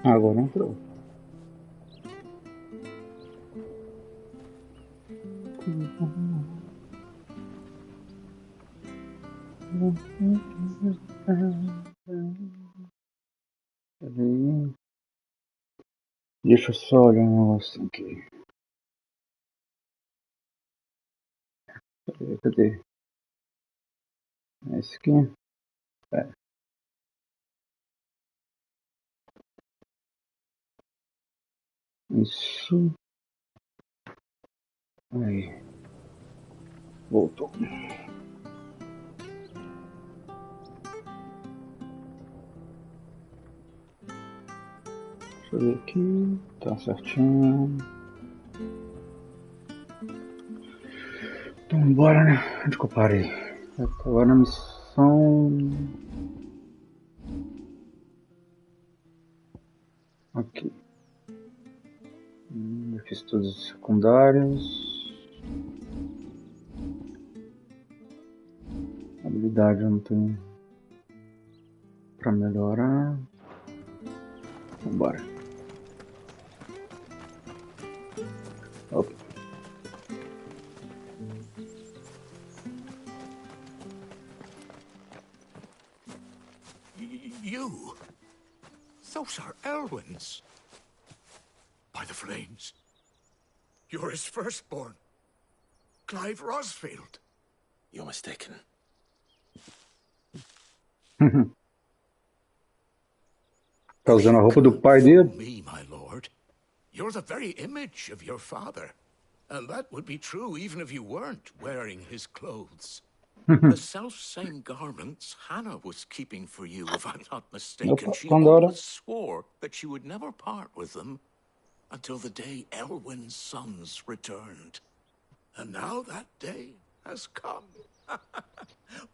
Agora entrou. Peraí. Deixa eu só olhar um negócio aqui. Cadê? Esse aqui? É. Isso. Aí. Voltou. Deixa eu ver aqui. Tá certinho. Então bora, né? Onde que eu parei? Agora na missão... Aqui. Eu fiz todos os secundários. Habilidade eu não tenho pra melhorar. Vambora. Opa. You? Those are Elwyn's. By the flames. You're his firstborn. Clive Rosfield. You're mistaken. Tá usando a roupa do pai dele? Me, my lord. You're the very image of your father. And that would be true even if you weren't wearing his clothes. The self-same garments Hannah was keeping for you, if I'm not mistaken. She always swore that she would never part with them until the day Elwyn's sons returned. And now that day has come.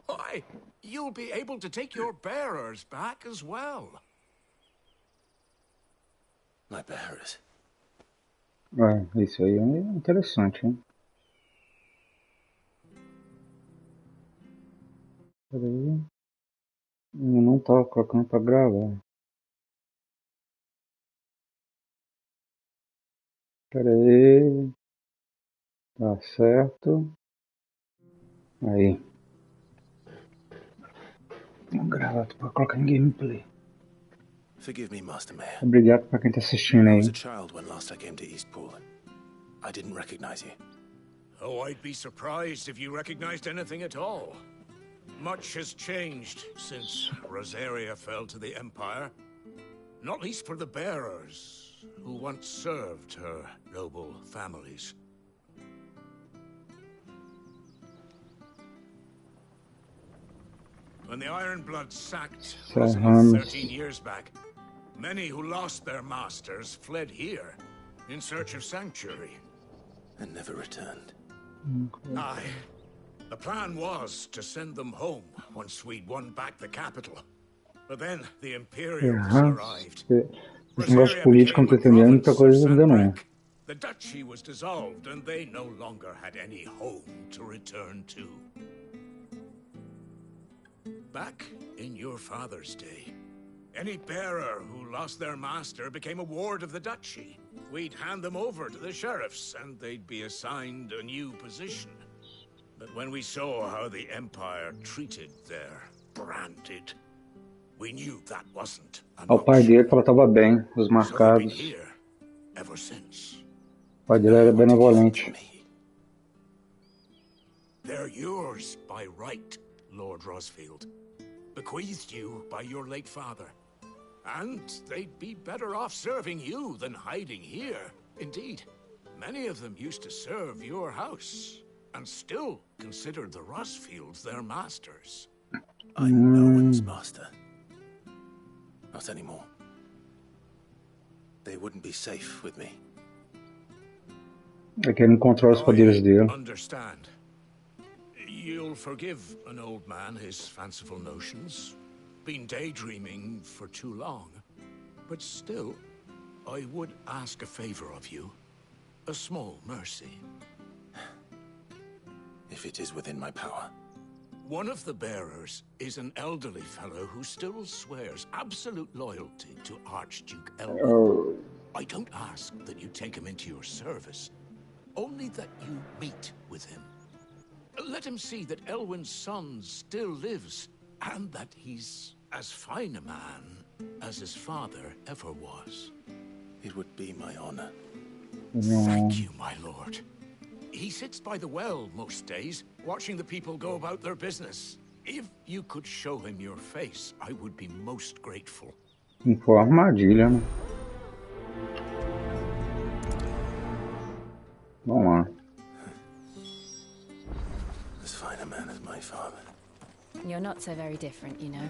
Why, you'll be able to take your bearers back as well. My bearers? Isso aí é interessante, hein? Peraí. Eu não tava colocando pra gravar. Peraí. Tá certo. Aí. Vamos gravar pra colocar em gameplay. Forgive me, Master Mayor. Obrigado pra quem tá assistindo aí. I was a child when last I came to Eastpool. I didn't recognize you. Oh, I'd be surprised if you recognized anything at all. Much has changed since Rosaria fell to the Empire. Not least for the bearers, who once served her noble families. When the Ironbloods sacked Rosalind 13 years back, many who lost their masters fled here in search of sanctuary. And never returned. Aye. The plan was to send them home once we'd won back the capital. But then the Imperials arrived. Esse negócio político não tô entendendo muita coisa ainda não. The duchy was dissolved and they no longer had any home to return to. Back in your father's day, any bearer who lost their master became a ward of the duchy. We'd hand them over to the sheriffs and they'd be assigned a new position. But when we saw how the Empire treated their branded, we knew that wasn't an O pai dele tratava bem os marcados. Ever since. O pai dele era benevolente. They're yours by right, Lord Rosfield. Bequeathed you by your late father. And they'd be better off serving you than hiding here. Indeed, many of them used to serve your house, and still considered the Rosfields their masters. I'm no one's master. Not anymore. They wouldn't be safe with me. É que ele encontrou os poderes dele. Understand. You'll forgive an old man his fanciful notions. Been daydreaming for too long. But still, I would ask a favor of you. A small mercy. If it is within my power. One of the bearers is an elderly fellow who still swears absolute loyalty to Archduke Elwin. Oh, I don't ask that you take him into your service, only that you meet with him. Let him see that Elwin's son still lives, and that he's as fine a man as his father ever was. It would be my honor. no. Thank you, my lord. He sits by the well most days, watching the people go about their business. If you could show him your face, I would be most grateful. Foi uma armadilha, né? Vamos lá. As fine a man as my father. You're not so very different, you know.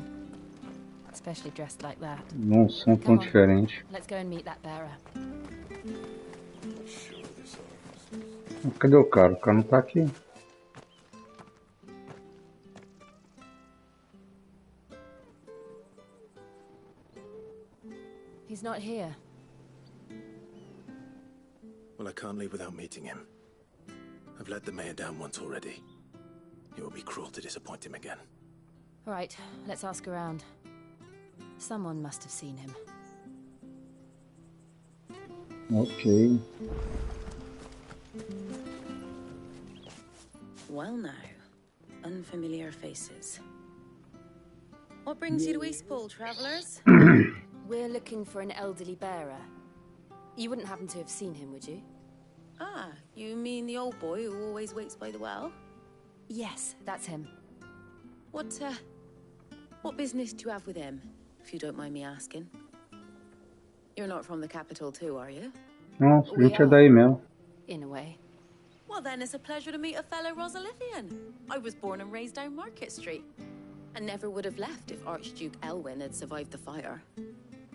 Especially dressed like that. Não são tão Come on. diferentes. Let's go and meet that bearer. Cadê o cara? O cara não tá aqui. He's not here. Well, I can't leave without meeting him. I've let the mayor down once already. It will be cruel to disappoint him again. All right, let's ask around. Someone must have seen him. Ok. Well now, unfamiliar faces. What brings you to Eastpool, travellers? We're looking for an elderly bearer. You wouldn't happen to have seen him, would you? Ah, you mean the old boy who always waits by the well? Yes, that's him. What business do you have with him, if you don't mind me asking? You're not from the capital too, are you? Não, a gente é daí mesmo. In a way. Well then, it's a pleasure to meet a fellow Rosalifian. I was born and raised down Market Street. And never would have left if Archduke Elwin had survived the fire.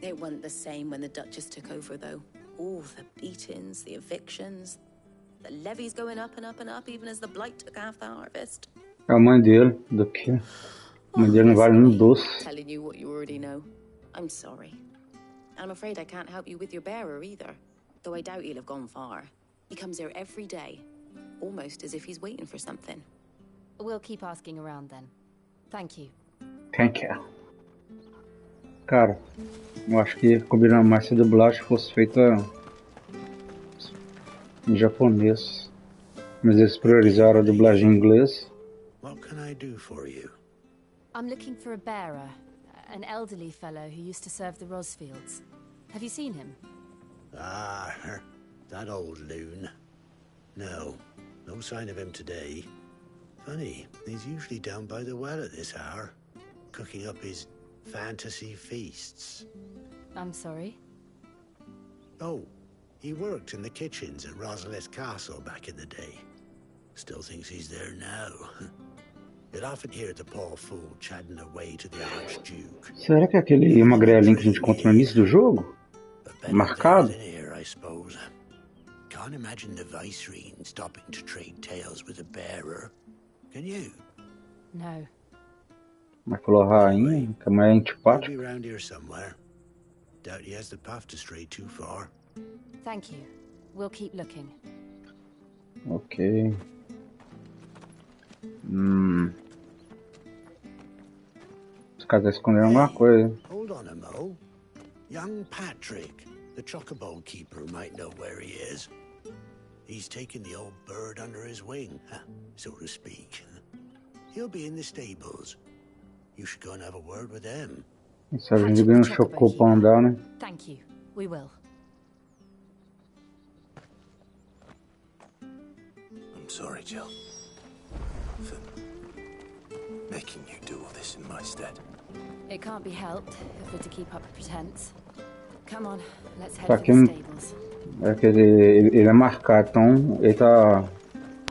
It wasn't the same when the Duchess took over, though. Oh, the beatings, the evictions, the levies going up and up and up, even as the blight took half the harvest. É a mãe dele, do que? A mãe dele não vale um doce. Telling you what you already know. I'm sorry. I'm afraid I can't help you with your bearer either, though I doubt he'll have gone far. He comes here every day, almost as if he's waiting for something. We'll keep asking around then. Thank you. Thank you. Cara, eu acho que combina mais se a dublagem fosse feita em japonês. Mas eles priorizaram a dublagem em inglês. What can I do for you? I'm looking for a bearer, an elderly fellow who used to serve the Rosfields. Have you seen him? Ah, that old loon. No sign of him today. Funny, he's usually down by the well at this hour, cooking up his fantasy feasts. I'm sorry? Oh, he worked in the kitchens at Rosalith Castle back in the day. Still thinks he's there now. You'll often hear the poor fool chatting away to the Archduke. Será que é aquele magrelinho que a gente encontrou no início do jogo? Marcado? Than here, I suppose. Can't imagine the Viceroy stopping to trade tales with a bearer. Can you? No. Mas falou rainha, que a mulher é He'll antipática. be round here somewhere. Doubt he has the path to stray too far. Thank you. We'll keep looking. Ok. Os caras estão escondendo alguma coisa. Hold on a mo. Young Patrick, the chocobo keeper, might know where he is. He's taken the old bird under his wing, so to speak. He'll be in the stables. You should go and have a word with them. Se a gente ganha um chocô pra andar, né? Thank you. We will. I'm sorry, Jill, for making you do all this in my stead. It can't be helped if we're to keep up pretense. Come on, let's head Tá for aqui the stables. é que ele é marcado, então ele tá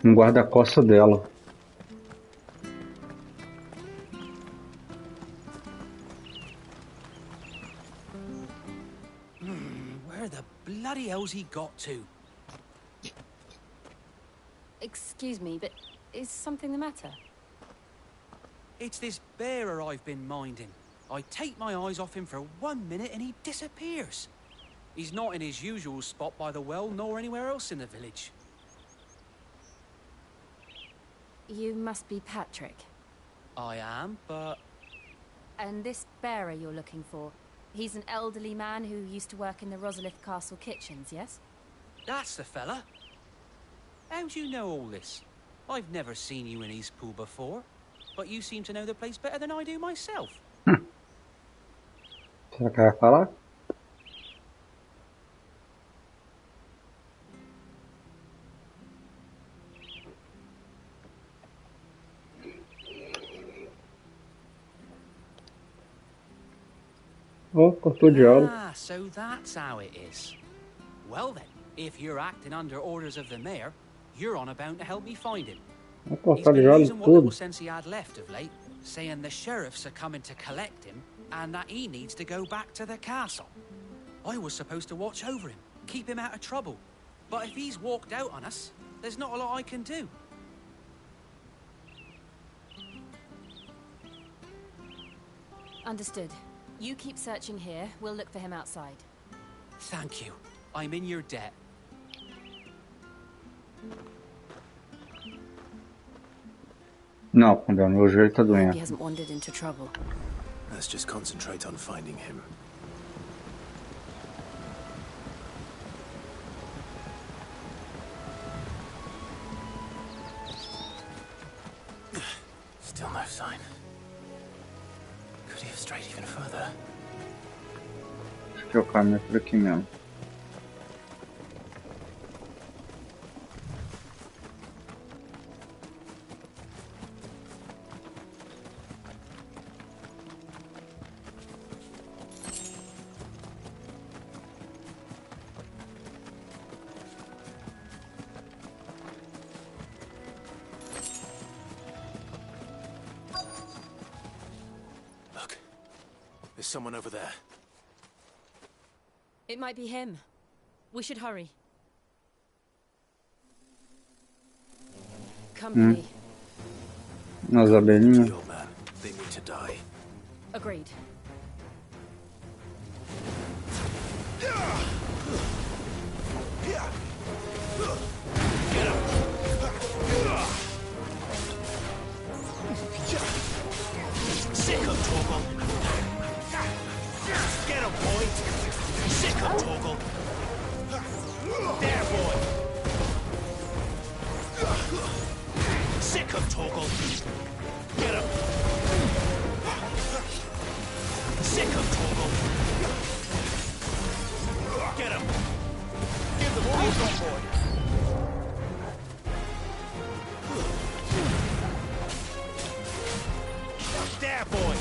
no guarda-costas dela. Where the bloody hell's he got to? Excuse me, but is something the matter? It's this bearer I've been minding. I take my eyes off him for 1 minute and he disappears. He's not in his usual spot by the well, nor anywhere else in the village. You must be Patrick. I am, but... And this bearer you're looking for, he's an elderly man who used to work in the Rosalith Castle kitchens, yes? That's the fella. How'd you know all this? I've never seen you in Eastpool before, but you seem to know the place better than I do myself. Será que vai falar? Oh, cortou o diálogo. Ah, so that's how it is. Well then, if you're acting under orders of the mayor, you're on about to help me find him. Vou He's cortar o been diálogo using what little tudo. sense he had left of late, saying the sheriffs are coming to collect him and that he needs to go back to the castle. I was supposed to watch over him, keep him out of trouble. But if he's walked out on us, there's not a lot I can do. Understood. You keep searching here, we'll look for him outside. Thank you. I'm in your debt. Não, Condão, meu joelho tá Hope doendo. he hasn't wandered into trouble. Let's just concentrate on finding him. Still no sign. Could he have strayed even further? Acho que é o caminho por aqui mesmo. Look, there's someone over there. It might be him. We should hurry. Company. Nas abelhinhas. The old man. They need to die. Agreed. Sick of Torgal. Get him, boy. Sick of Torgal. There, boy. Sick of Torgal. Get him. Sick of Torgal. Get him. Give them all you've got, boy. There, boy.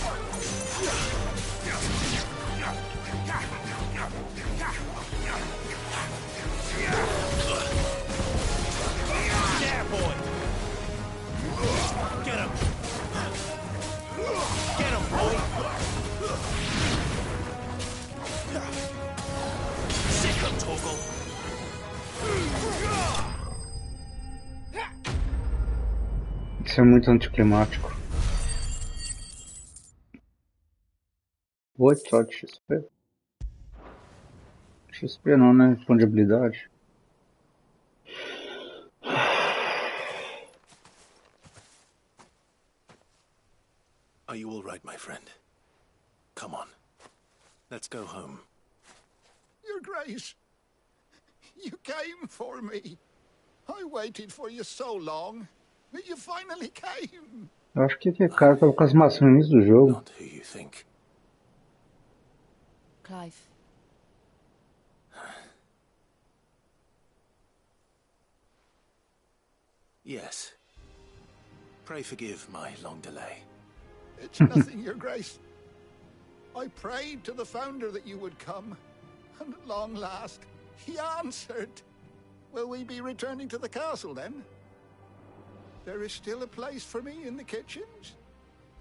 There, boy. Get him. Get him, boy. Sick of Torgal. Isso é muito anticlimático. 8 só de XP? XP não, né? Ponto de habilidade. Are you all right, my friend? Come on. Let's go home. Your Grace, you came for me. I waited for you so long, but you finally came. Eu acho que aquele cara tava com as maçãs no início do jogo. Not who you think. Clive. Yes. Pray forgive my long delay. It's nothing, Your Grace. I prayed to the Founder that you would come, and at long last, he answered. Will we be returning to the castle, then? There is still a place for me in the kitchens?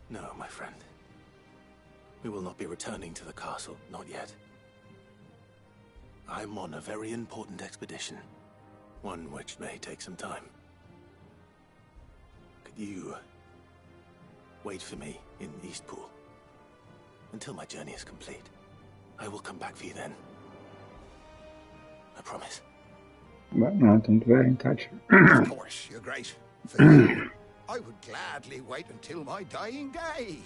No, my friend. We will not be returning to the castle, not yet. I'm on a very important expedition, one which may take some time. Could you wait for me in Eastpool until my journey is complete? I will come back for you then. I promise. Não, tem que ver, Tati. Of course, Your Grace. For you, I would gladly wait until my dying day.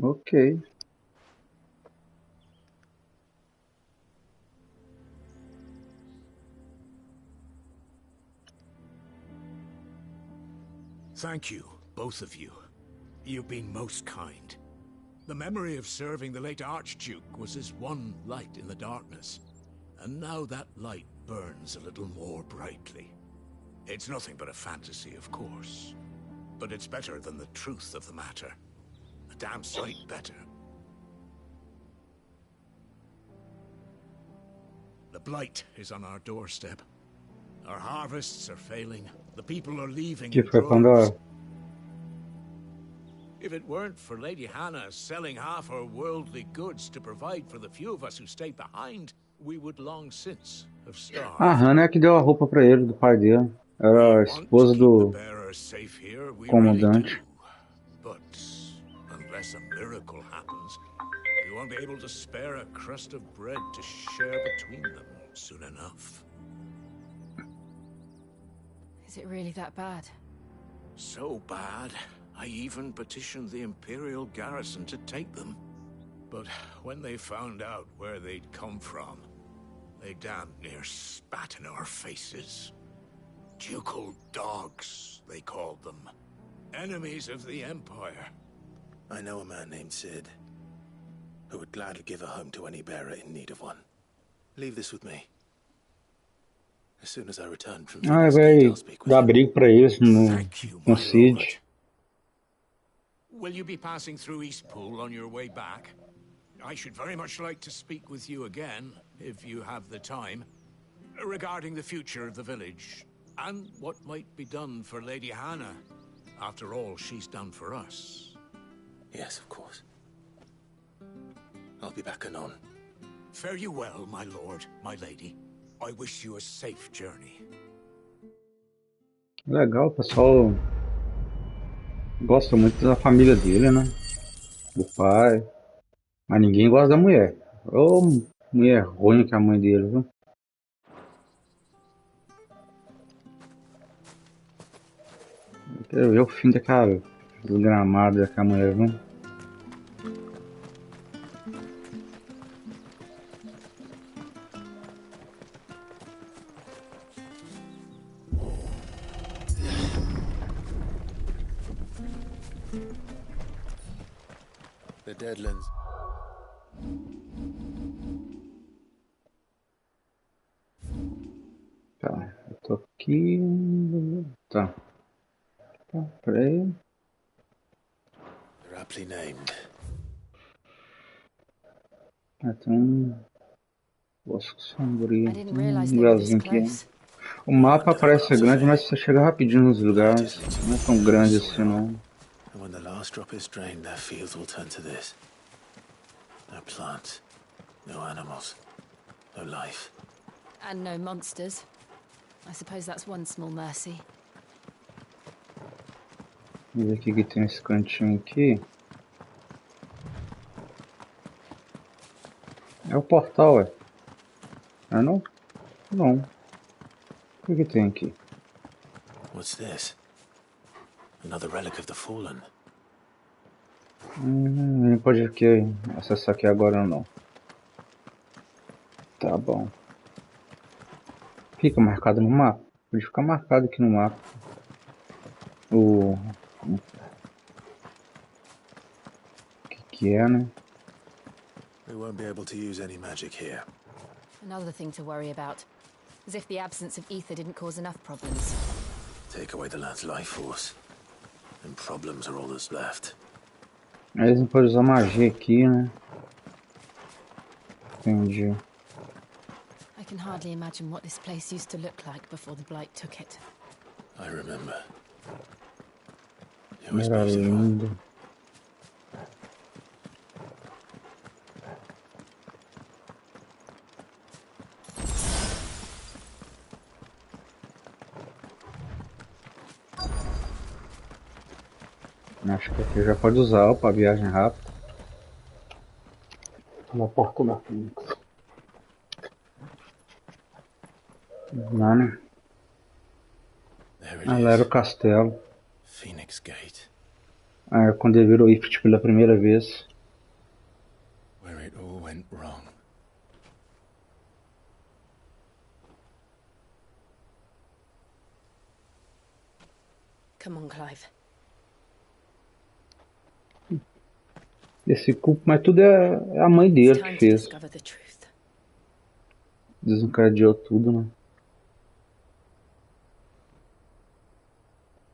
Ok. Thank you, both of you. You've been most kind. The memory of serving the late Archduke was as one light in the darkness, and now that light burns a little more brightly. It's nothing but a fantasy, of course, but it's better than the truth of the matter. A damn sight better. The blight is on our doorstep. Our harvests are failing. The people are leaving Que in foi quando droves. If it weren't for Lady Hannah selling half her worldly goods to provide for the few of us who stayed behind, we would long since have starved. A Hannah é que deu a roupa pra ele, do pai dele. Era a esposa do comandante. But unless a miracle happens, we won't be able to spare a crust of bread to share between them soon enough. Is it really that bad? So bad, I even petitioned the Imperial garrison to take them. But when they found out where they'd come from, they damn near spat in our faces. Ducal dogs, they called them. Enemies of the Empire. I know a man named Sid, who would gladly give a home to any bearer in need of one. Leave this with me. As soon as I return from the Vai I'll speak with dar him. abrigo pra eles Thank you, no my Cid. lord. Will you be passing through Eastpool on your way back? I should very much like to speak with you again, if you have the time, regarding the future of the village, and what might be done for Lady Hannah. After all, she's done for us. Yes, of course. I'll be back anon. Fare you well, my lord, my lady. I wish you a safe journey. Legal, o pessoal gosta muito da família dele, né? Do pai. Mas ninguém gosta da mulher. Ô, mulher ruim que é a mãe dele, viu? Eu quero ver o fim daquela gramado daquela mulher, viu? The Deadlands. Tá, eu tô aqui. Tá. Tá, peraí. They're aptly named. Então. Bosque sombrio. I didn't Um realize they were this lugarzinho aqui. close. O mapa parece ser grande, mas você chega rapidinho nos lugares. Não é tão grande assim, não. And when the last drop is drained, their fields will turn to this. No plants, no animals, no life. And no monsters. I suppose that's one small mercy. Vamos ver o que tem nesse cantinho aqui. É o portal, é? Ah, não? Não. O que tem aqui? What's this? Another relic of the fallen. Não pode aqui acessar aqui agora não. Tá bom. Fica marcado no mapa? Pode ficar marcado aqui no mapa. O que é, né? We won't be able to use any magic here. Another thing to worry about. As if the absence of ether didn't cause enough problems. Take away the lad's life force, and problems are all that's left. Eles não podem usar magia aqui, né? Entendi. I can hardly imagine what this place used to look like before the Blight took it. I remember. It was Era beautiful. lindo. Acho que aqui já pode usar para viagem rápida. Uma porta da frente. Lá, né? There it Ah, lá era o is. castelo. Phoenix Gate. Ah, quando ele virou Ifrit pela primeira vez. Where it all went wrong. Come on, Clive. Esse culpo, mas tudo é a mãe It's dele que time to fez. discover the truth. Desencadeou tudo, né?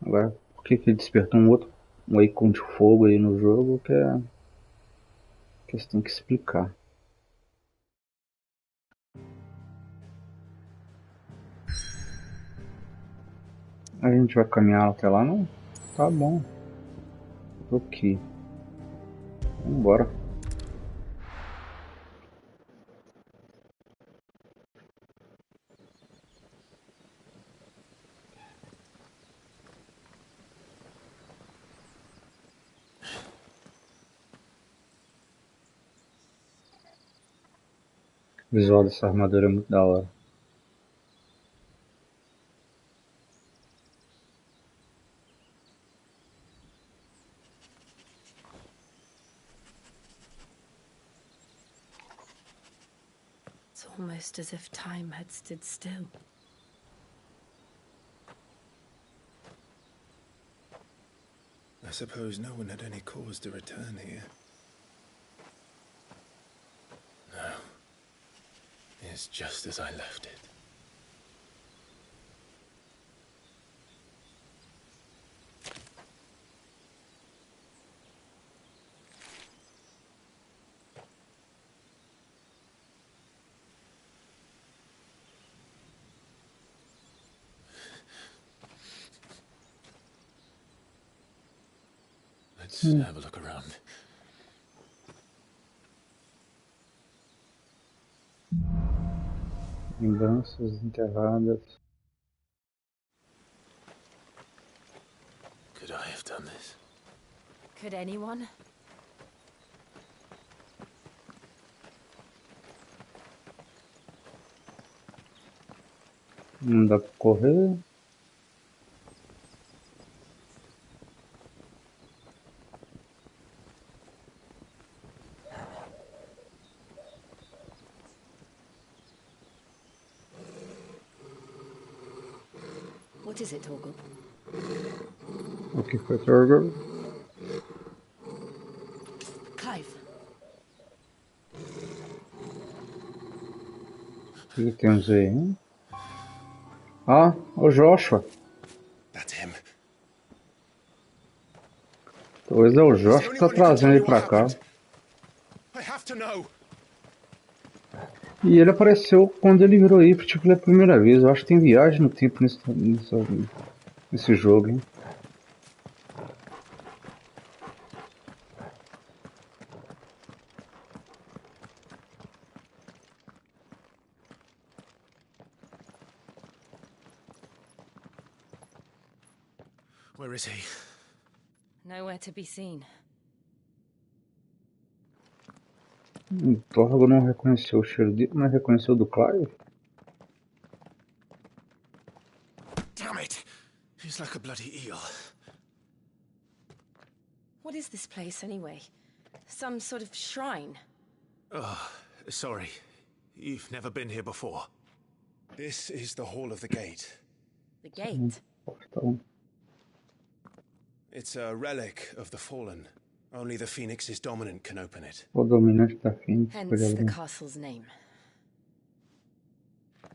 Agora, por que ele despertou um ícone de fogo aí no jogo, que é questão que explicar. A gente vai caminhar até lá, não? Tá bom. Tô aqui. Vambora. O visual dessa armadura é muito da hora. It's almost as if time had stood still. I suppose no one had any cause to return here. No. It's just as I left it. Let's have a look around. Lembranças enterradas. Could I have done this? Could anyone? Não dá pra correr. What is it, Torgal? O que foi, Torgo? Clive. O que temos aí, hein? Ah, o Joshua. That's him. Talvez é o He's the Joshua que only tá one who can tell trazendo me ele what pra cá. happened. I have to know. E ele apareceu quando ele virou Ifrit pela primeira vez. Eu acho que tem viagem no tempo nesse jogo, hein? Where is he? Nowhere to be seen. O Torgo não reconheceu o cheiro dele, mas reconheceu o do Clive. Damn it! He's like a bloody eel. What is this place, anyway? Some sort of shrine? Oh, sorry. You've never been here before. This is the Hall of the Gate. The gate? Portão. It's a relic of the Fallen. Only the Phoenix's dominant can open it. O dominante da Fênix pode Hence the abrir. castle's name.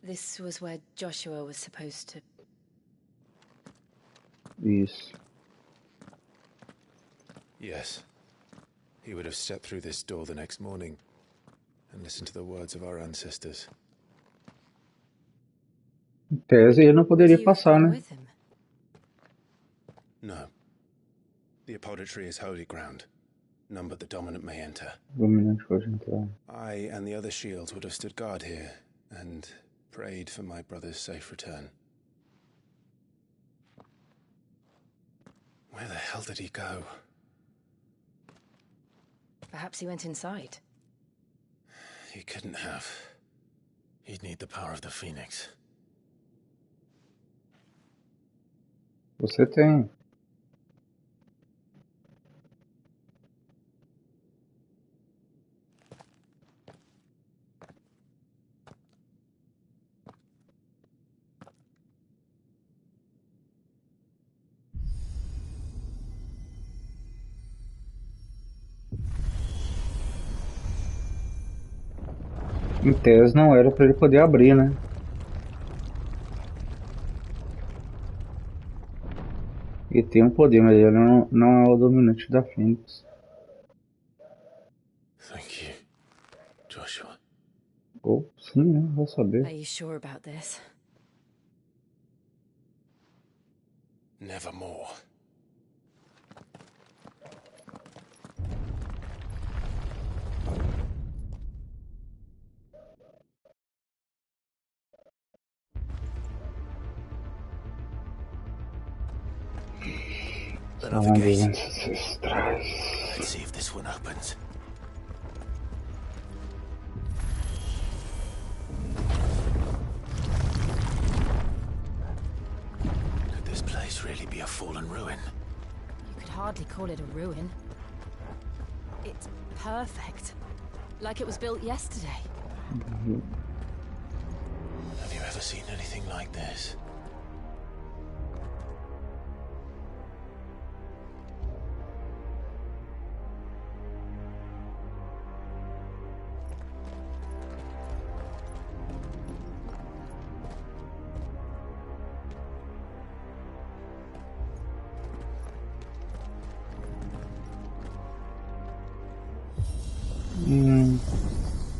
This was where Joshua was supposed to... Isso. Yes. He would have stepped through this door the next morning and listened to the words of our ancestors. Em tese, ele não Would poderia you have passar, gone né? with him? No. The apodatory is holy ground. None but the dominant may enter. O dominante pode entrar. I and the other shields would have stood guard here and prayed for my brother's safe return. Where the hell did he go? Perhaps he went inside. He couldn't have. He'd need the power of the Phoenix. Você tem. Em tese não era pra ele poder abrir, né? E tem um poder, mas ele não é o dominante da Fênix. Thank you, Joshua. Ou sim, né? Vou saber. Are you sure about this? Nevermore. Another gate. Let's see if this one opens. Could this place really be a fallen ruin? You could hardly call it a ruin. It's perfect. Like it was built yesterday. Have you ever seen anything like this?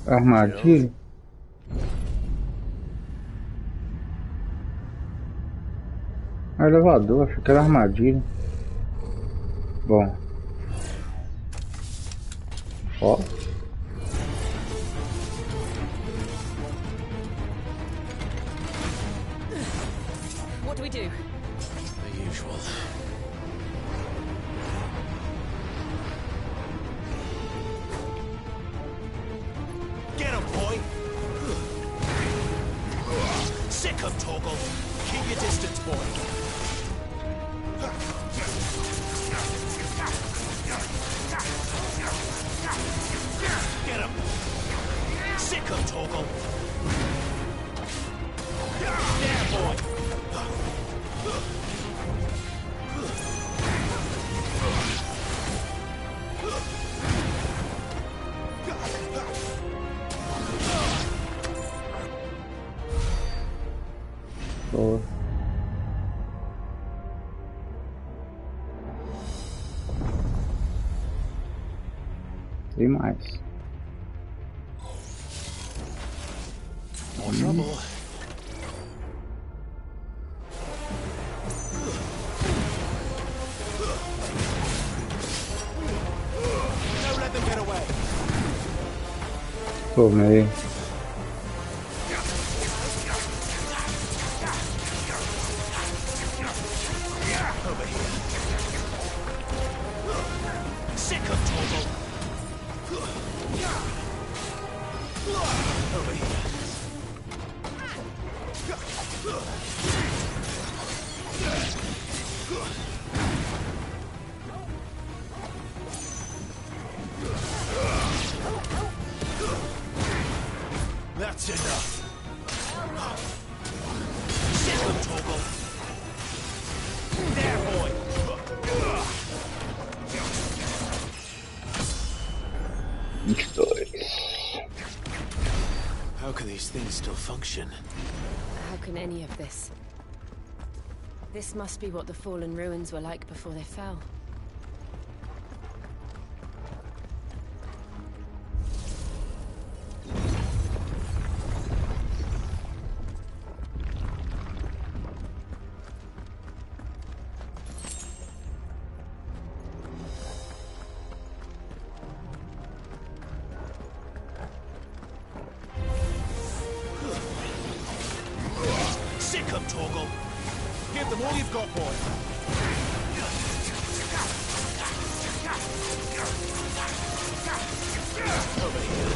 Armadilha? Ah, elevador, achei que era armadilha. Bom. Ó. What do we do? The usual. Get him, boy! Sick of Toggle! Keep your distance, boy! Get him! Sick of Toggle! There, boy! Boa. Tem mais. More trouble. Don't let them get away. Tomei. Over here. Sick of Toggle. Over here. That's enough. Sick of Toggle. There, boy. How can these things still function? How can any of this? This must be what the fallen ruins were like before they fell. Sick of Toggle. Give them all you've got, boy. Over here.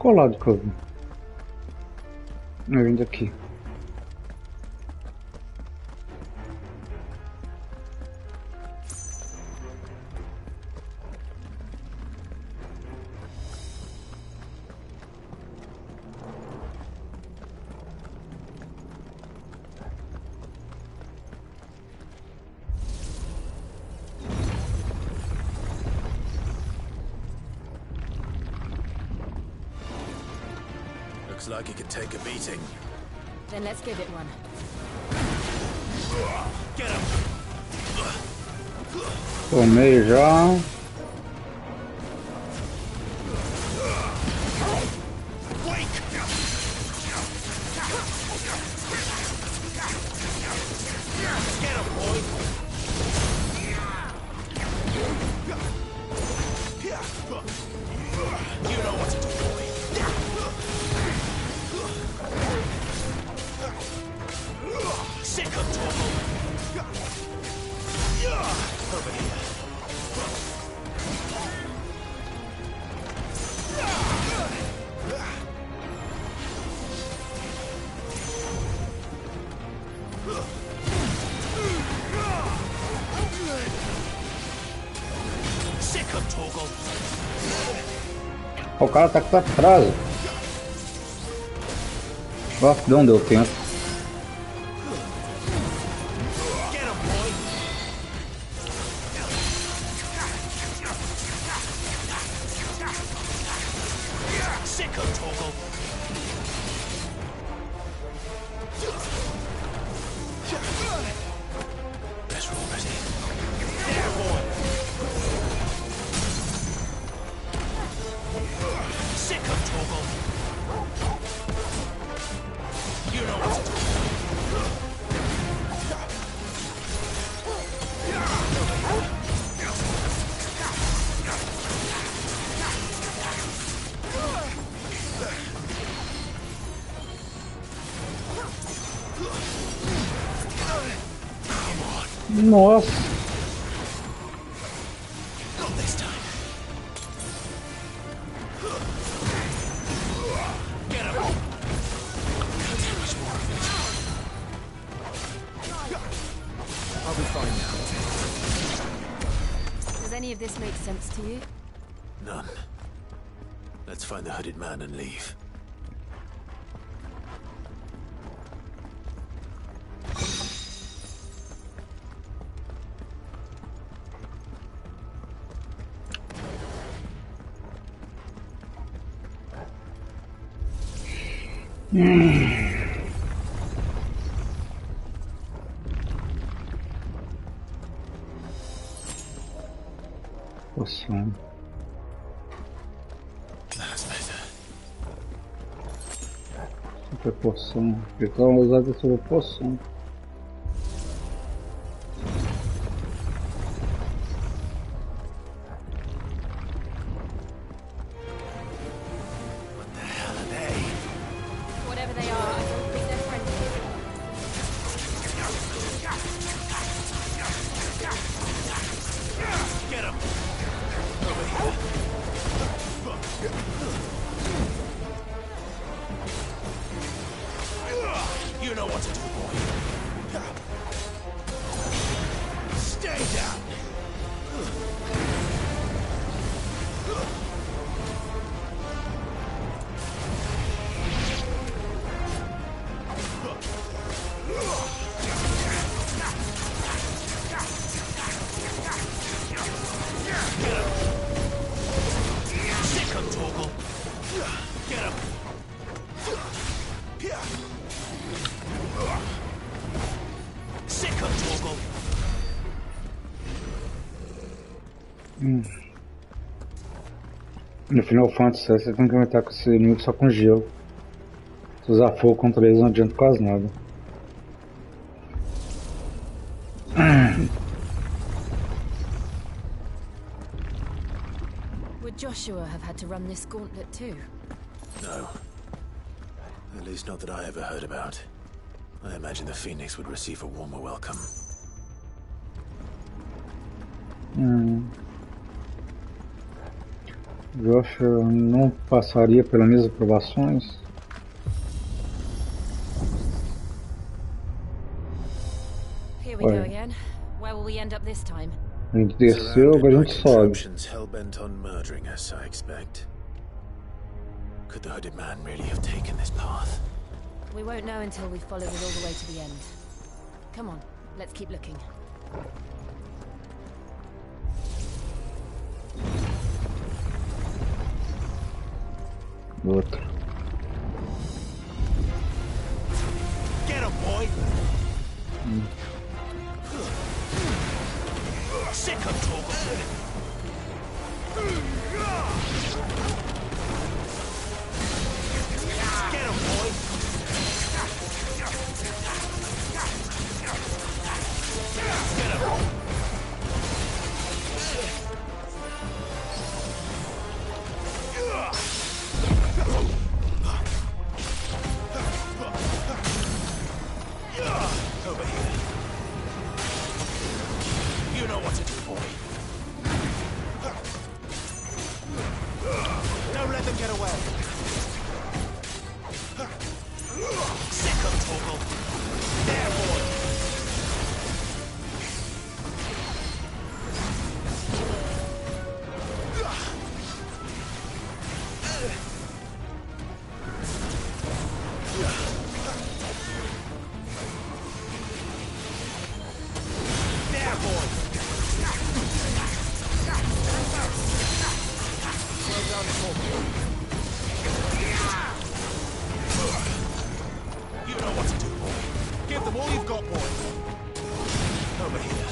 qual lado que eu vim? Eu vim daqui. Looks like he could take a beating. Then let's give it one. Get him! Tomei já. O cara tá com atraso. Nossa, não deu tempo. Nossa. Does any of this make sense to you? None. Let's find the hooded man and leave. Poção. That's better. Super poção. Eu tava usando a super poção. What the hell are they? Whatever they are, I don't think they're friendly. Get him! Over here. You know what to do, boy. Stay down. No Final Fantasy você tem que aumentar com esse inimigo só com gelo. Se usar fogo contra eles não adianta quase nada. Would Joshua have had to run this gauntlet too? No. At least not that I ever heard about. I imagine the Phoenix would receive a warmer welcome. Josh não passaria pelas mesmas provações? Here we go again. Where will we end up this time? A gente desceu, agora a gente sobe. Hell-bent on murdering us, I expect. Could the hooded man really have taken this path? We won't know until we follow it all the way to the end. Come on, let's keep looking. Outro. Get him, boy! Sick of Torgal! Get him, boy! Get him! Over here. You know what to do, boy. Don't let them get away. Sick of Torgal. There, boy. There, boy. Well done, Torgal. You know what to do, boy. Give them all you've got, boy. Over here.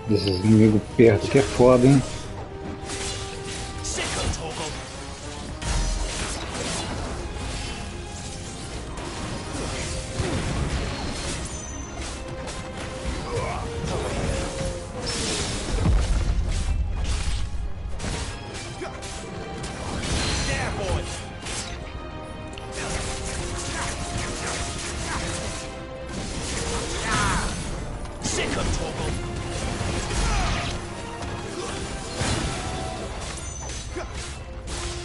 Desses inimigos perto que é foda, hein? Sick of Torgal. There, boy. Sick of Torgal.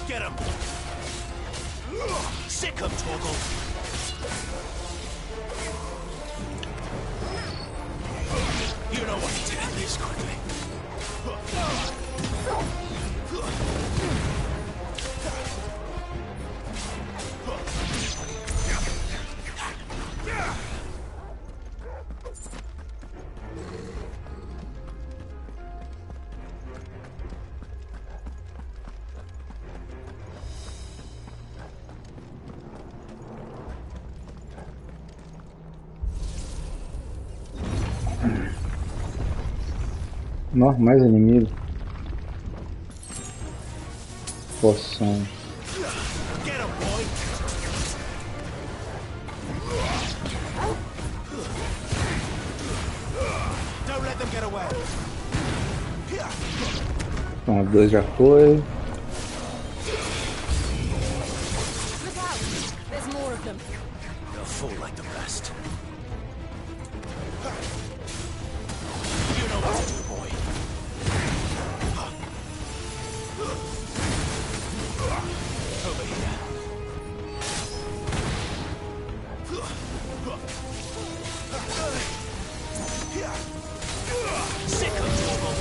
Get him. Sick of Torgal. You know what to do this quickly. Nossa, mais inimigo. Poção. Get him, boy. Don't let them get away. Então, 2 já foi. Look out! There's more of them. They'll fall like the rest. You know what to do, boy. Over here. Sick of Torgal.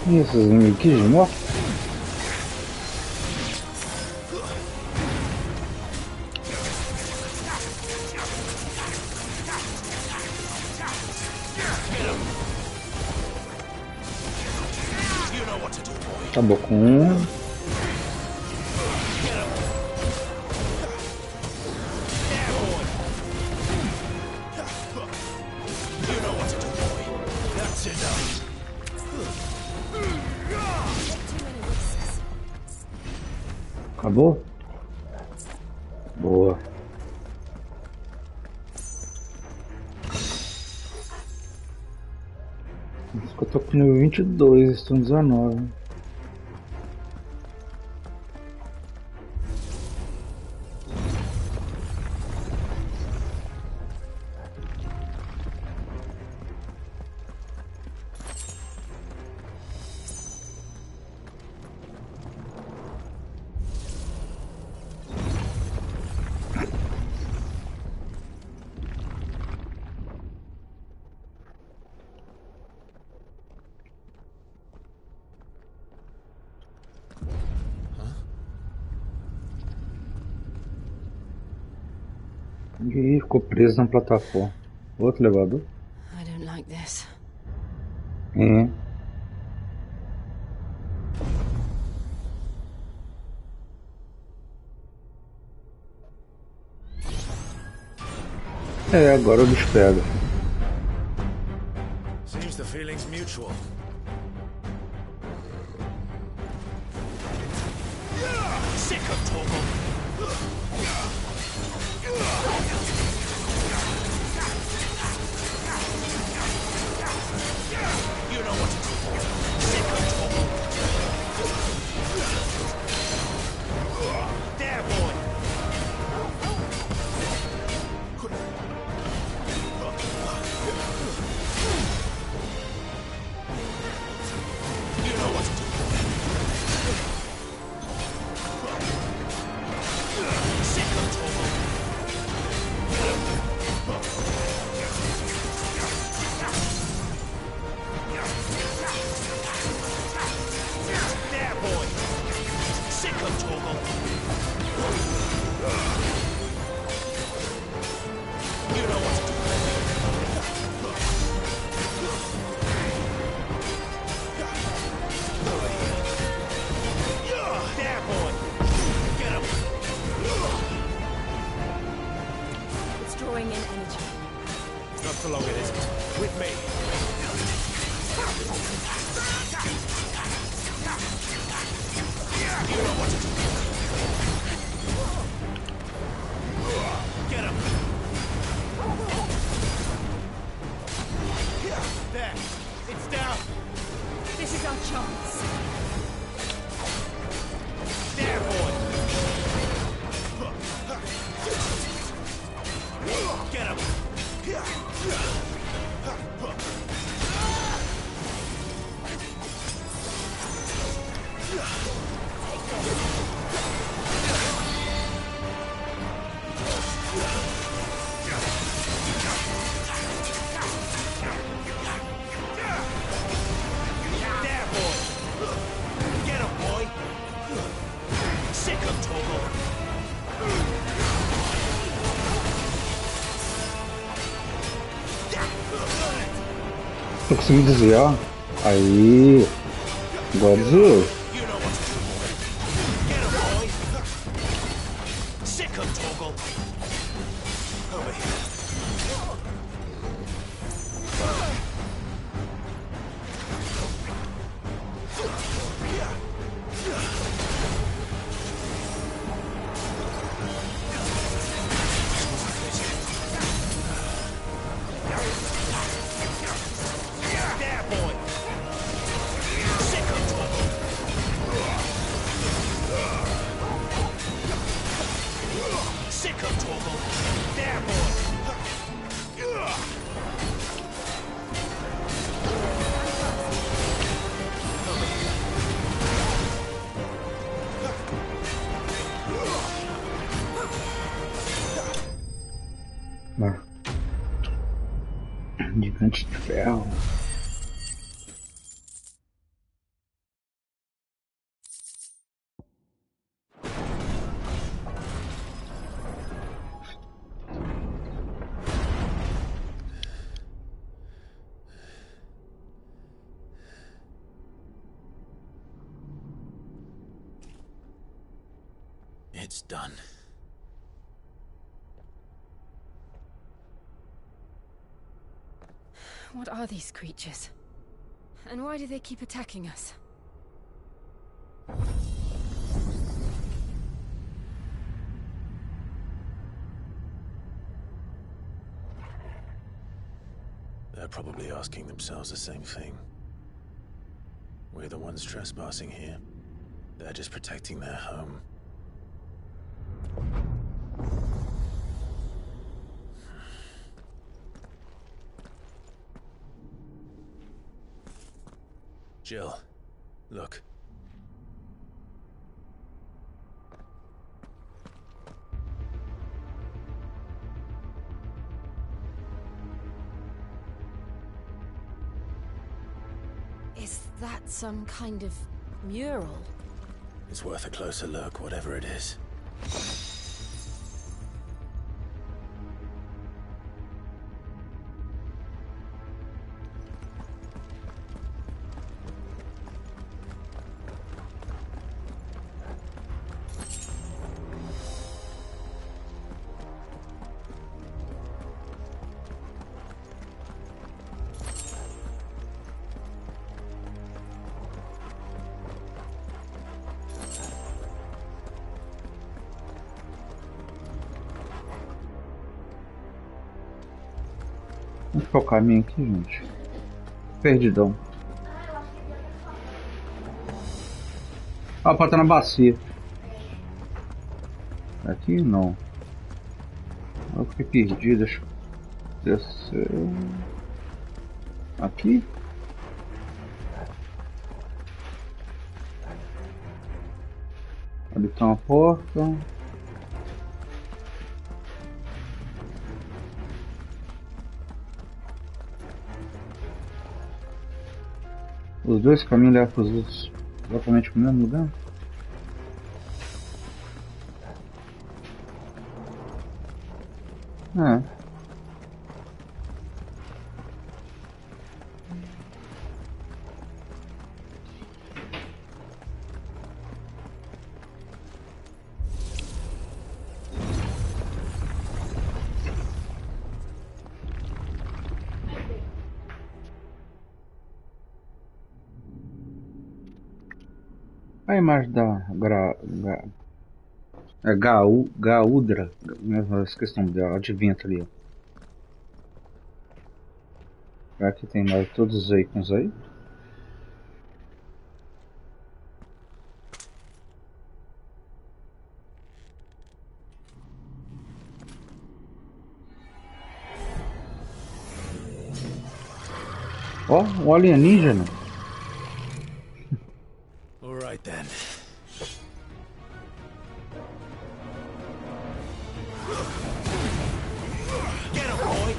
Ih, esses inimigos aqui de morte. You know what to do, boy. Acabou com um. Get him. There, boy. You know what to do, boy. That's enough. Too many risks. Acabou? Boa. Acho que eu tô com nível 22, estou no 19. Ih, ficou preso na plataforma. Outro elevador? I don't like this. É. É, agora o bicho pega. Seems the feeling's mutual. Sick of Torgal. You know what to do. Sick of Torgal. There, boy. You know what to do. Sick of Torgal. There, boy. Sick of Torgal. You know what to do. There, boy. Get him. It's drawing in energy. Not for long, it isn't. With me. You know what to do. Get him. There. It's down. This is our chance. There, boy. Get him. There, boy. Get him, boy. Sick of Torgal. Tô conseguindo desviar. Aí. Agora desviou. You know what to do, boy. Get him, boy. Sick of Torgal. Over here. There, boy. Sick of Torgal. Sick of Torgal. There, boy. Lá. Gigante de ferro. It's done. What are these creatures? And why do they keep attacking us? They're probably asking themselves the same thing. We're the ones trespassing here. They're just protecting their home. Jill, look. Is that some kind of mural? It's worth a closer look, whatever it is. Onde que é o caminho aqui, gente? Perdidão. Ah, pode estar na bacia. Aqui não. Eu fiquei perdido. Deixa eu descer. Aqui? Ali tá uma porta. Os dois caminhos levam para os outros exatamente para o mesmo lugar? É. A imagem da Gaudra, eu esqueci o nome dela, de vento ali. Aqui tem mais todos os ícones aí. Ó, um alienígena. All right then. Get him, boy.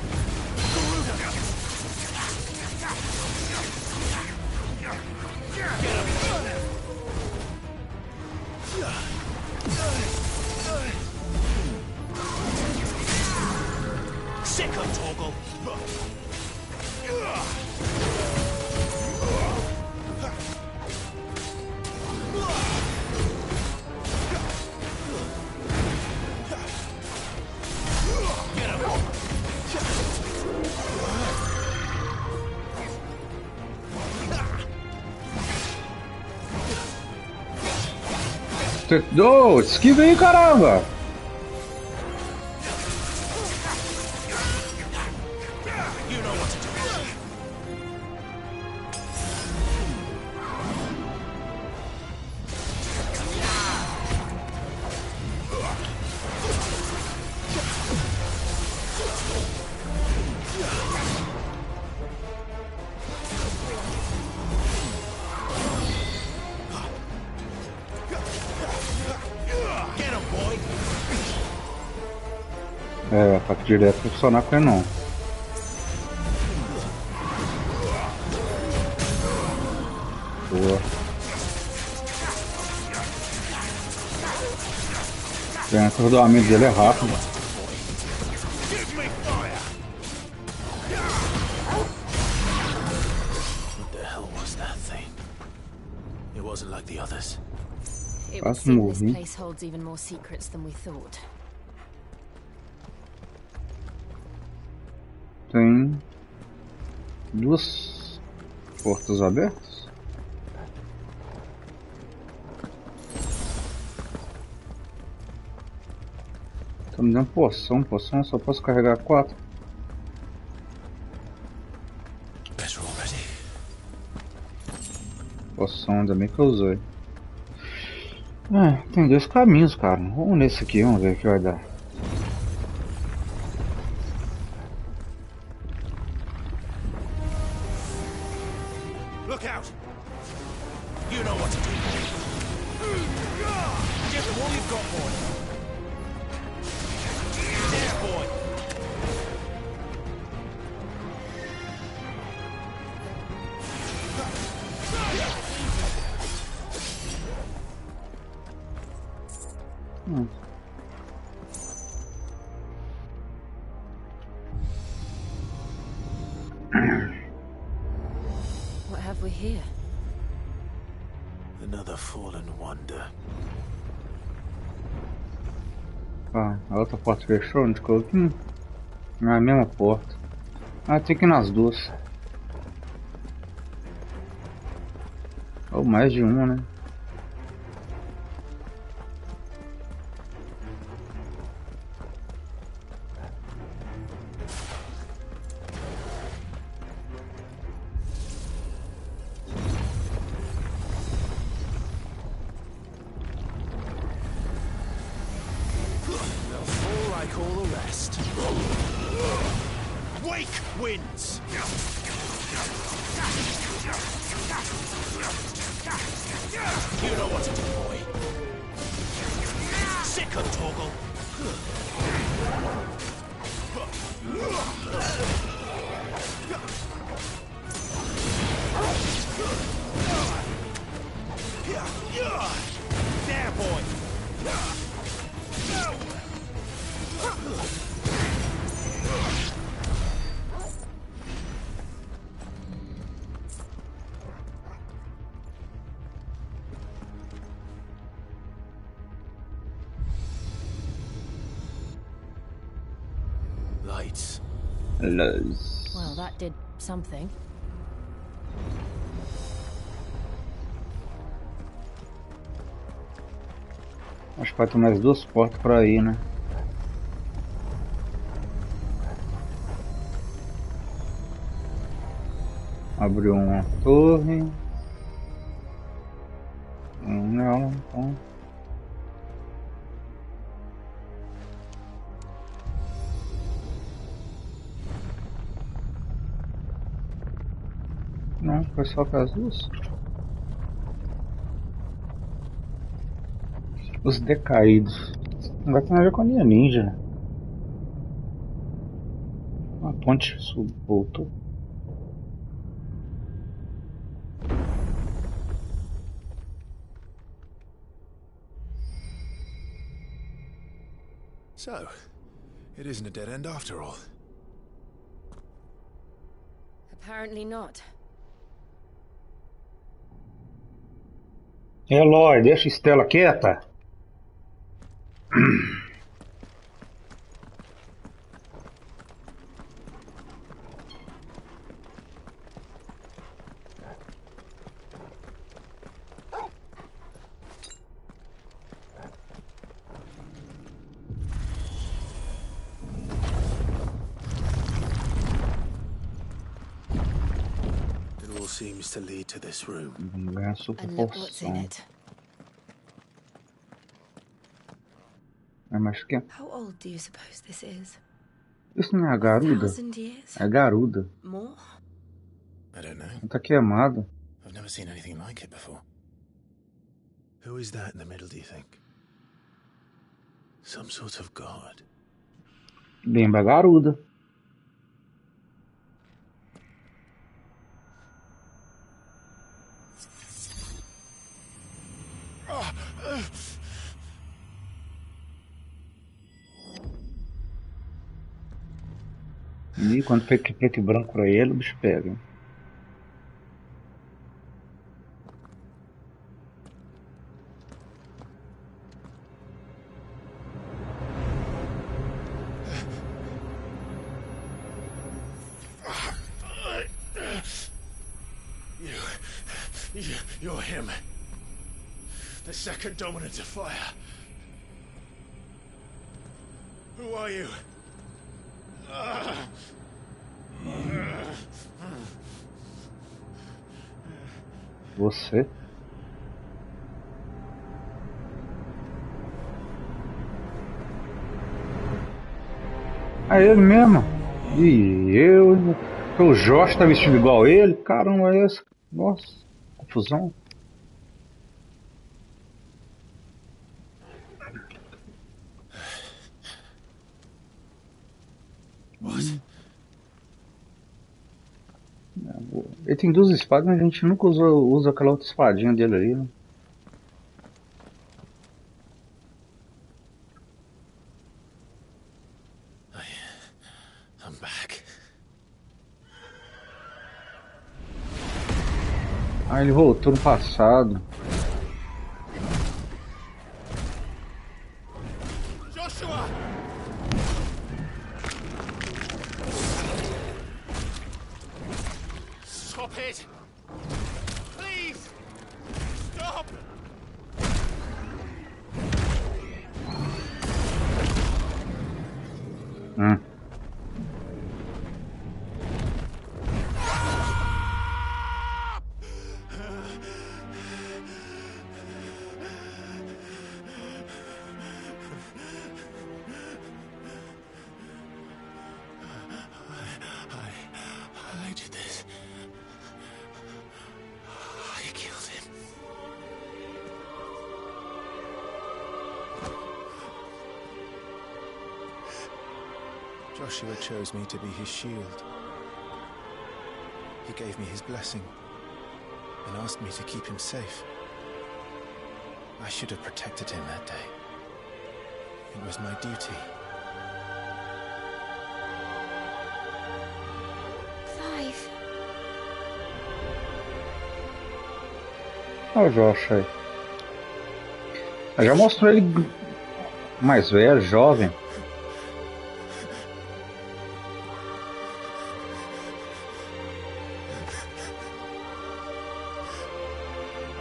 Sick of Toggle. Oh, esquiva aí, caramba! É, ataque direto não funcionar com ele não. Boa. O acordoamento dele é rápido. What the hell was that thing? It wasn't like the others. It would seem this place holds even more secrets than we thought. Tem duas portas abertas. Tá me dando poção, eu só posso carregar 4. Poção, ainda bem que eu usei. Tem 2 caminhos, cara. Vamos nesse aqui, vamos ver o que vai dar. Look out! You know what to do. Just all you've got, boy. There, boy. What have we here? Another fallen wonder. Ah, a outra porta fechou, onde que eu vim? É a mesma porta. Ah, tem que ir nas duas. Ou mais de uma, né? Wake wins. You know what to do, boy. Sick of Torgal. There, boy. Lights. Luz. Well, that did something. Acho que vai ter mais 2 portas por aí, né? Abriu uma torre. Não, então. Não, foi só com as duas. Os decaídos. Não vai ter nada a ver com a linha ninja. A ponte voltou. So, it isn't a dead end after all. Apparently not. Eloy, deixa a Estela quieta. It all seems to lead to this room. Ganso por And look what's in porção. it. É, mas que... How old do you suppose this is? Isso não é a garuda? 1,000 years? É a garuda. More? I don't know. Ela tá queimada. I've never seen anything like it before. Who is that in the middle, do you think? Some sort of god. Lembra a garuda. E quando fica preto e branco pra ele, o bicho pega. Hein? You're him. The second dominant of fire. Who are you? Você? É ele mesmo. E eu. O Jorge tá vestido igual a ele. Caramba, é esse. Nossa, confusão. What? Ele tem 2 espadas, mas a gente nunca usa aquela outra espadinha dele ali, né? I'm back. Ah, ele voltou no passado. Joshua! Stop it! Please! Stop! Joshua chose me to be his shield. He gave me his blessing and asked me to keep him safe. I should have protected him that day. It was my duty. Clive. Olha o Josh aí. Já mostrou ele mais velho, jovem.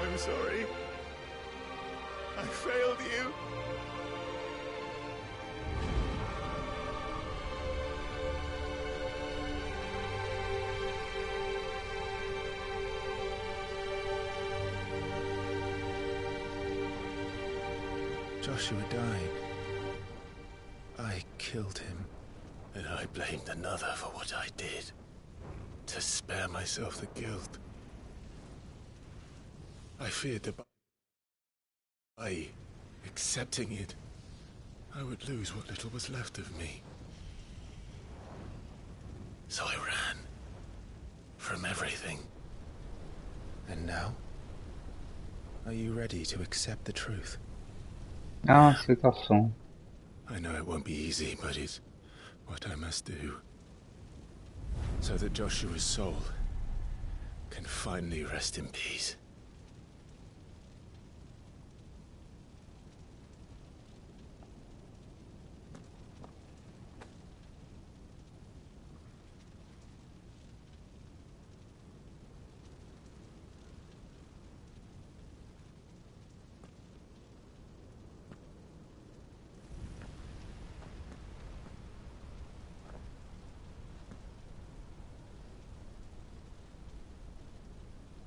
I'm sorry. I failed you. Joshua died. I killed him. And I blamed another for what I did. To spare myself the guilt. I feared that by accepting it, I would lose what little was left of me. So I ran. From everything. And now? Are you ready to accept the truth? Ah, aceitação. I know it won't be easy, but it's what I must do. So that Joshua's soul can finally rest in peace.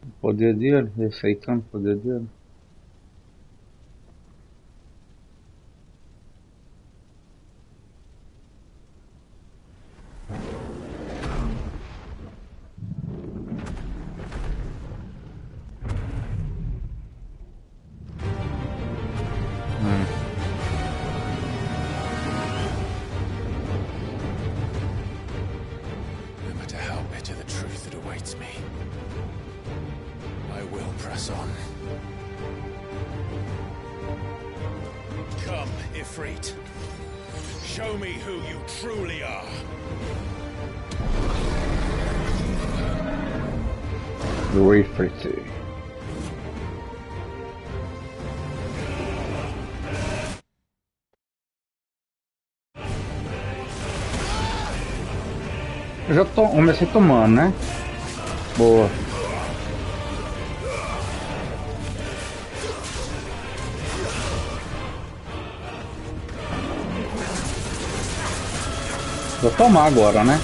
O poder dele, aceitando o poder dele. No matter how bitter the truth that awaits me, I will press on. Come, Ifrit. Show me who you truly are. Do Ifrit. Eu já comecei tomando, né? Boa. Vou tomar agora, né?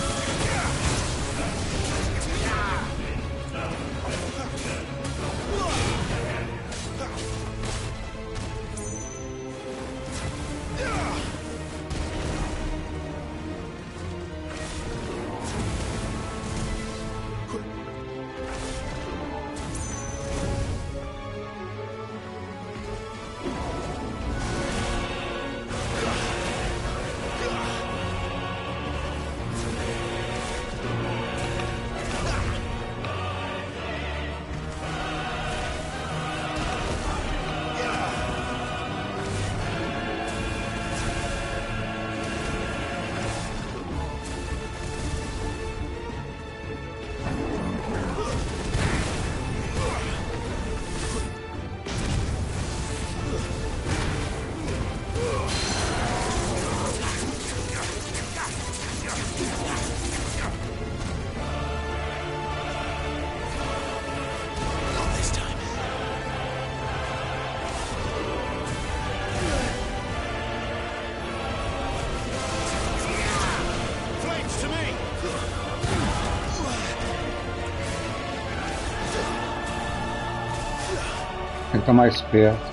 Tem que estar mais perto.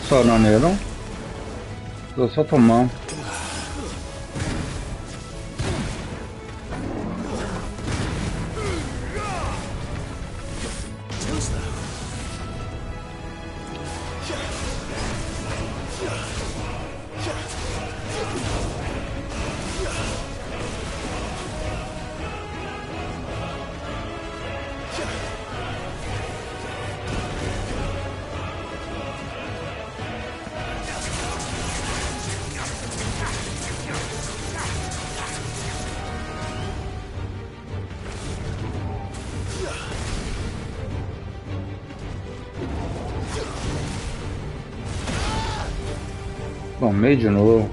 Só não nele, não? Tô só tomando. Too slow. Tomei de novo.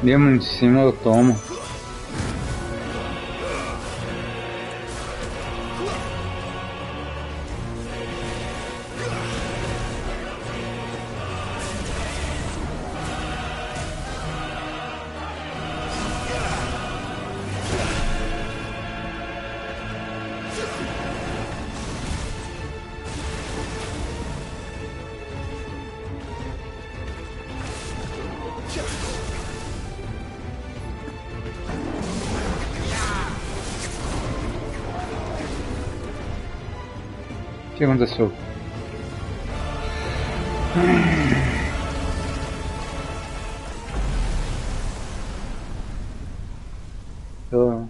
Mesmo em cima eu tomo. O que aconteceu? Eu...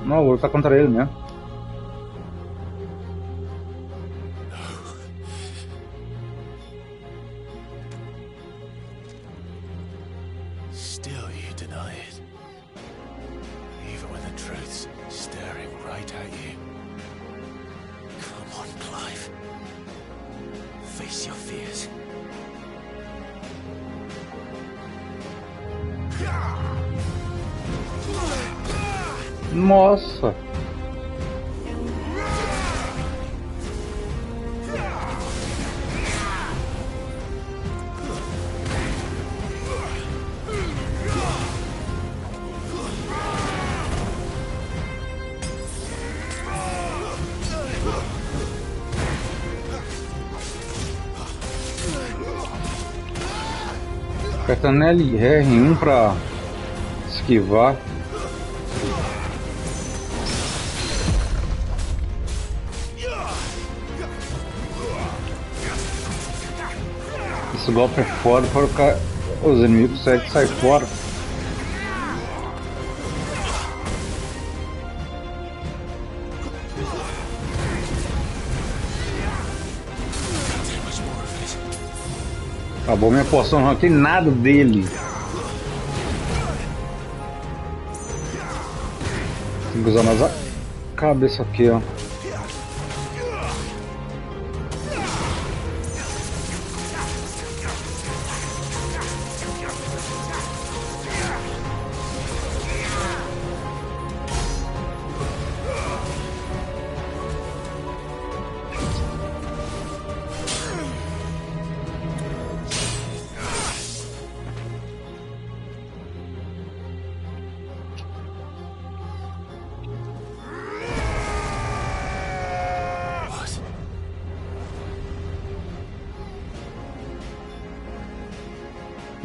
Não, vou lutar contra ele mesmo. Still you deny it. Even when the truth's staring right at you. Come on, Clive. Face your fears. Nossa! Apertando R1 pra esquivar. Esse golpe é foda para os inimigos saem fora. Acabou minha poção, não arranquei nada dele. Tem que usar mais a cabeça aqui, ó.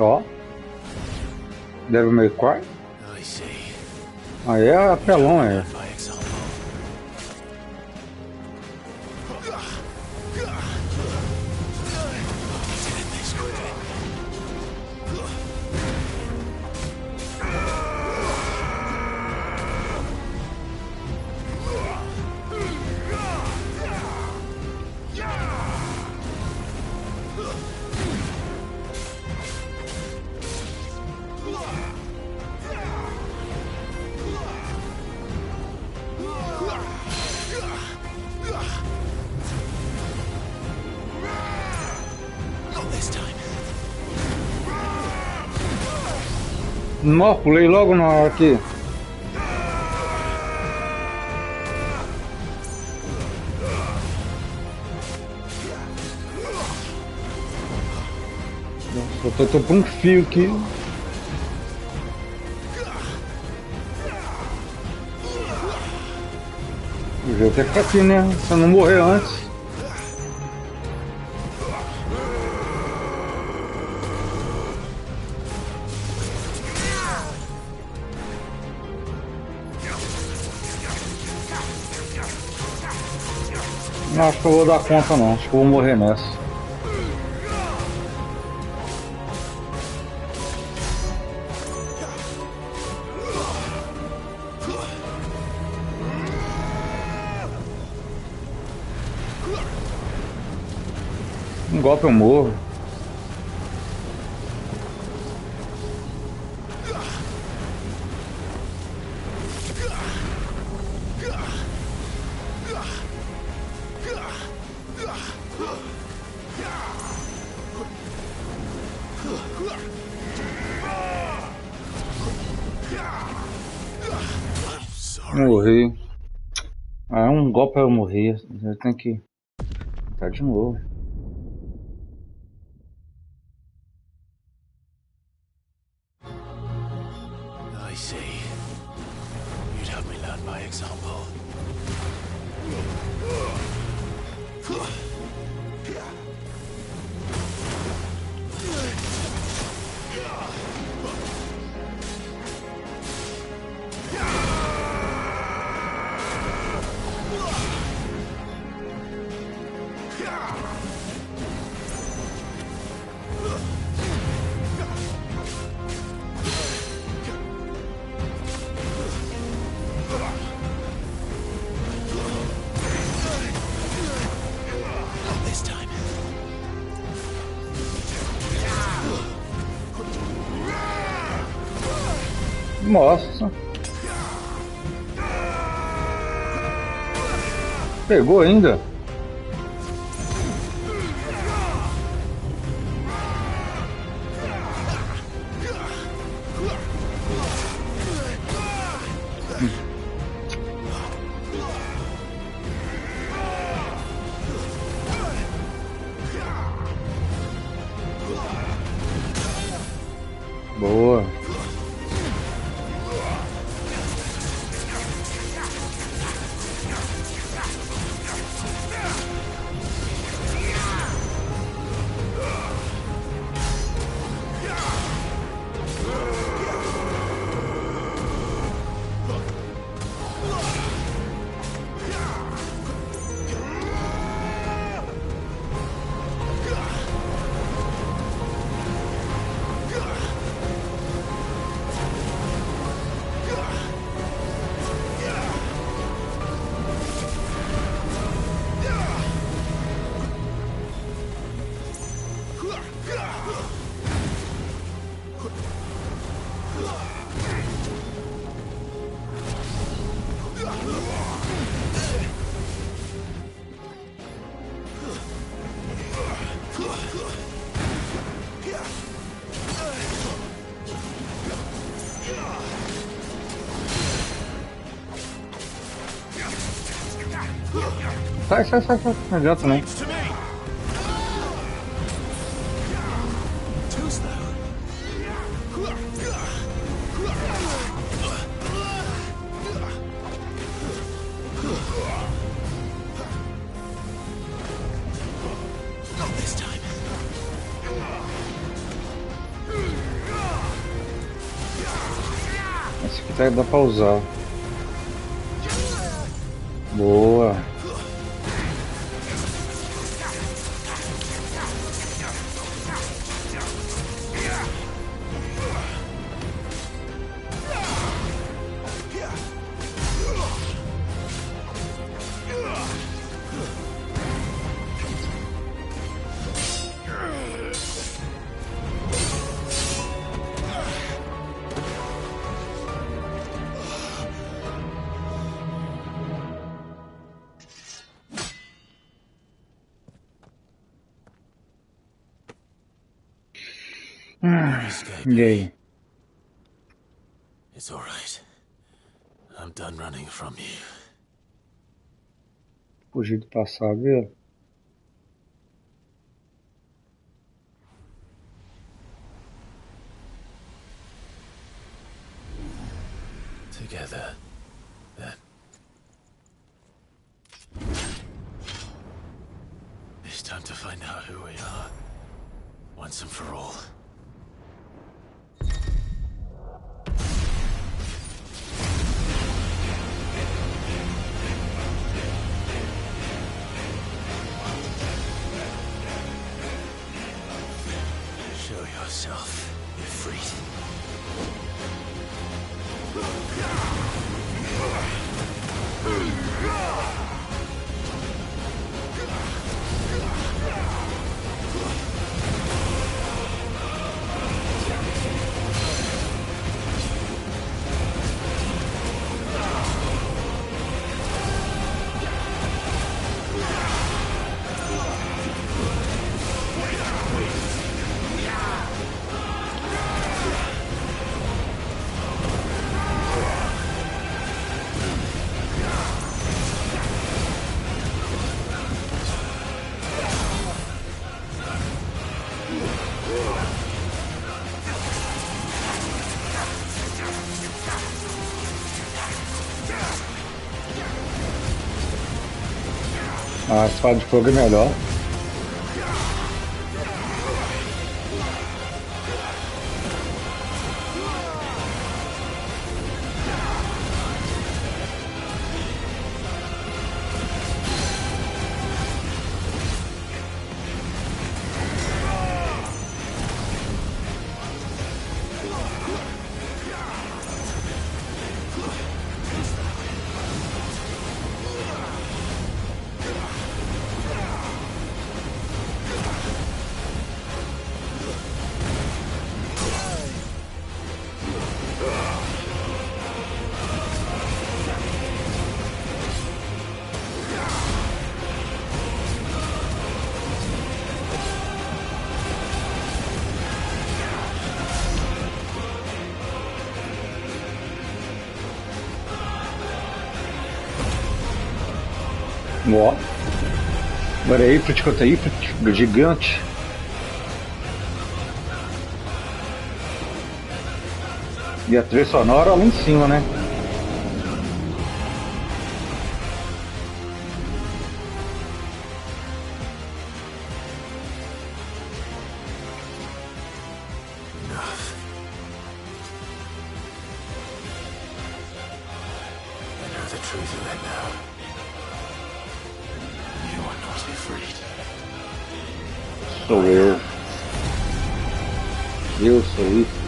Ó, Devil May Cry. Aí é apelão, é. Não, pulei logo na hora que... Eu tô por um fio aqui. O jeito é ficar aqui, né? Se eu não morrer antes. Não acho que eu vou dar conta não. Acho que eu vou morrer nessa. Um golpe eu morro. Morri. Ah, um golpe eu morri. Eu tenho que tentar de novo. I see. You'd have me learn by example. Nossa. Pegou ainda? Boa. Sai. Não adianta não. Esse aqui dá pra usar. Boa. E aí? It's all right. I'm done running from you. Fugir do passado, viu? Together, then. It's time to find out who we are, once and for all. Show yourself, Ifrit. A espada de fogo é melhor. Ó. Agora é Ifrit contra Ifrit, gigante. E a trilha sonora lá em cima, né? Sou eu. Eu sou Ifrit.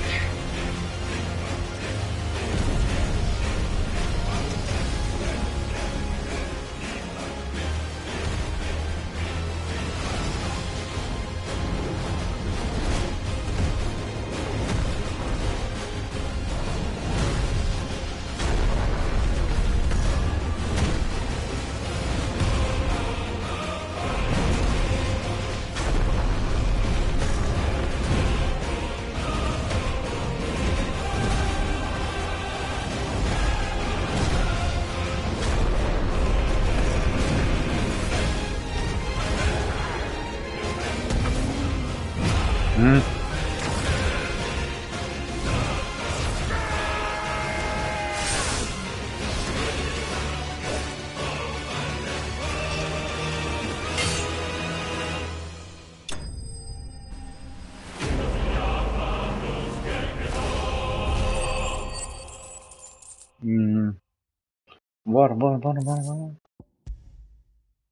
Bora.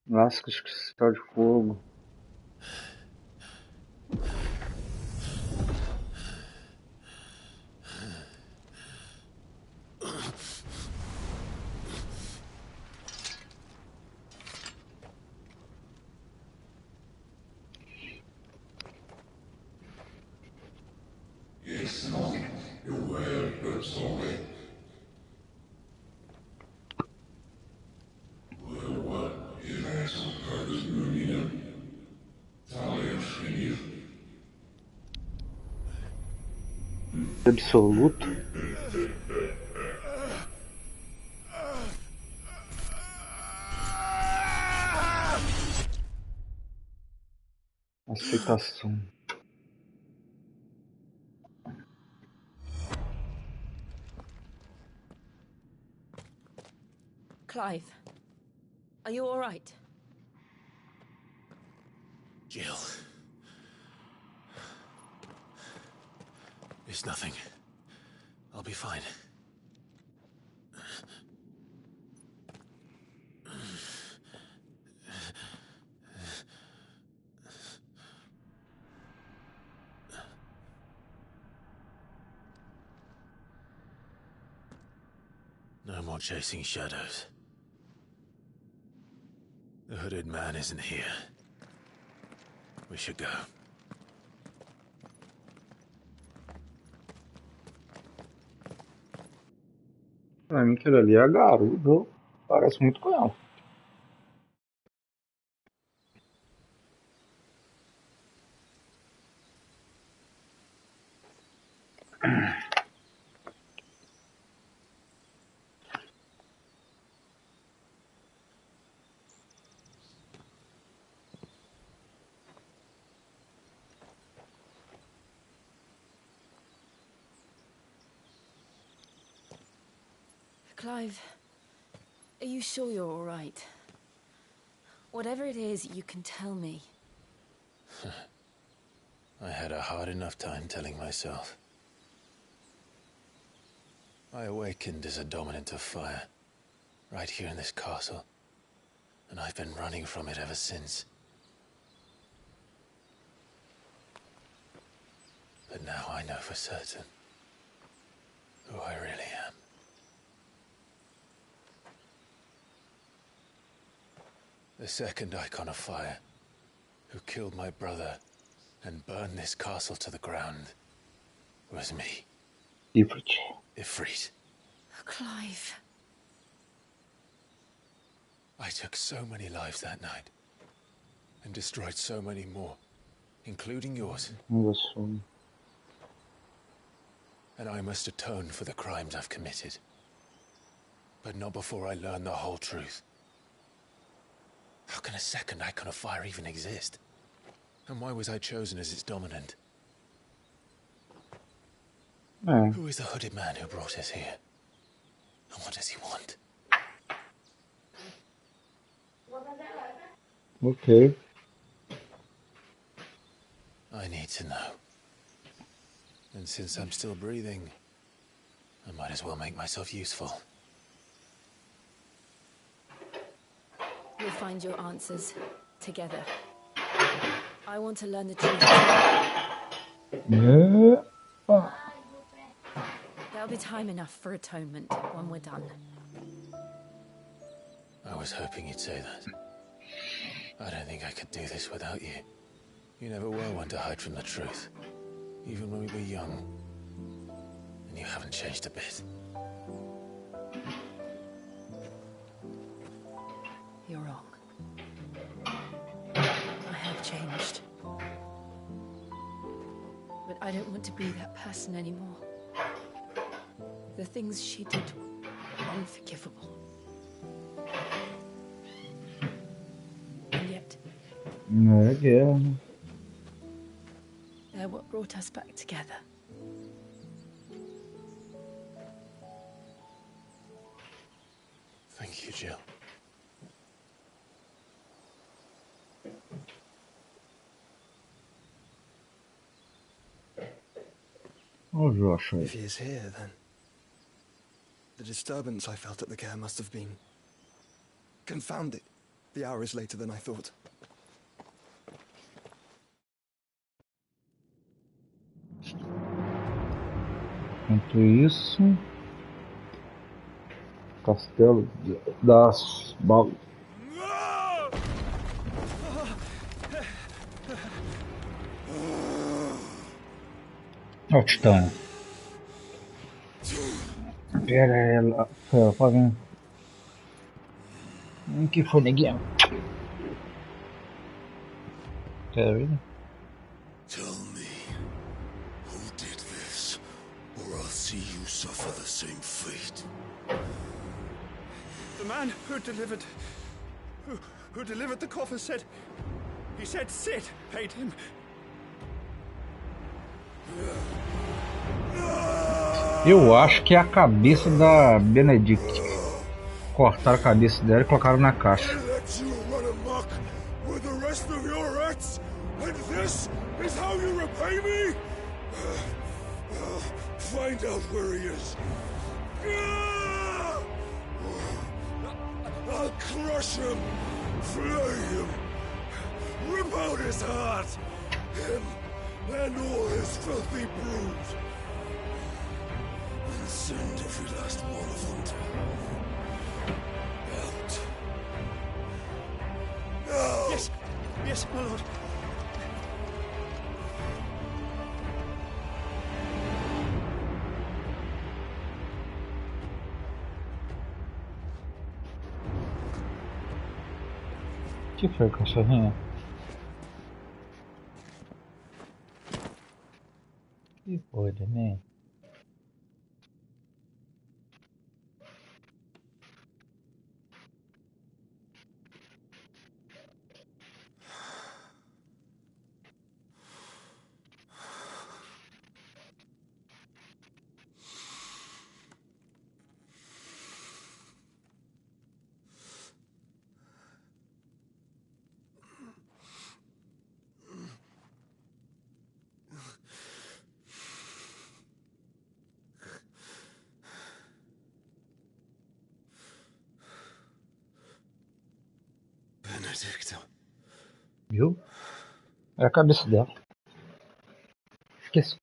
Lasca de cristal de fogo. Absoluto. Aceitação. Clive, are you all right? Jill. It's nothing. I'll be fine. No more chasing shadows. The hooded man isn't here. We should go. Pra mim aquilo ali é a garuda. Parece muito com ela. Clive, are you sure you're all right? Whatever it is, you can tell me. I had a hard enough time telling myself. I awakened as a dominant of fire, right here in this castle, and I've been running from it ever since. But now I know for certain who I really am. The second icon of fire, who killed my brother and burned this castle to the ground, was me. Ifrit. Clive. I took so many lives that night, and destroyed so many more, including yours. And I must atone for the crimes I've committed. But not before I learn the whole truth. How can a second icon of fire even exist? And why was I chosen as its dominant? Who is the hooded man who brought us here? And what does he want? Okay. I need to know. And since I'm still breathing, I might as well make myself useful. We'll find your answers together. I want to learn the truth. Yeah. There'll be time enough for atonement when we're done. I was hoping you'd say that. I don't think I could do this without you. You never were one to hide from the truth, even when we were young. And you haven't changed a bit. You're wrong. I have changed. But I don't want to be that person anymore. The things she did were unforgivable. And yet, they're what brought us back together. Thank you, Jill. If he is here, then the disturbance I felt at the care must have been confounded. The hour is later than I thought. Enquanto isso, Castelo das Balas. Ó o Titã. Pera ela. Pega. O que foi, neguinho? Quer ver? Tell me, who did this, or I'll see you suffer the same fate. The man who delivered the coffer said... He said Sid paid him Eu acho que é a cabeça da Benedict. Cortaram a cabeça dela e colocaram na caixa. Find out where he is. I'll crush him, flay him, rip out his heart, him and all his filthy brood, and send every last one of them to out. No! Yes, yes, my lord. O que foi, cachorrinho? Que foi, neném? Benedicto. Viu? É a cabeça dela. Esqueci.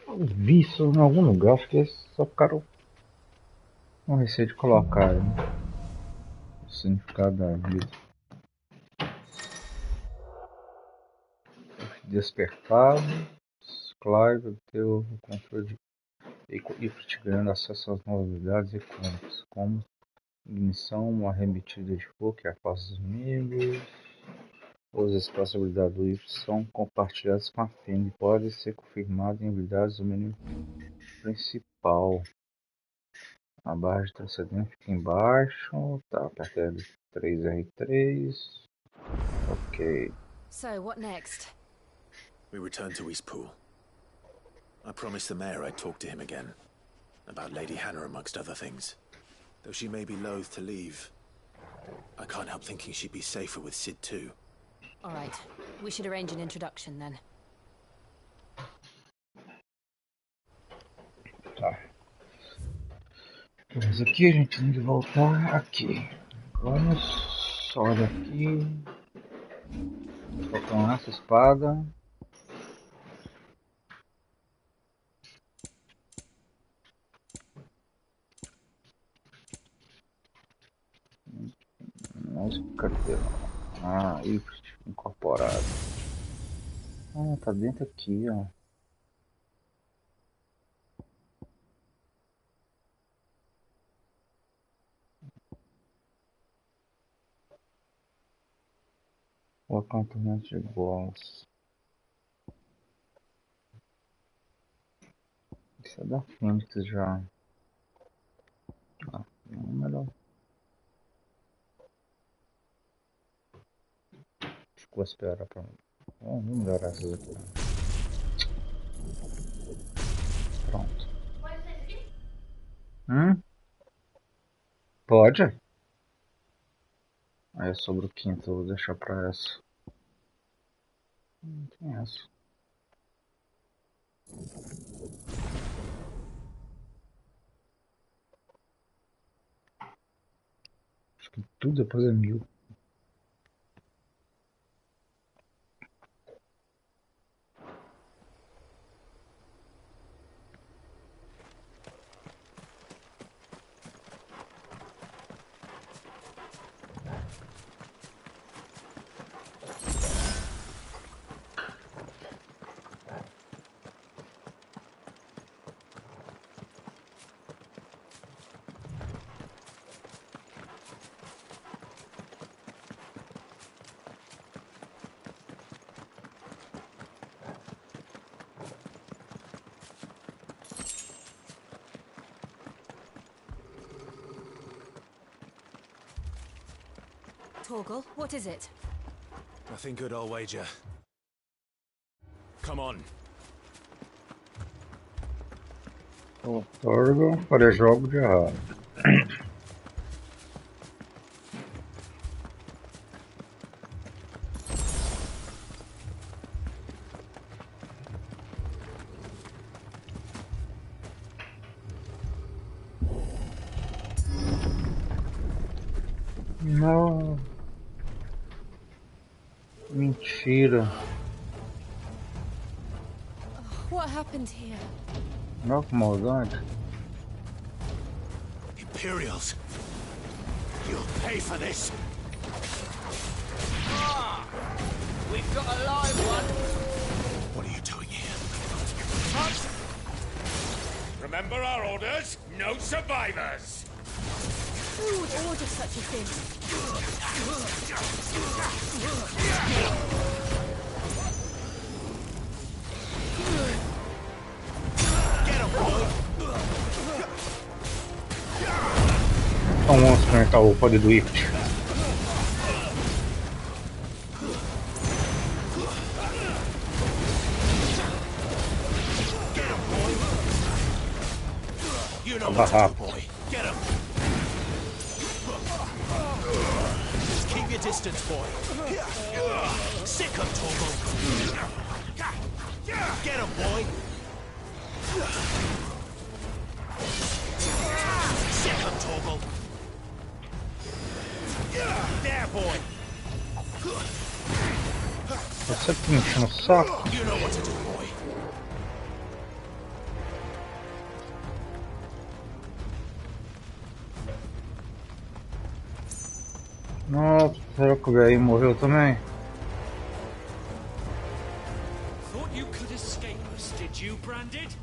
Eu vi isso em algum lugar, acho que só ficaram com receio de colocar, né? O significado da vida. Despertado, Clive obteve o controle de Ifrit, ganhando acesso às novidades icônicas, como ignição, uma remetida de fogo que afasta os inimigos. As responsabilidades do Ifrit são compartilhadas com a Fang e podem ser confirmadas em habilidades do menu principal. A barra de transcendência fica embaixo. Tá, aperta L3R3. Ok. So, what next? We return to Eastpool. I promised the mayor I'd talk to him again. About Lady Hannah amongst other things. Though she may be loath to leave, I can't help thinking she'd be safer with Sid too. All right. We should arrange an introduction then. Tá. Vamos aqui, a gente tem que voltar aqui. Vamos só daqui. Colocamos essa espada. Cadê? Ah, Ifrit incorporado. Ah, tá dentro aqui, ó. O acampamento de boss. Isso é da Fantsy já. Ah, não, melhor. Vou esperar pra mim. Vamos melhorar essas aqui. Pronto. Pode? Aí é sobre o quinto, eu vou deixar pra essa. Não tem essa. Acho que tudo depois é 1000. Torgal, what is it? Nothing good, I'll wager. Come on. Outorga para jogo de errado. Não. Mentira. What happened here? Não, que maldade. Imperials, you'll pay for this. We've got a live one. What are you doing here? Remember our orders? No survivors! Who would order such a thing? É um monstro, né? Tá o poder do Ift. You know what to do, boy. Get him. Just keep your distance, boy. Sick him, Torgal. Get him, boy. Sick him, Torgal. There, boy. Você tá me enchendo o saco? You know what to do, boy. Nossa, será que o velho morreu também? Thought you could escape us, did you, Branded?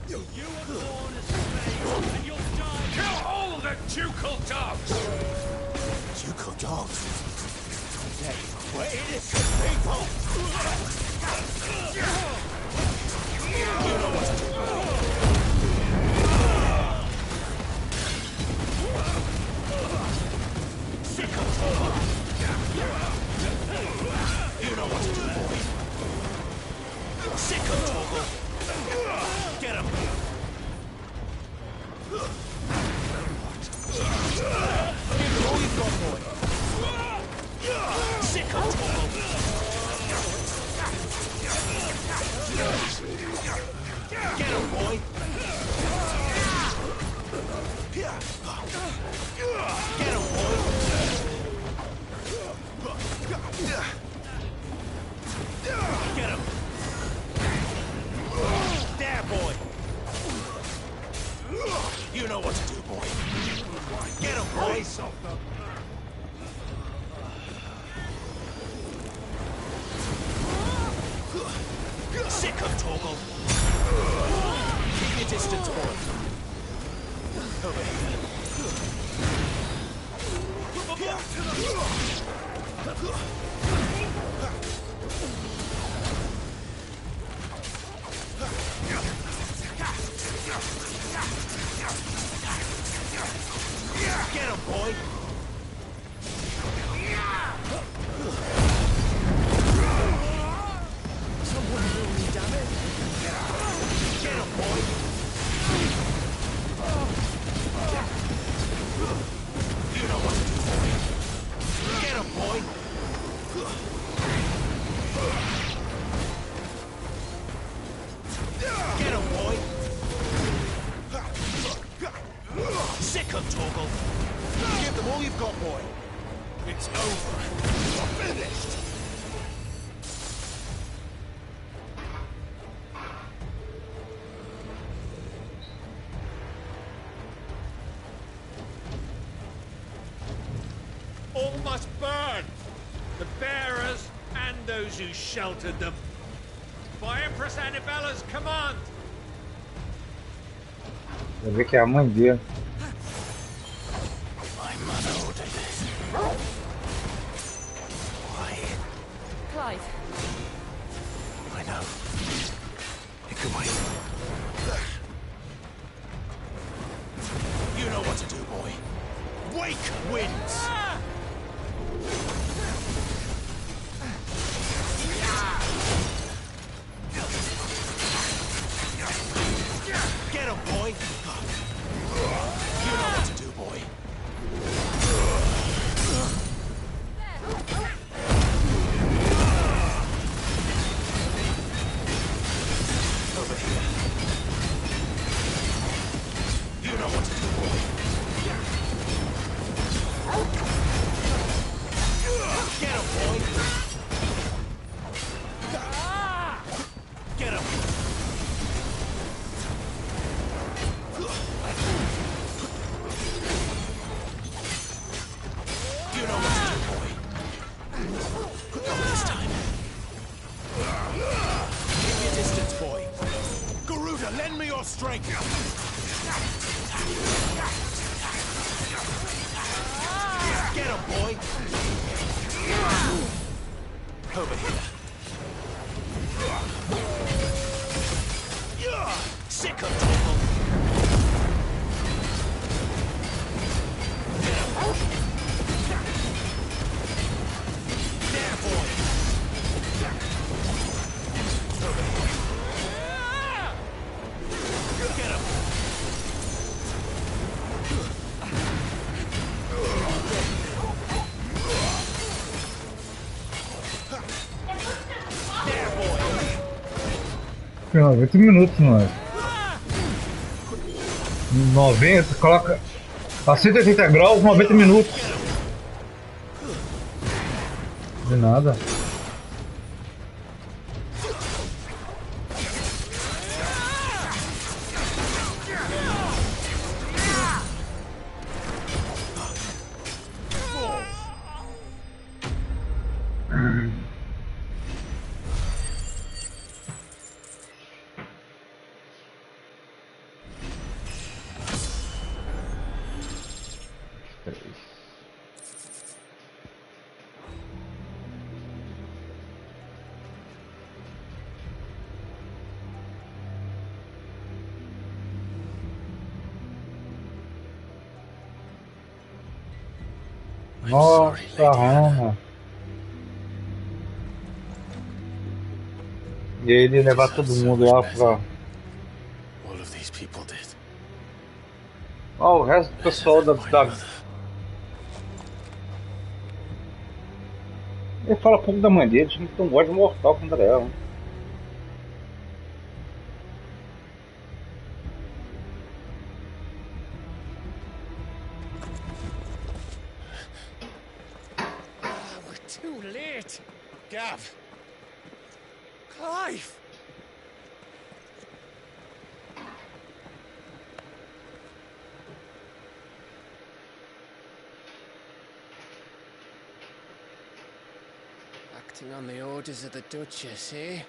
You were born a slave, and you'll die. Kill all the ducal dogs! Ducal dogs? They were innocent people! You know what to do. Sick of Torgal. You know what to do, boy. Sick of Torgal. Get him. Give him all you've got, boy. Sick of Torgal. Get him, boy. Get him, boy. Get him. There, boy. You know what to do, boy. Get him, boy. Sick of Torgal. Keep your distance, boy. Over here. Get him, boy! Someone really damage. Get him, boy! You know what to do, boy. Get him, boy! Get him, boy! Sick of Torgal! Give them all you've got, boy! It's over! You're finished! All must burn! The bearers and those who sheltered them. By Empress Annibella's command! Vai ver que é a mãe dele. My mother ordered this. Why? Clive. I know. It can wait. You know what to do, boy. Wake winds! Get him, him, boy! You know what to do, boy. Over here. You know what to do, boy. Get him, boy! Get him! You know what to do, boy. Not this time. Keep your distance, boy. Garuda, lend me your strength. Get him, boy. Over here. Sick of trouble. There, boy. Get him. There, boy. Tem 90 minutos, mano. 90, coloca a 180 graus, 90 minutos. De nada. Nossa, Roma. E aí ele levar todo mundo lá pra... Ó, o resto do pessoal da... Ele fala pouco da mãe dele, não tem um ódio mortal contra ela. Too late! Gav! Clive! Acting on the orders of the Duchess, eh?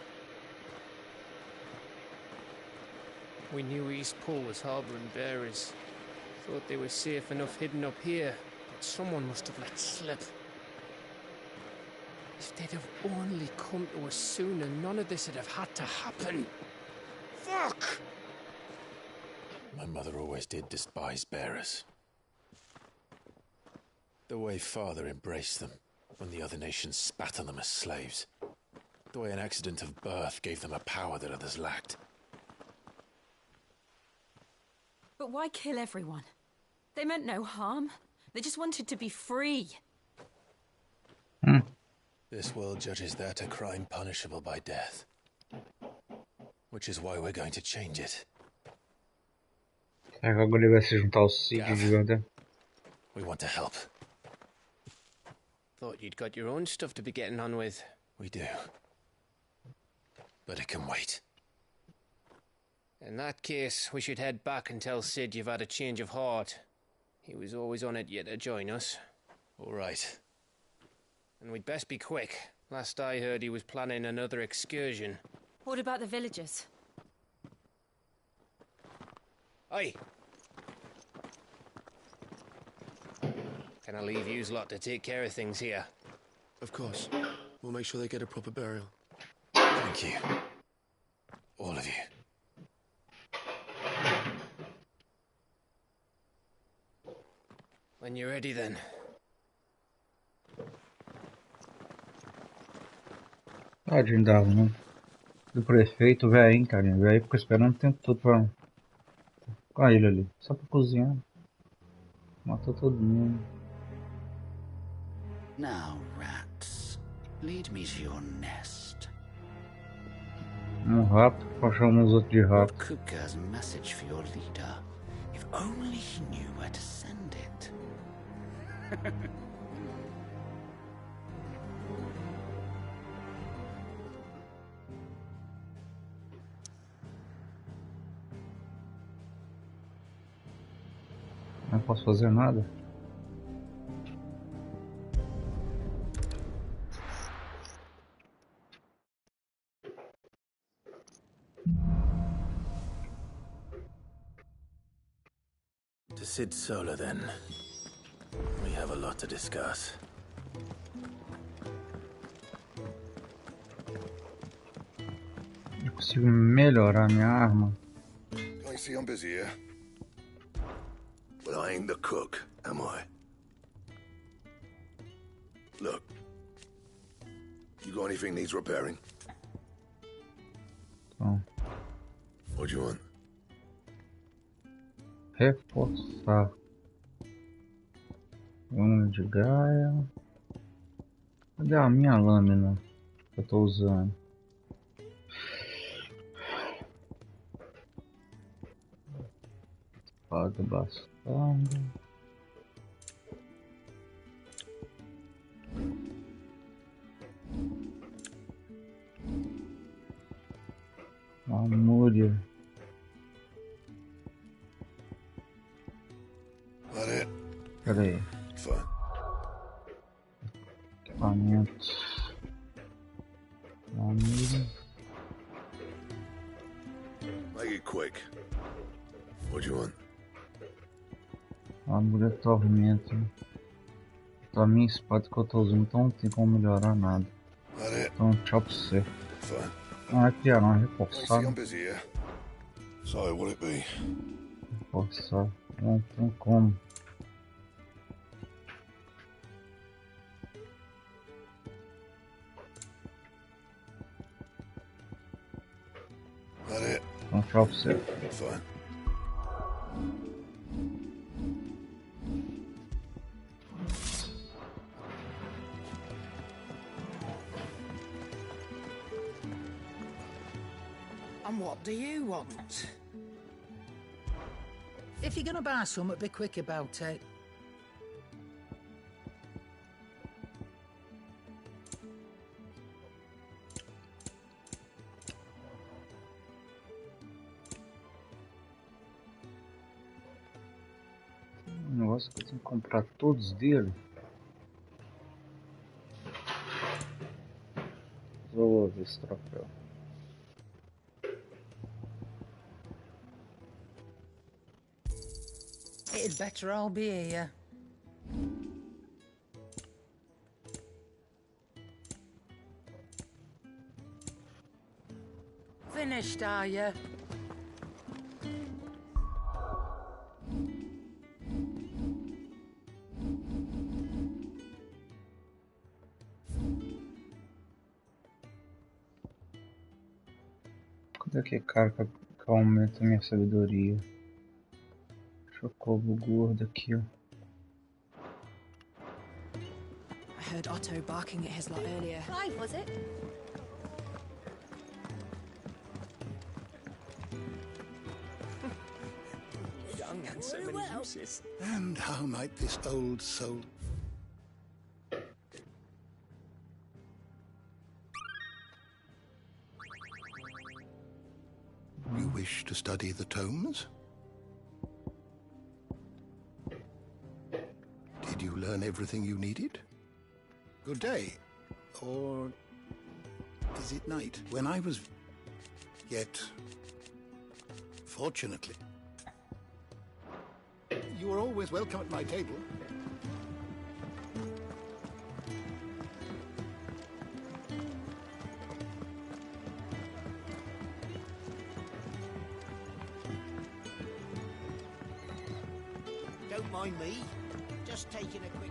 We knew East Pool was harbouring bearers. Thought they were safe enough hidden up here, but someone must have let slip. If they'd have only come to us sooner, none of this would have had to happen. Fuck! My mother always did despise bearers. The way Father embraced them, when the other nations spat on them as slaves. The way an accident of birth gave them a power that others lacked. But why kill everyone? They meant no harm. They just wanted to be free. This world judges that a crime punishable by death. Which is why we're going to change it. Agora ele vai se juntar ao Cid de verdade. We want to help. Thought you'd got your own stuff to be getting on with. We do. But it can wait. In that case, we should head back and tell Sid you've had a change of heart. He was always on it yet to join us. All right. And we'd best be quick. Last I heard he was planning another excursion. What about the villagers? Aye. Can I leave yous lot to take care of things here? Of course. We'll make sure they get a proper burial. Thank you. All of you. When you're ready then. Tadinho da, né? Do prefeito, velho, tadinho. Velho ficou esperando o tempo todo pra Olha ele ali, só pra cozinhar. Matou todo mundo. Now, rats, lead me to your nest. Rato pra chamar os outros de rato. What Kupka's message for your leader? If only he knew where to send it. Não posso fazer nada. To Sid Solar, then. We have a lot to discuss. Eu consigo melhorar minha arma. I see I'm busy here. Well, I ain't the cook, am I? Look. You got anything needs repairing? Então, What do you want? reforçar. Lâmina de Gaia. Cadê a minha lâmina que eu tô usando? Espada bastante. Amúria. That it? Pera aí. Fine. Equipamentos. Amúria. Make it quick. What do you want? Amúria tormenta. Então a minha espada que eu tô usando, então não tem como melhorar nada. That it? Então tchau pra você. Fine. Não é criar, não é I see reforçar. I'm busy here. So, what'll it be? Reforçar. Não tem como. That it? Então tchau pra você. Fine. And what do you want? If you're gonna buy something, be quick about it. O negócio que eu tenho que comprar todos dele. Vou ver esse troféu. It'd better all be here. Finished, are you? Cadê aquele cara que aumenta minha sabedoria? Chocobo gordo aqui, ó. I heard Otto barking at his lot earlier. Clive, was it? Young and so many uses. And how might this old soul... You wish to study the tomes? Did you learn everything you needed? Good day. Or is it night? When I was... Yet... Fortunately. You are always welcome at my table. Don't mind me. Just taking a quick...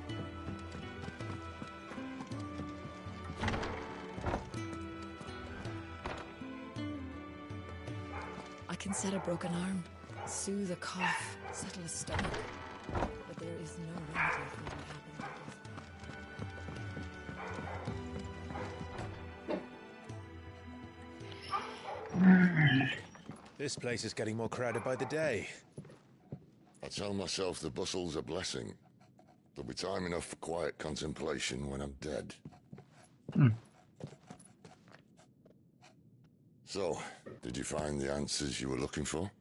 I can set a broken arm. Soothe a cough, settle a stomach. But there is no remedy for what happened. This place is getting more crowded by the day. I tell myself the bustle's a blessing. There'll be time enough for quiet contemplation when I'm dead. So, did you find the answers you were looking for?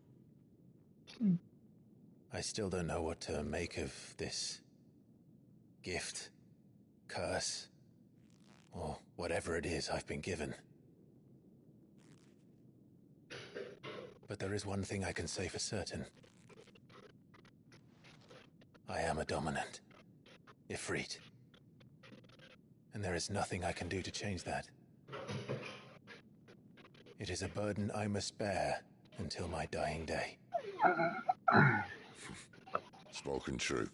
I still don't know what to make of this gift, curse, or whatever it is I've been given. But there is one thing I can say for certain. I am a dominant, Ifrit. And there is nothing I can do to change that. It is a burden I must bear until my dying day. Spoken true.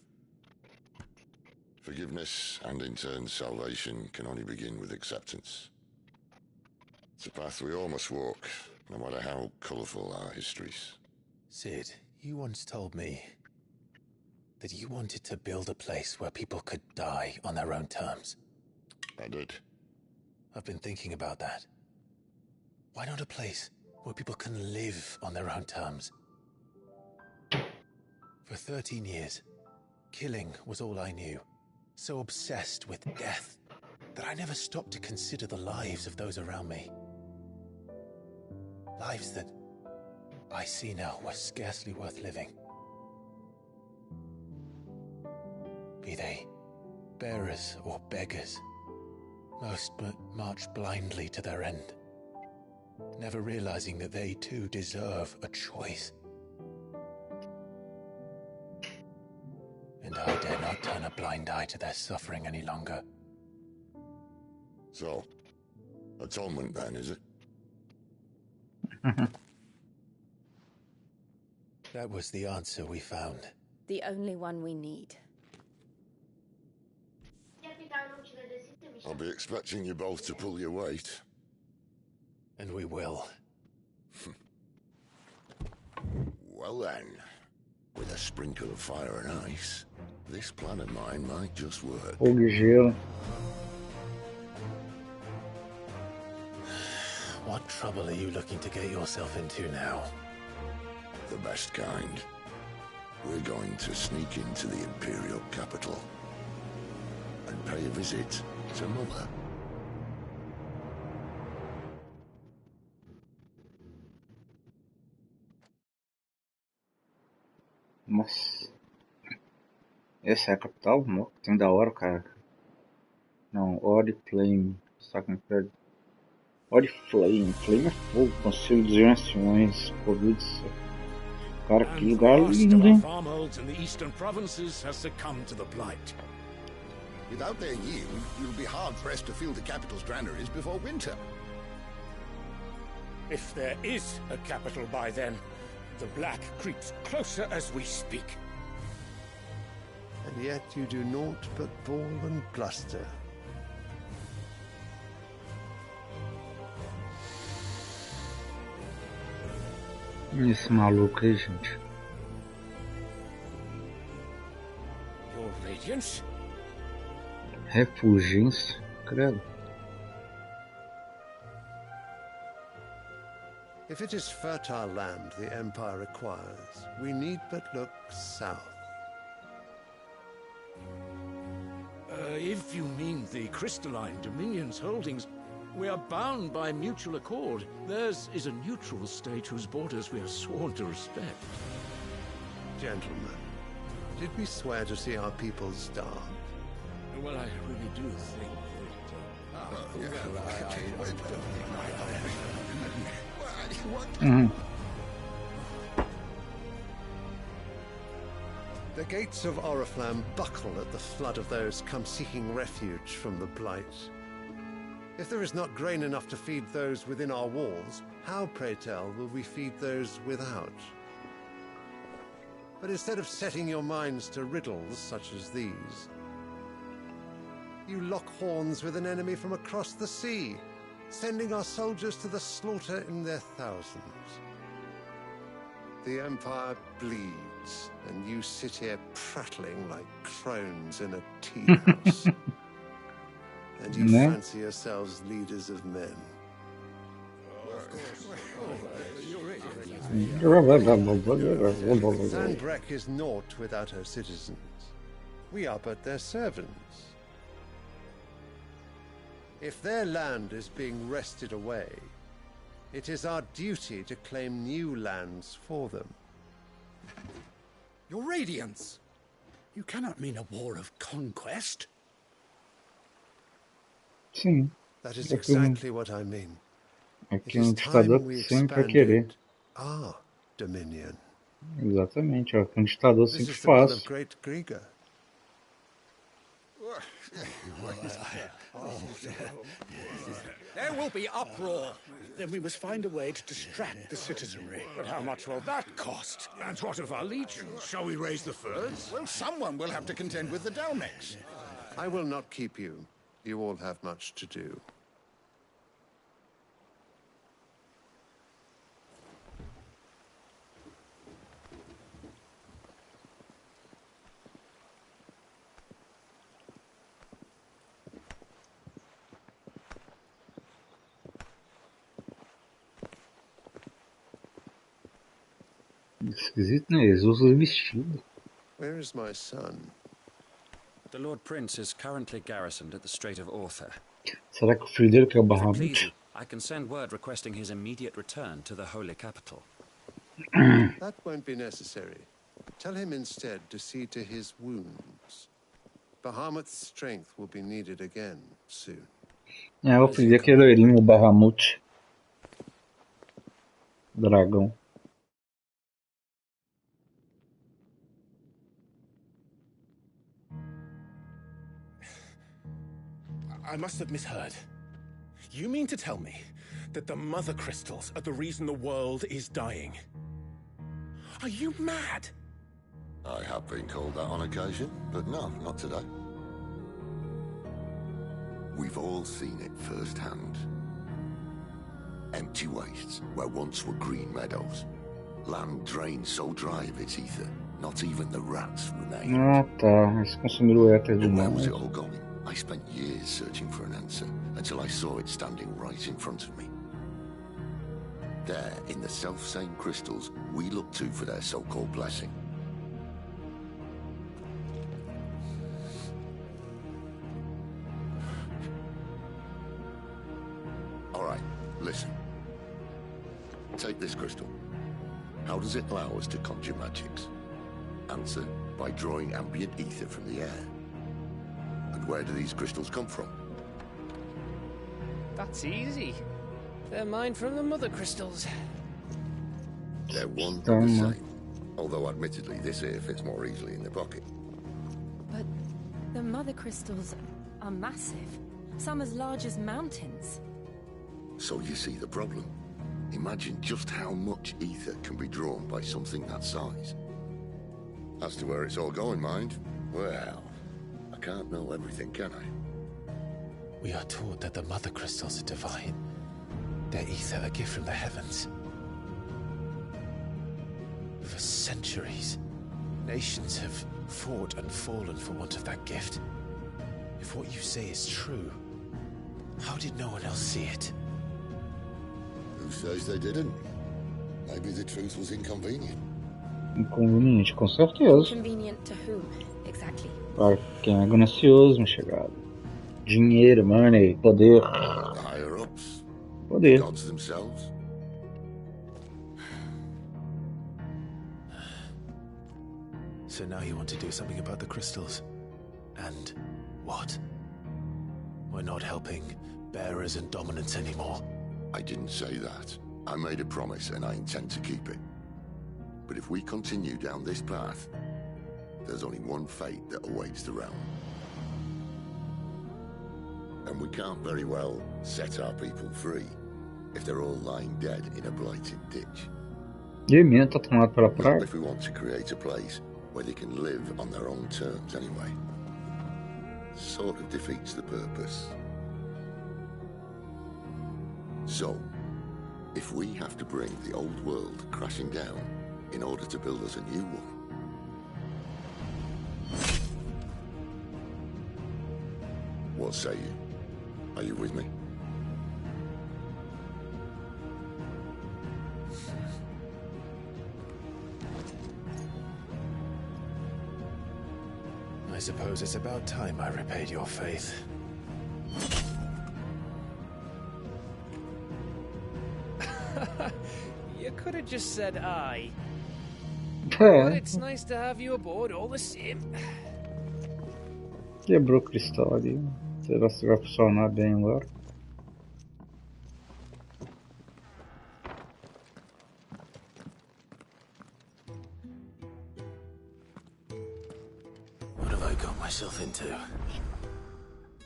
Forgiveness and in turn salvation can only begin with acceptance. It's a path we all must walk, no matter how colourful our histories. Sid, you once told me that you wanted to build a place where people could die on their own terms. I did. I've been thinking about that. Why not a place where people can live on their own terms? For 13 years, killing was all I knew. So obsessed with death that I never stopped to consider the lives of those around me. Lives that I see now were scarcely worth living. Be they bearers or beggars, most march blindly to their end, never realizing that they too deserve a choice. And I dare not turn a blind eye to their suffering any longer. So, atonement then, is it? That was the answer we found. The only one we need. I'll be expecting you both to pull your weight. And we will. Well then, with a sprinkle of fire and ice, this plan of mine might just work. Fogo e gelo. What trouble are you looking to get yourself into now? The best kind. We're going to sneak into the Imperial capital and pay a visit to Mother. Nossa. Essa é a capital? Tem da hora, cara. Não, Oriflame. Saca no prédio. Oriflame. Flame é fogo. Conselho dos Anciões. Província. Cara, que lugar lindo, hein? Farmholds in the eastern provinces has succumbed to the blight. Without their yield, you'll be hard-pressed to fill the capital's granaries before winter. If there is a capital by then, the black creeps closer as we speak. And yet you do naught but bawl and bluster. Esse maluco aí, gente. Your Radiance? Refugência, credo. If it is fertile land the Empire requires, we need but look south. If you mean the crystalline Dominion's holdings, we are bound by mutual accord. Theirs is a neutral state whose borders we are sworn to respect. Gentlemen, did we swear to see our people starve? Well, I really do think that... The gates of Oriflamme buckle at the flood of those come seeking refuge from the blight. If there is not grain enough to feed those within our walls, how, pray tell, will we feed those without? But instead of setting your minds to riddles such as these, you lock horns with an enemy from across the sea, sending our soldiers to the slaughter in their thousands. The Empire bleeds, and you sit here prattling like crones in a tea house. And you fancy yourselves leaders of men. Sanbreque is naught without her citizens. We are but their servants. If their land is being wrested away, it is our duty to claim new lands for them. Your Radiance! You cannot mean a war of conquest. Sim. That is exactly what I mean. Aqui o ditador sempre vai querer. Our dominion. Exatamente, é o que um ditador sempre faz. There will be uproar. Then we must find a way to distract the citizenry. But how much will that cost? And what of our legions? Shall we raise the furs? Well, someone will have to contend with the Dalmex. I will not keep you. You all have much to do. Esquisito, né? Eles usam vestido. Where is my son? The Lord Prince is currently garrisoned at the Strait of Arthur. Será que o filho dele que é o Bahamut? I can send word requesting his immediate return to the Holy Capital. That won't be necessary. Tell him instead to see to his wounds. Bahamut's strength will be needed again soon. É, o filho dele que é loirinho, o Bahamut. Dragão. I must have misheard. You mean to tell me that the mother crystals are the reason the world is dying? Are you mad? I have been called that on occasion, but no, not today. We've all seen it firsthand. Empty wastes where once were green meadows. Land drained so dry of its ether, not even the rats remain. Ah, tá. Eles consumiram o éter do Where mal. was it all going? I spent years searching for an answer, until I saw it standing right in front of me. There, in the self-same crystals we look to for their so-called blessing. All right, listen. Take this crystal. How does it allow us to conjure magics? Answer, by drawing ambient ether from the air. And where do these crystals come from? That's easy. They're mined from the mother crystals. They're one and the same. Although admittedly this here fits more easily in the pocket. But the mother crystals are massive. Some as large as mountains. So you see the problem. Imagine just how much ether can be drawn by something that size. As to where it's all going, mind, well, I can't know everything, can I? We are taught that the mother crystals are divine. Their ether a gift from the heavens. For centuries, nations have fought and fallen for want of that gift. If what you say is true, how did no one else see it? Who says they didn't? Maybe the truth was inconvenient. Inconveniente, com certeza. Inconvenient to whom, exactly? Para quem é ganancioso, meu chegado. Dinheiro, money, poder. The higher-ups. Poder. The gods themselves. So now you want to do something about the crystals. And what? We're not helping bearers and dominants anymore. I didn't say that. I made a promise and I intend to keep it. But if we continue down this path, there's only one fate that awaits the realm. And we can't very well set our people free if they're all lying dead in a blighted ditch. Not if we want to create a place where they can live on their own terms anyway. Sort of defeats the purpose. So, if we have to bring the old world crashing down, in order to build us a new one. What say you? Are you with me? I suppose it's about time I repaid your faith. You could have just said aye. É, But it's nice to have you aboard all the same. quebrou o cristal ali. Será que vai funcionar bem agora? What have I got myself into?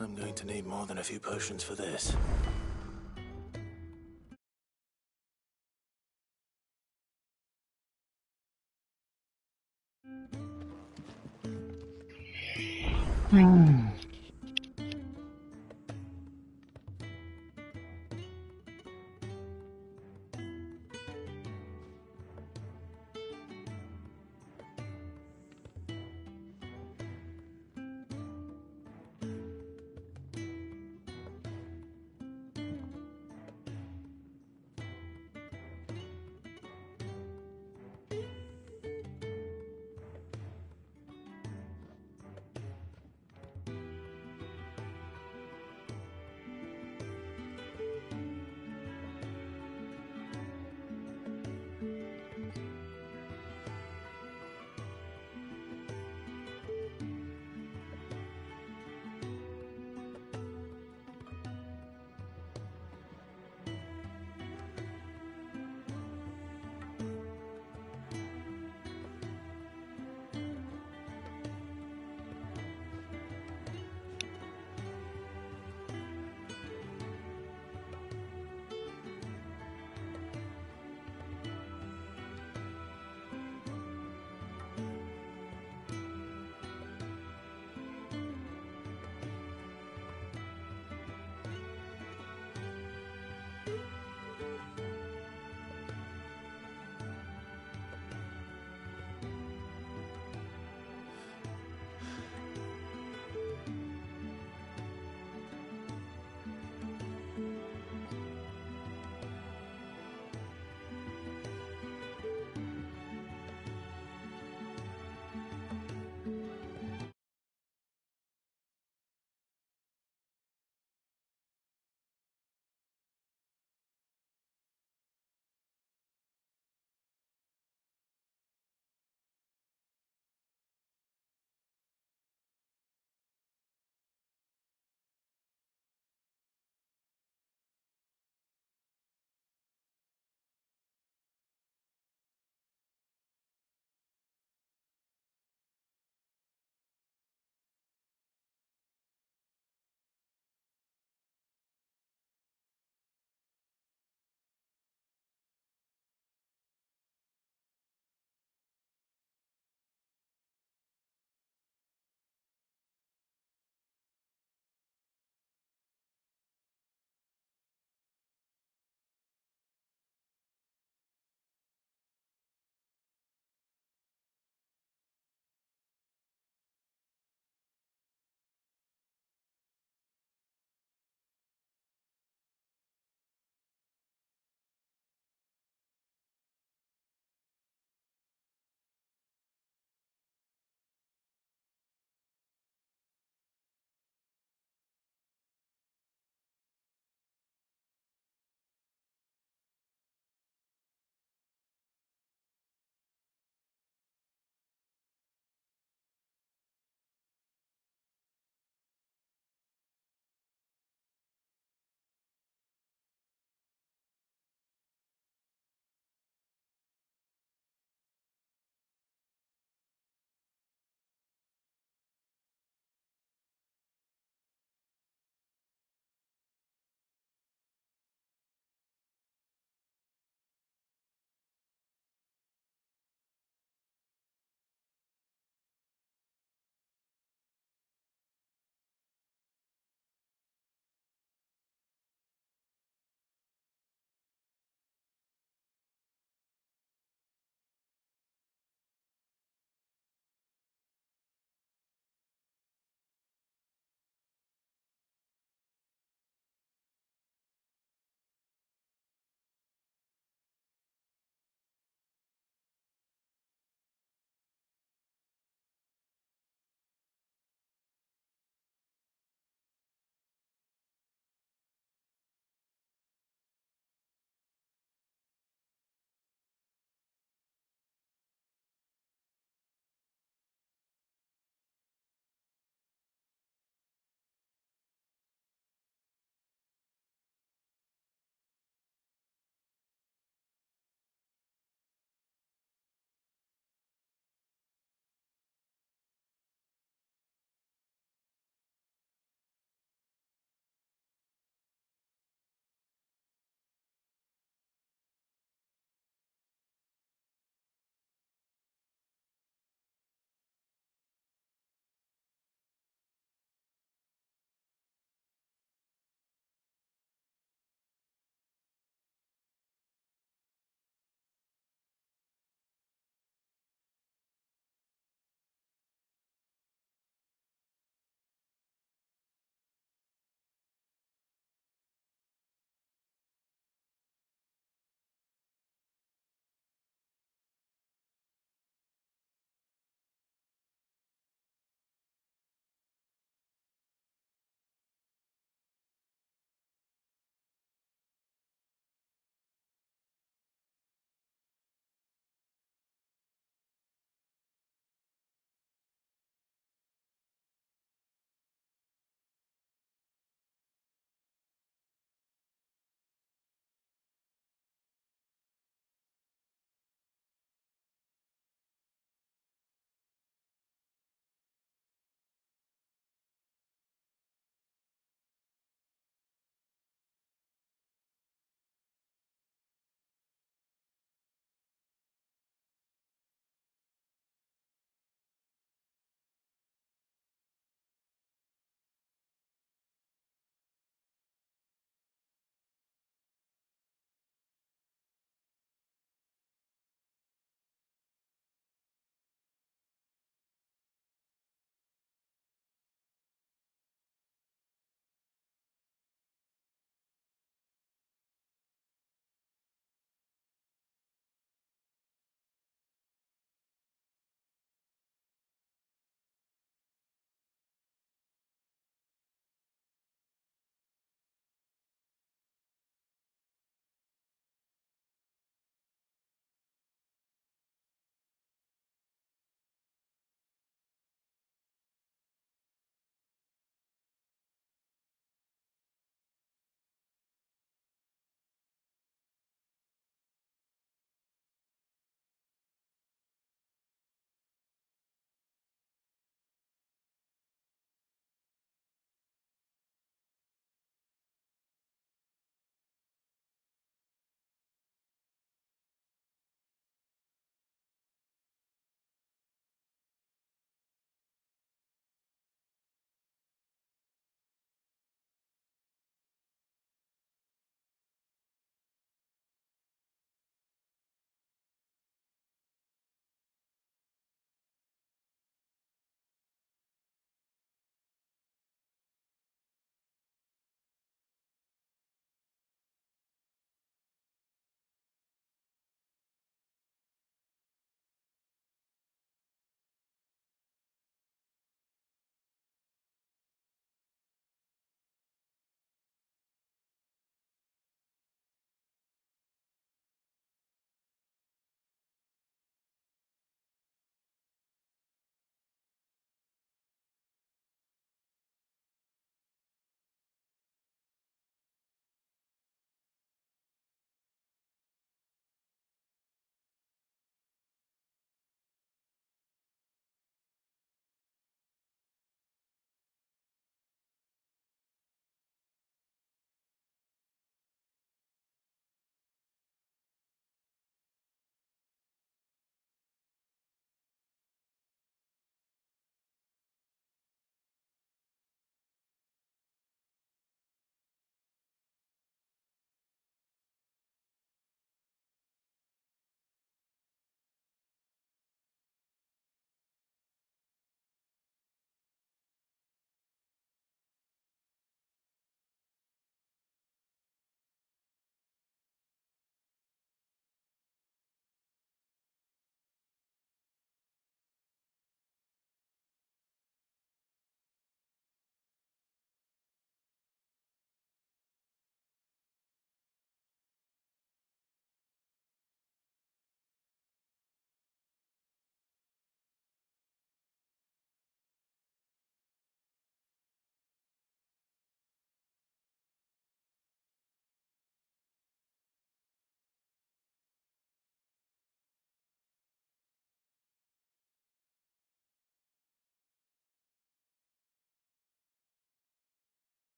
I'm going to need more than a few potions for this.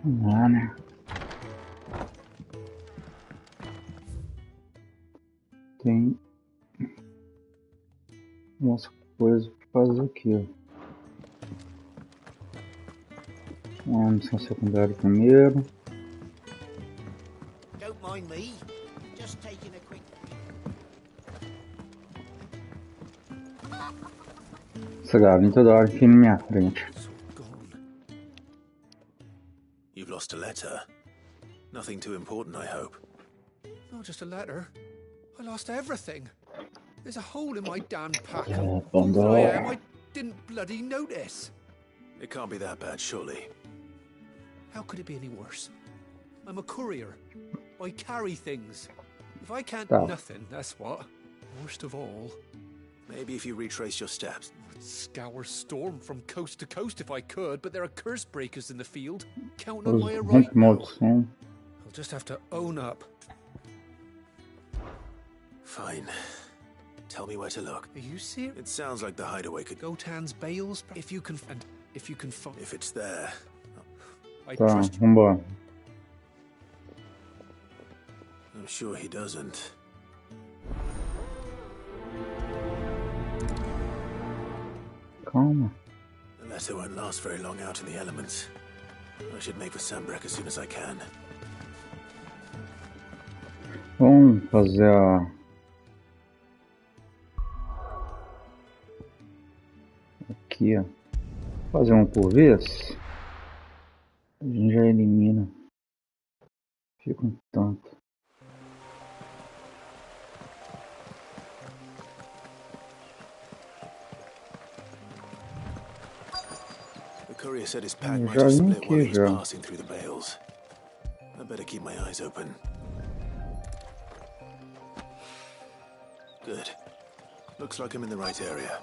Ah, né? Tem umas coisas pra fazer aqui, ó. Uma missão secundária primeiro. Don't mind me. Just taking a quick... Essa galinha toda hora aqui na minha frente. You've lost a letter. Nothing too important, I hope. Not just a letter. I lost everything. There's a hole in my damn pack. Yeah, Fool that I am, I didn't bloody notice. It can't be that bad, surely. How could it be any worse? I'm a courier. I carry things. If I can't do nothing, that's what. Worst of all. Maybe if you retrace your steps. I'd scour Storm from coast to coast if I could, but there are curse breakers in the field. Count on my right now. I'll just have to own up. Fine. Tell me where to look. Are you serious? It sounds like the hideaway could... Gotan's bales? If you can... And if you can find... If it's there... I Tá, trust you. vambora. I'm sure he doesn't. Calma. The letter won't last very long out in the elements. I should make for Sambrek as soon as I can. Vamos fazer a... Aqui, ó. Fazer um por vez. A gente já elimina. Fica um tanto. The courier said his pack might have split while he was passing through the bales. I better keep my eyes open. Good. Looks like I'm in the right area.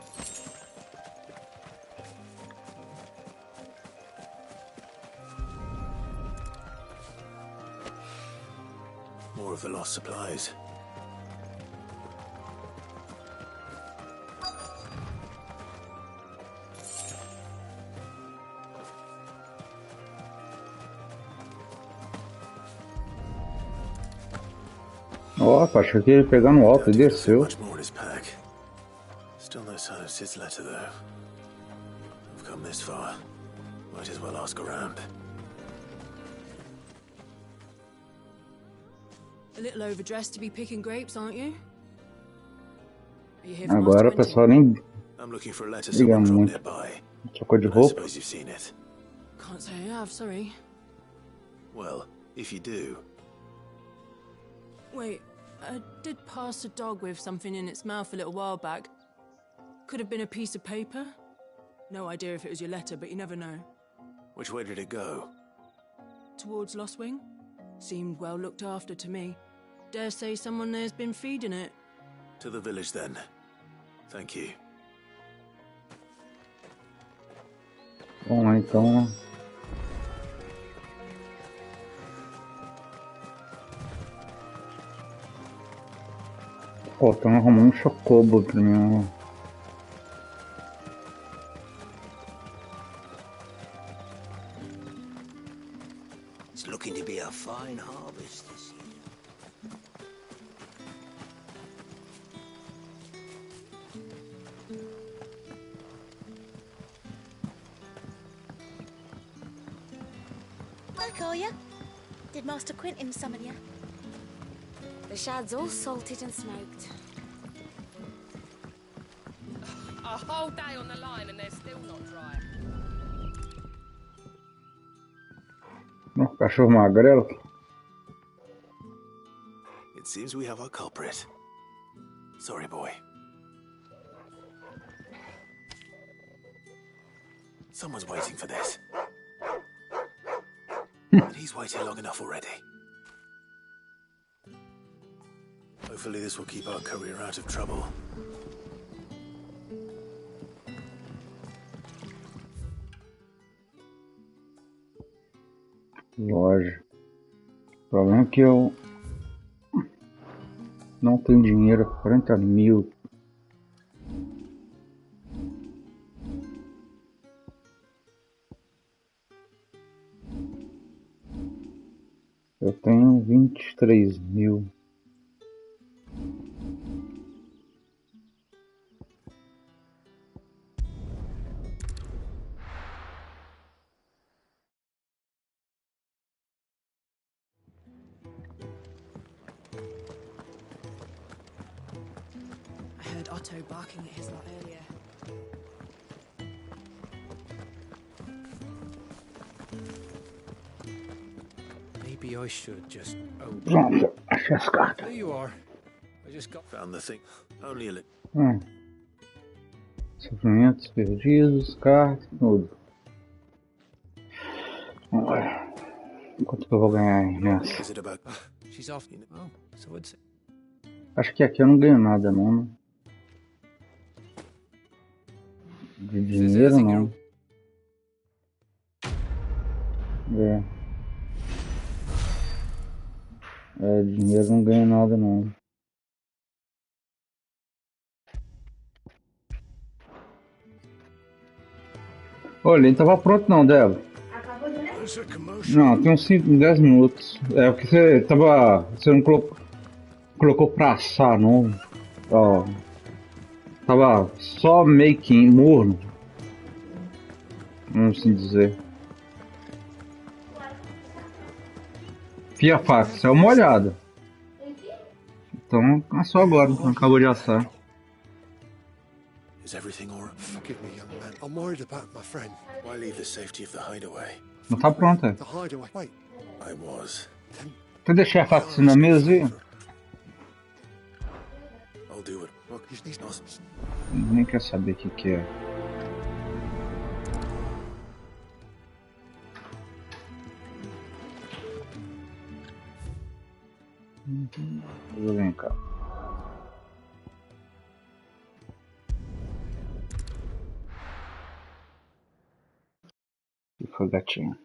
More of the lost supplies. Opa, achei que ele ia pegar no alto e desceu. Much more in his pack. Still no sign of Sid's letter, though. I've come this far. Might as well ask around. A little overdressed to be picking grapes, aren't you? Are you here for Agora o pessoal nem I'm looking for a letter liga someone dropped muito. nearby. Trocou de I roupa. suppose you've seen it. Can't say I have, sorry. Well, if you do, Wait, I did pass a dog with something in its mouth a little while back. Could have been a piece of paper. No idea if it was your letter, but you never know. which way did it go? Towards Lost Wing? Seemed well looked after to me. Dare say someone there's been feeding it. To the village, then. Thank you. Vamos lá então. Ó, estão arrumando um chocobo primeiro. It's looking to be a fine harvest this year. Back, are ya? Did Master Quentin summon ya? The shad's all salted and smoked. A whole day on the line and they're still not dry. Ó, cachorro magrelo. It seems we have our culprit. Sorry, boy. Someone's waiting for this. But he's waited long enough already. Hopefully this will keep our courier out of trouble. Loja. O problema é que eu não tenho dinheiro, 40 mil. Eu tenho 23.000. I heard Otto barking at his lot earlier. Maybe I should just. Oh. Pronto, achei as cartas. There you are. I just got. Found the thing. Only a little. Sofrimentos perdidos, cartas, tudo. Vamos lá. Quanto que eu vou ganhar nessa? She's off. Oh, so it's. Acho que aqui eu não ganho nada, não. Né? De dinheiro, não. Dinheiro não ganha nada, não. Olha, ele tava pronto não, Débora. Não, tem uns 10 minutos. É porque você tava. Você não colocou pra assar, não. Ó. Tava só meio que morno. Vamos assim dizer. Fia faca, isso é uma olhada. Então, assou agora, então acabou de assar. Is everything all right? Forgive me, young man. I'm worried about my friend. Why leave the safety of the hideaway? Não tá pronta. The hideaway. Wait. I was. Tu deixei a faca assim na mesa aí? I'll do it. Look, he's not. Nem quer saber o que é. Vem cá. E foi gatinho.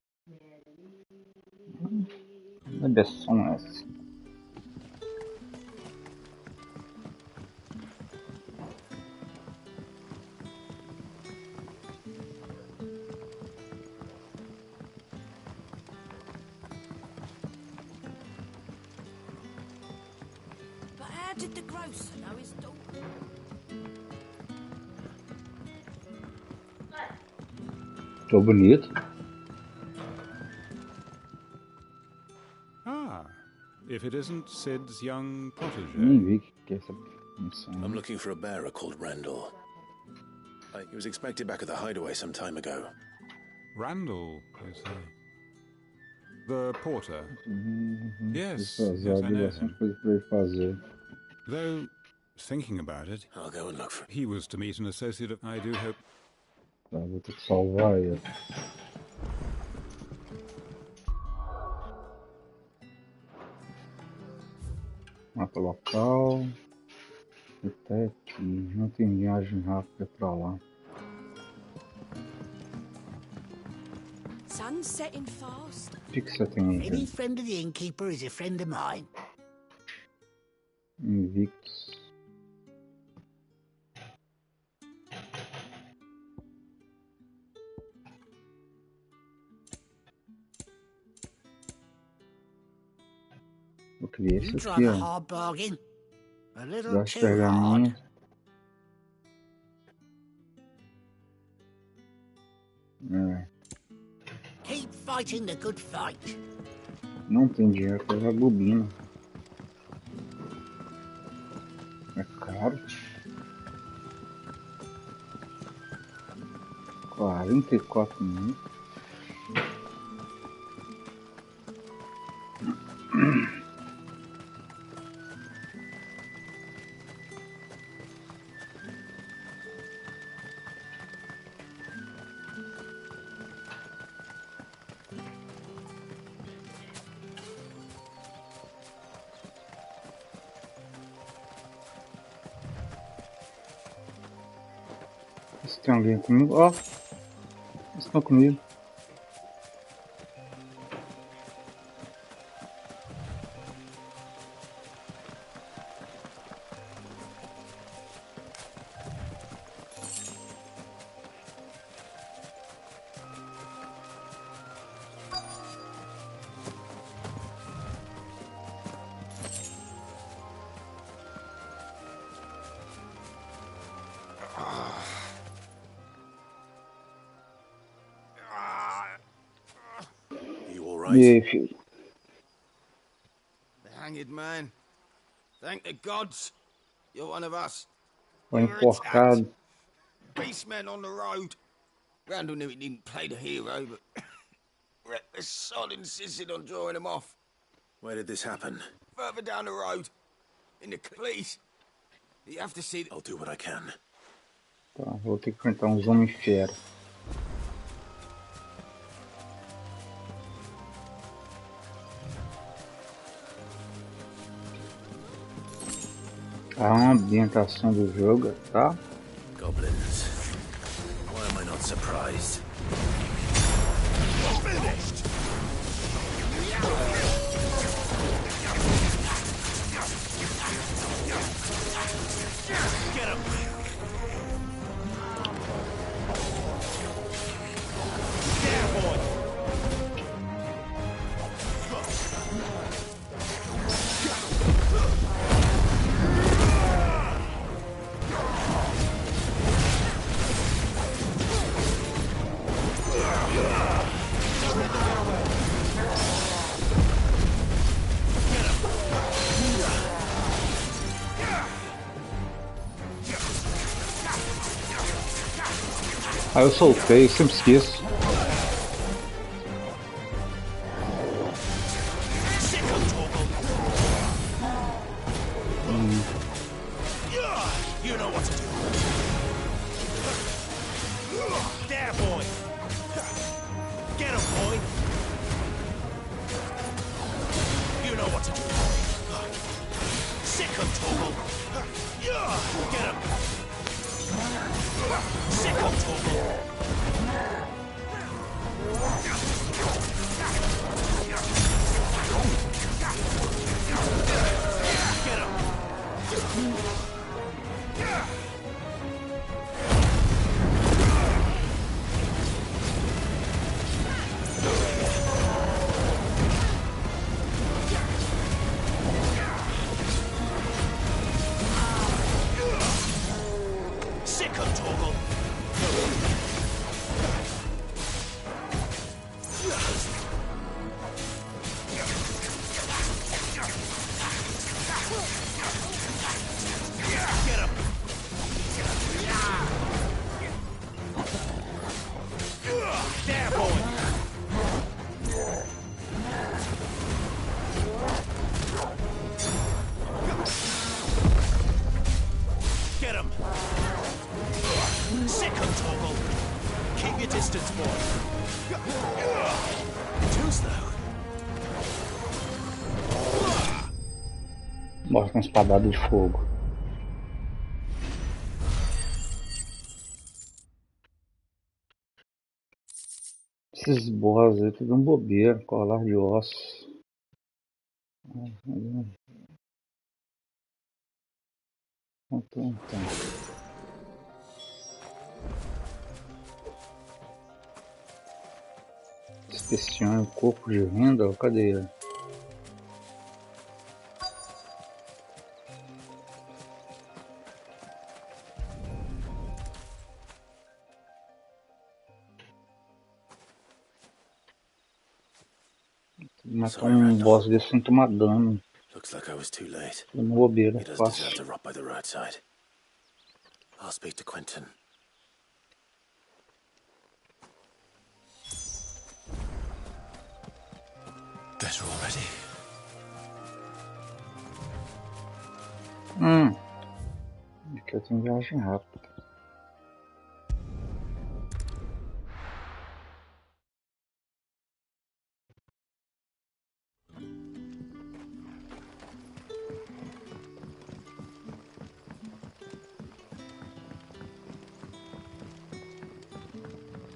Bebeção essa. Did the grocer know his daughter? Tô bonito. Ah, if it isn't Sid's young protege. Nem vi que é essa missão. I'm looking for a bearer called Randall. He was expected back at the hideaway some time ago. Randall, you say? The porter? Yes, I know him. Though, thinking about it, I'll go and look for. He was to meet an associate of. I do hope. Tá, vou ter que salvar ele. Mapa local. Até aqui. Não tem viagem rápida pra lá. Sun's setting fast. O que você tem aí? Any friend of the innkeeper is a friend of mine. Invictus. Eu queria esse aqui, ó. Das pergaminhos. Keep fighting the good fight. Não tem dinheiro pra usar bobina. É caro. 44 minutos. Se tem alguém comigo, ó, eles estão comigo. right? E aí, filho? The hanged man. Thank the gods. You're one of us. Foi You were attacked. enforcado. Beastmen on the road. Randall knew he didn't play the hero, but reckless sod insisted on drawing him off. Where did this happen? Further down the road. In the please. You have to see. I'll do what I can. Tá, vou ter que enfrentar uns homens fera. A ambientação do jogo, tá? Goblins. Why am I not surprised? Finished. Get him. There, boy. Ah, eu soltei, sempre esqueço. You know what to do. There, boy. Get him, boy. You know what to do. Sick him, Torgal. Get him. Sick him, Torgal. Get him. Sick him, Torgal. Get him. There, boy. Get him. Sick him, Torgal. Keep your distance, boy. Too slow. Morre com espadada de fogo. Esses boss aí tudo um bobeiro, colar de ossos. Então. Inspeção, corpo de venda, cadê ele? Matar um boss desse sem tomar dano. Looks like I was too late. Uma bobeira, He does fácil. deserve to rot by the roadside. I'll speak to Quentin. Better already. Aqui eu tenho viagem rápida.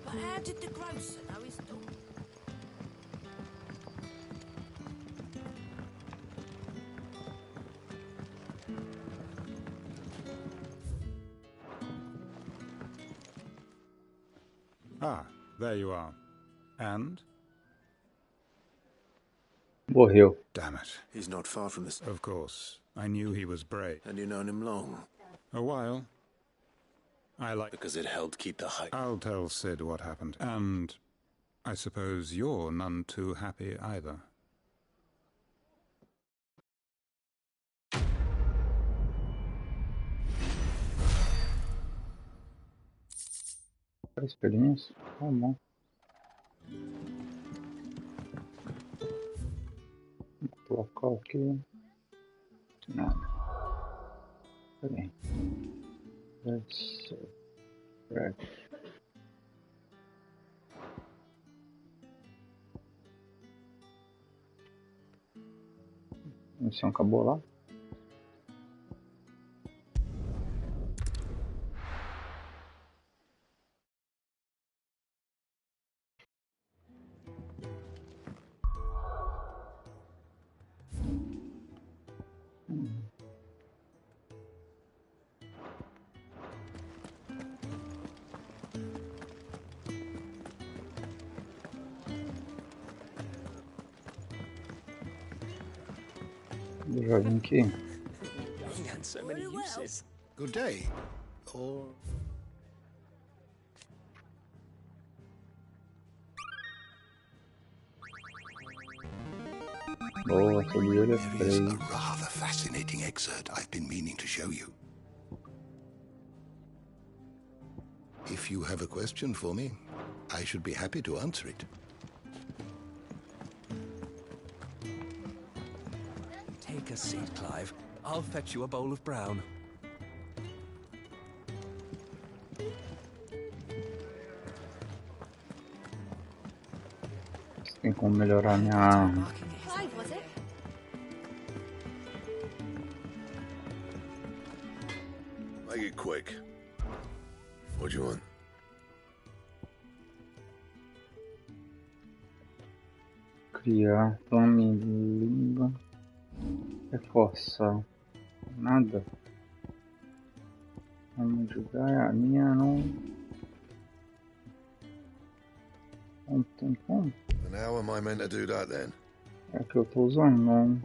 But how did the grocer know his dog? Ah, there you are. And? Morreu. Damn it. He's not far from this. Of course. I knew he was brave. And you known him long? A while. I like... Because it helped keep the hype. I'll tell Sid what happened. And I suppose you're none too happy either. Experiência? Tá bom. Vou colocar aqui. Nada. Peraí. Red. A missão acabou lá? Já vim aqui. He had so many uses. Good day. Or... Boa, tô de olho There is a rather fascinating excerpt I've been meaning to show you. If you have a question for me, I should be happy to answer it. Take a seat, Clive. I'll fetch you a bowl of brown. Tem como melhorar minha... Clive, was it? Make it quick. What do you want? Criar plano de língua. Reforçar. Nada. Vamos jogar. A minha não tem como. And how am I meant to do that then? É que eu tô usando, não.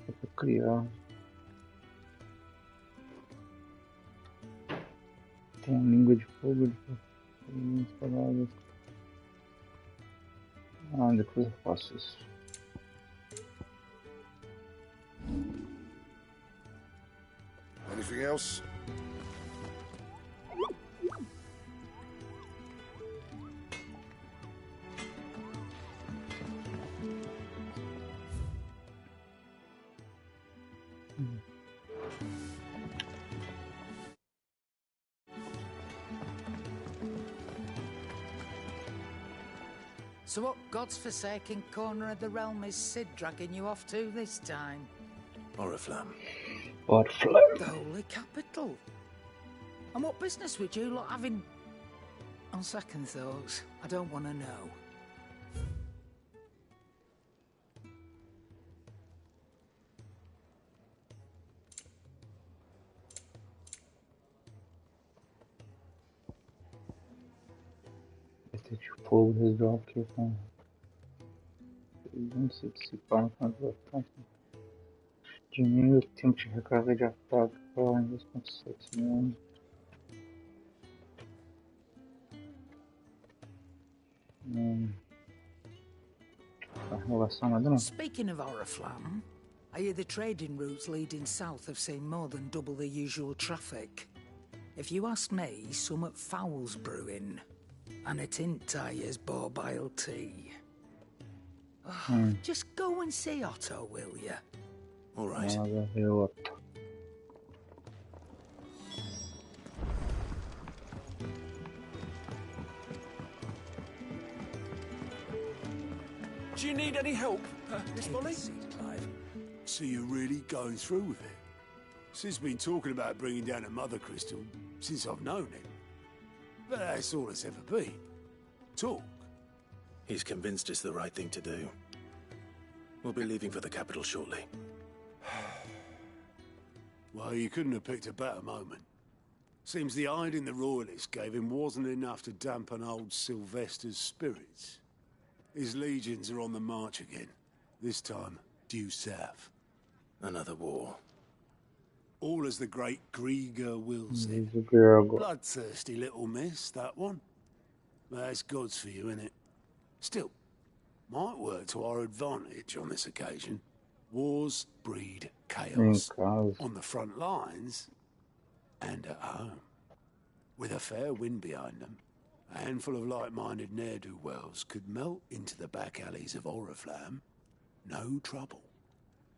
É pra criar. Tem língua de fogo, de palavras. Ah, depois eu faço isso. Anything else? So what god's-forsaken corner of the realm is Sid dragging you off to this time? Oriflamme. Oriflamme? The holy capital. And what business would you lot having... On second thoughts, I don't want to know. Este de fogo resolve que com... Não se dissipar no canto da frente. Diminui o tempo de recarga de ataque para 2.7 segundos. Speaking of Oriflamme, I hear the trading routes leading south have seen more than double the usual traffic. If you ask me, somewhat foul's brewing. And it ain't Tyre's borbile tea. Oh, just go and see Otto, will you? All right. Do you need any help, Miss Molly? So you're really going through with it? Sid's been talking about bringing down a mother crystal since I've known him. But that's all it's ever been. Talk. He's convinced it's the right thing to do. We'll be leaving for the capital shortly. Well, you couldn't have picked a better moment. Seems the hiding the royalists gave him wasn't enough to dampen old Sylvester's spirits. His legions are on the march again. This time, due south. Another war. All as the great Grieger wills it. Grieger. Bloodthirsty little miss, that one. That's God's for you, innit? Still, might work to our advantage on this occasion. Wars breed chaos. On the front lines and at home. With a fair wind behind them, a handful of like-minded ne'er-do-wells could melt into the back alleys of Oriflamme. No trouble.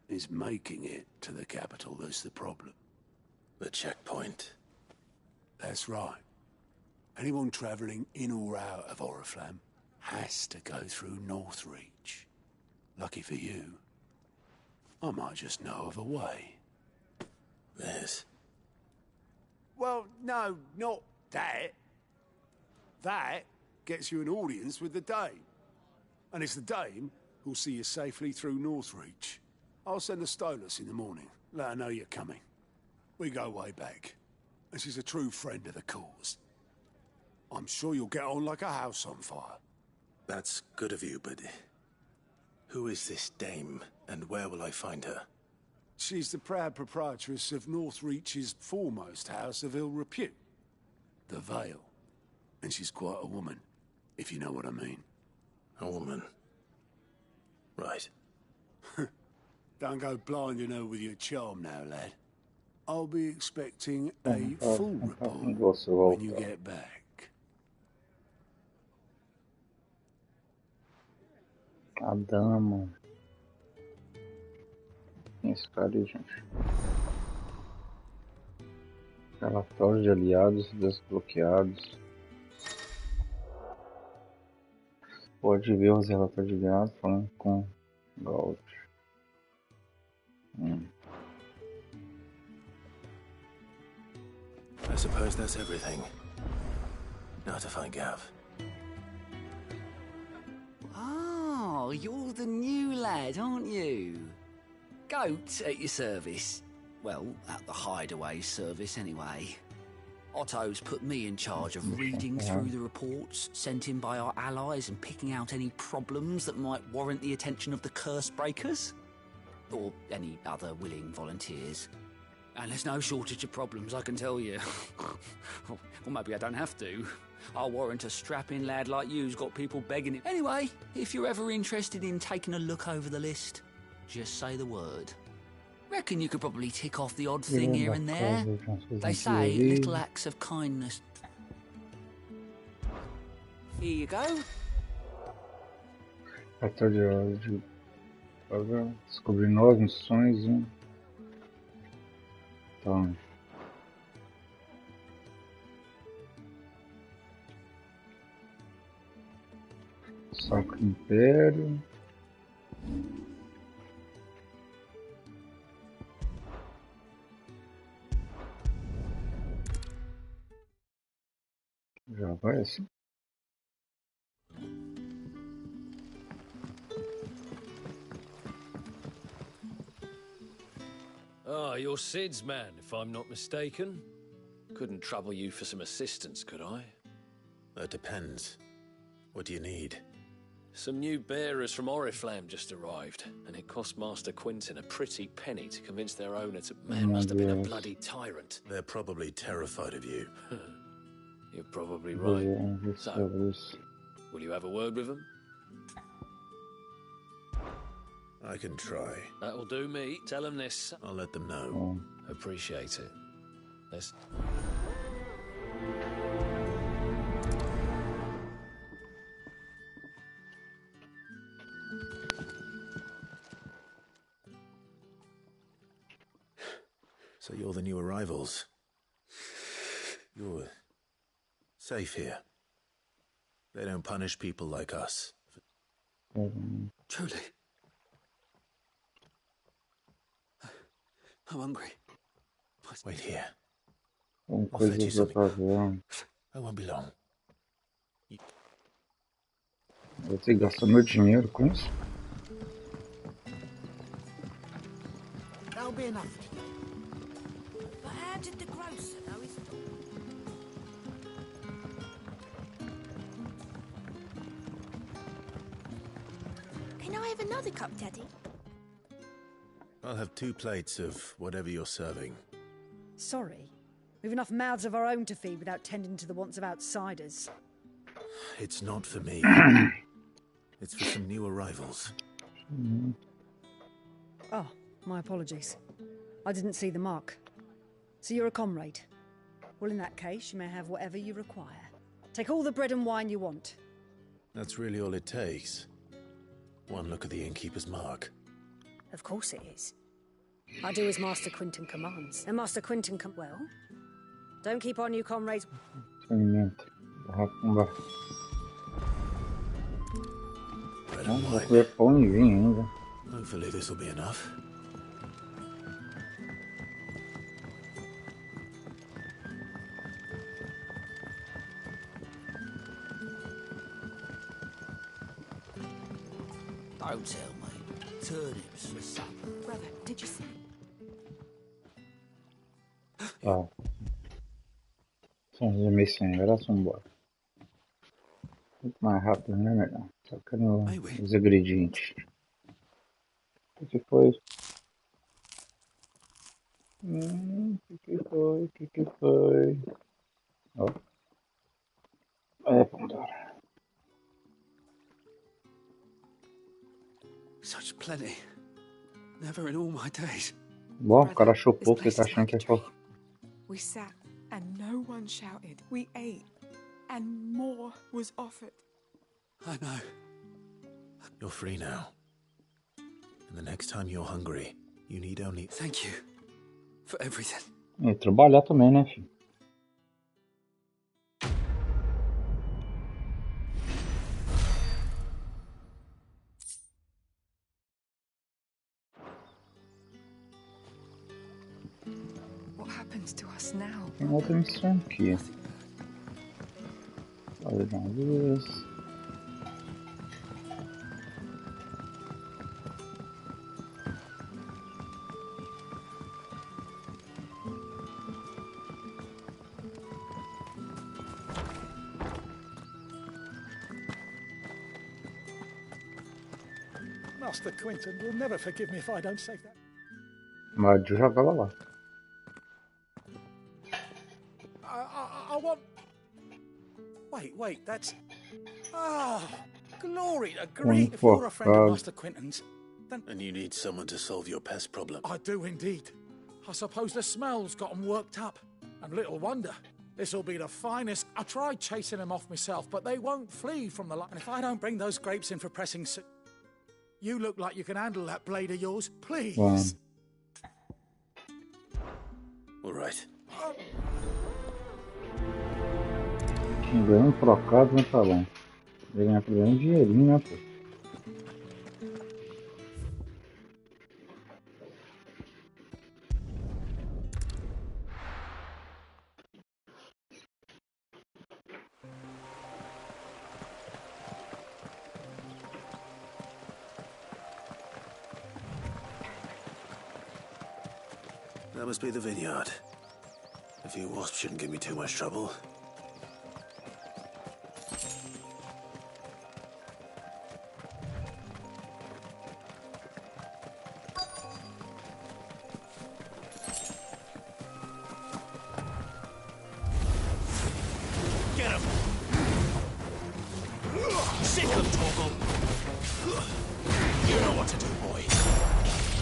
It's making it to the capital that's the problem. The checkpoint. That's right. Anyone travelling in or out of Oriflamme has to go through Northreach. Lucky for you, I might just know of a way. This? Well, no, not that. That gets you an audience with the Dame. And it's the Dame who'll see you safely through Northreach. I'll send the Stolas in the morning. Let her know you're coming. We go way back. And she's a true friend of the cause. I'm sure you'll get on like a house on fire. That's good of you, but who is this dame, and where will I find her? She's the proud proprietress of Northreach's foremost house of ill repute, the Vale. And she's quite a woman, if you know what I mean. A woman? Right. Don't go blinding her with your charm now, lad. I'll be expecting a full report when you get back. A dama. Quem é esse cara aí, gente? Relatório de aliados desbloqueados. Pode ver os relatórios de aliados falando com Gold. I suppose that's everything. Now to find Gav. Oh, you're the new lad, aren't you? Goat at your service. Well, at the Hideaway service, anyway. Otto's put me in charge of reading through the reports sent in by our allies and picking out any problems that might warrant the attention of the curse breakers. Or any other willing volunteers. And there's no shortage of problems, I can tell you. Or maybe I don't have to. I'll warrant a strapping lad like you's got people begging it. Anyway, if you're ever interested in taking a look over the list, just say the word. Reckon you could probably tick off the odd thing here and there. They say little acts of kindness. Here you go. Carta de ódio. Descobrir novas missões. Então. Sacro Império. Já vai assim. Ah, you're Sid's man, if I'm not mistaken. Couldn't trouble you for some assistance, could I? That depends. What do you need? Some new bearers from Oriflamme just arrived, and it cost Master Quintin a pretty penny to convince their owner to... Man must have been a bloody tyrant. They're probably terrified of you. You're probably right. So, will you have a word with them? I can try. That'll do me. Tell them this. I'll let them know. Appreciate it. Let's... So you're the new arrivals. You're safe here. They don't punish people like us. Truly. I'm hungry. Wait here. Coisas da favela. I won't be long. Vou ter que gastar meu dinheiro com isso. That'll be enough. But how did the grocer know his... Can I have another cup, Daddy? I'll have 2 plates of whatever you're serving. Sorry. We've enough mouths of our own to feed without tending to the wants of outsiders. It's not for me. It's for some new arrivals. Oh, my apologies. I didn't see the mark. So you're a comrade. Well, in that case, you may have whatever you require. Take all the bread and wine you want. That's really all it takes. One look at the innkeeper's mark. Of course it is. I do as Master Quinton commands. And Master Quinton well, don't keep our new comrades... Hopefully this will be enough. Don't tell me. Turnips for supper. Brother, did you see? Tá. São meio sem graça, vambora. Muito mais rápido, né, melhor? Só que os ingredientes. O que foi? O que foi? O que foi? Ó. É, vambora. Such plenty. Never in all my days. Bom, o cara achou pouco e tá achando que é pouco. We sat and no one shouted. We ate and more was offered. I know. You're free now. And the next time you're hungry, you need only... Thank you for everything. E trabalhar também, né, filho? What happens to us now? Tem outra missão aqui. Olha de uma vez. Master Quinton will never forgive me if I don't save that. Mas eu jogava lá. I want... Wait, that's... Ah, glory to grief. If you're a friend of Master Quinton's, then... And you need someone to solve your pest problem. I do indeed. I suppose the smell's got them worked up. And little wonder. This'll be the finest. I tried chasing them off myself, but they won't flee from the light. And if I don't bring those grapes in for pressing... You look like you can handle that blade of yours, please. Wow. All right. Ganhando trocado, mas tá bom. Ele ganha pelo menos dinheirinho, né, pô? That must be the vineyard. A few wasps shouldn't give me too much trouble. Get him! Sick him, Torgal! You know what to do, boy.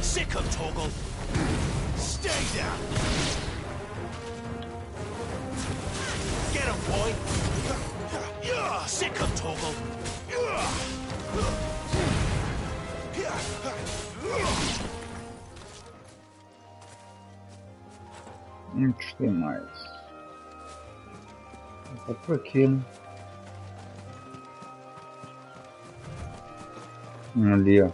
Sick him, Torgal! Stay down! Get him, boy! Sick him, Torgal! Onde tem mais? Tá por aqui, né? Ali, ó.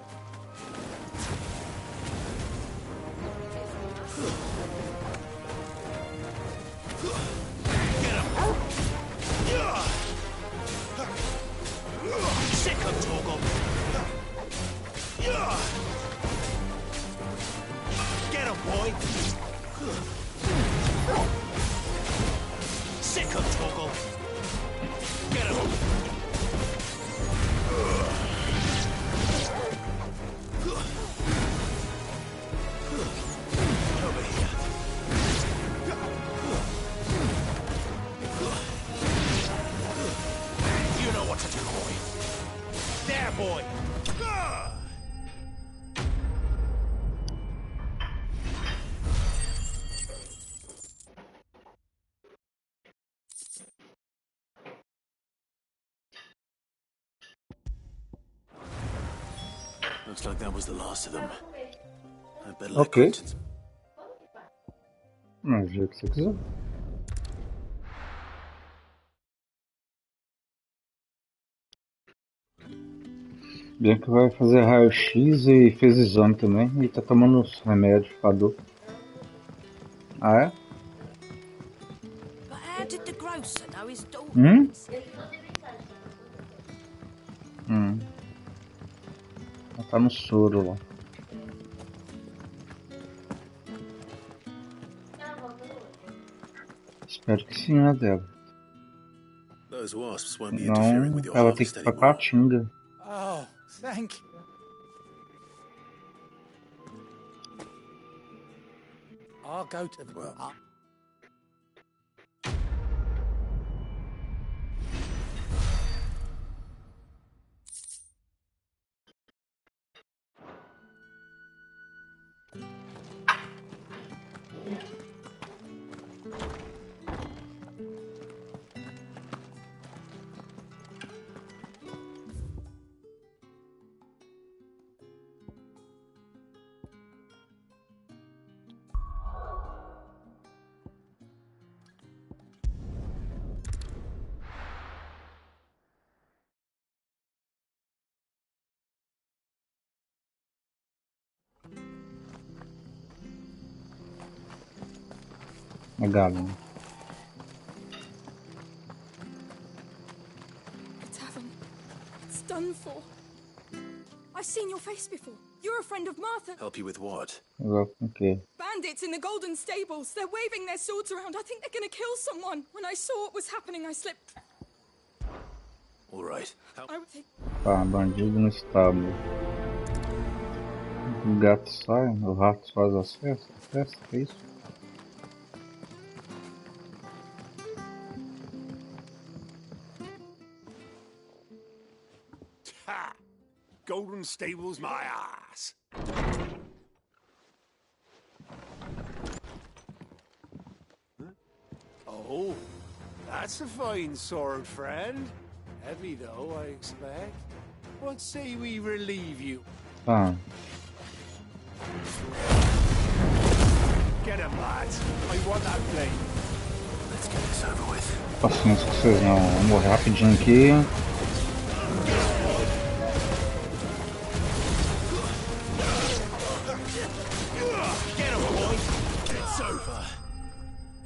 there, boy. Looks like that was the last of them. I better let Conscience. Mas do jeito que você quiser. Bem que vai fazer raio-x e fez exame também. E tá tomando os remédios pra dor. Ah, é? But how did the grocer know his daughter? Ela tá no soro lá. Espero que sim, né, Débora? Não, ela tem que ir pra Caatinga. Oh, thank you. I'll go to the... A galinha. The tavern. It's done for. I've seen your face before. You're a friend of Martha. Help you with what? Okay. Bandits in the golden stables. They're waving their swords around. I think they're gonna kill someone. When I saw what was happening, I slipped. All right. Tá, bandido no estábulo. O gato sai, o rato faz as festas, é isso? Ha! Golden stables my ass. Huh? Oh, that's a fine sword, friend. Heavy though, I expect. What say we relieve you? Tá. Get him, lads. I want that blade. Let's get this over with. Paciência com vocês não. Vou morrer rapidinho aqui.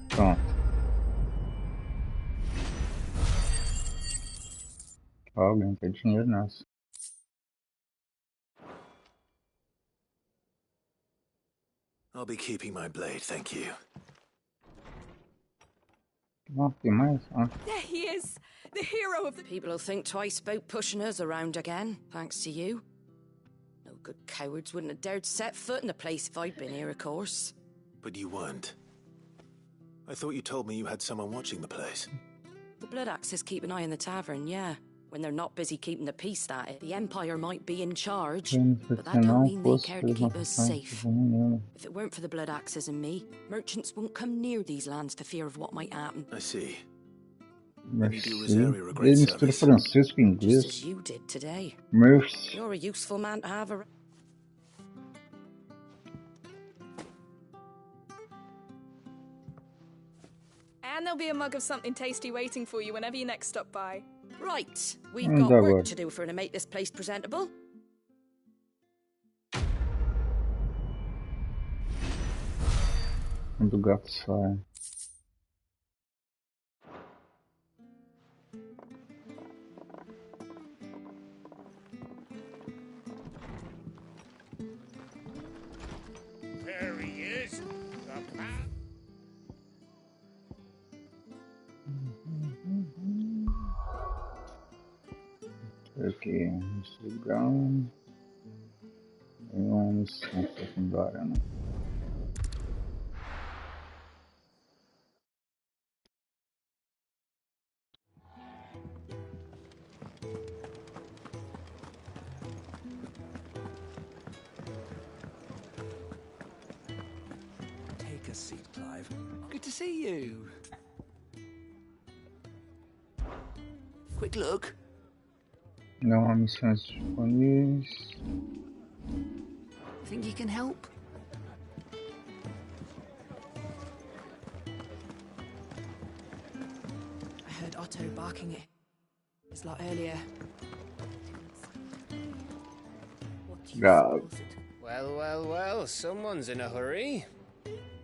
Pronto. Alguém tem dinheiro nessa. I'll be keeping my blade, thank you. Oh, tem mais? Ah. There he is, the hero of the... People will think twice about pushing us around again, thanks to you. No good cowards wouldn't have dared set foot in the place if I'd been here, of course. But you weren't. I thought you told me you had someone watching the place. The Blood Axes keep an eye on the tavern, yeah. When they're not busy keeping the peace, that is. The Empire might be in charge, but that don't mean they care to keep us safe. If it weren't for the Blood Axes and me, merchants won't come near these lands for fear of what might happen. I see. Merci. Ele mistura francês com inglês. Just as you did today. Merci. You're a useful man to have around. And there'll be a mug of something tasty waiting for you whenever you next stop by. Right, we've got work to do for her to make this place presentable. Quando o gato sai. There he is. The man. Aqui, nesse lugar. É uma missão secundária, né? a seat, Clive. Good to see you. Quick look. Não há missões disponíveis. Think you can help? I heard Otto barking it. It's like earlier. God. Well, well, well, someone's in a hurry.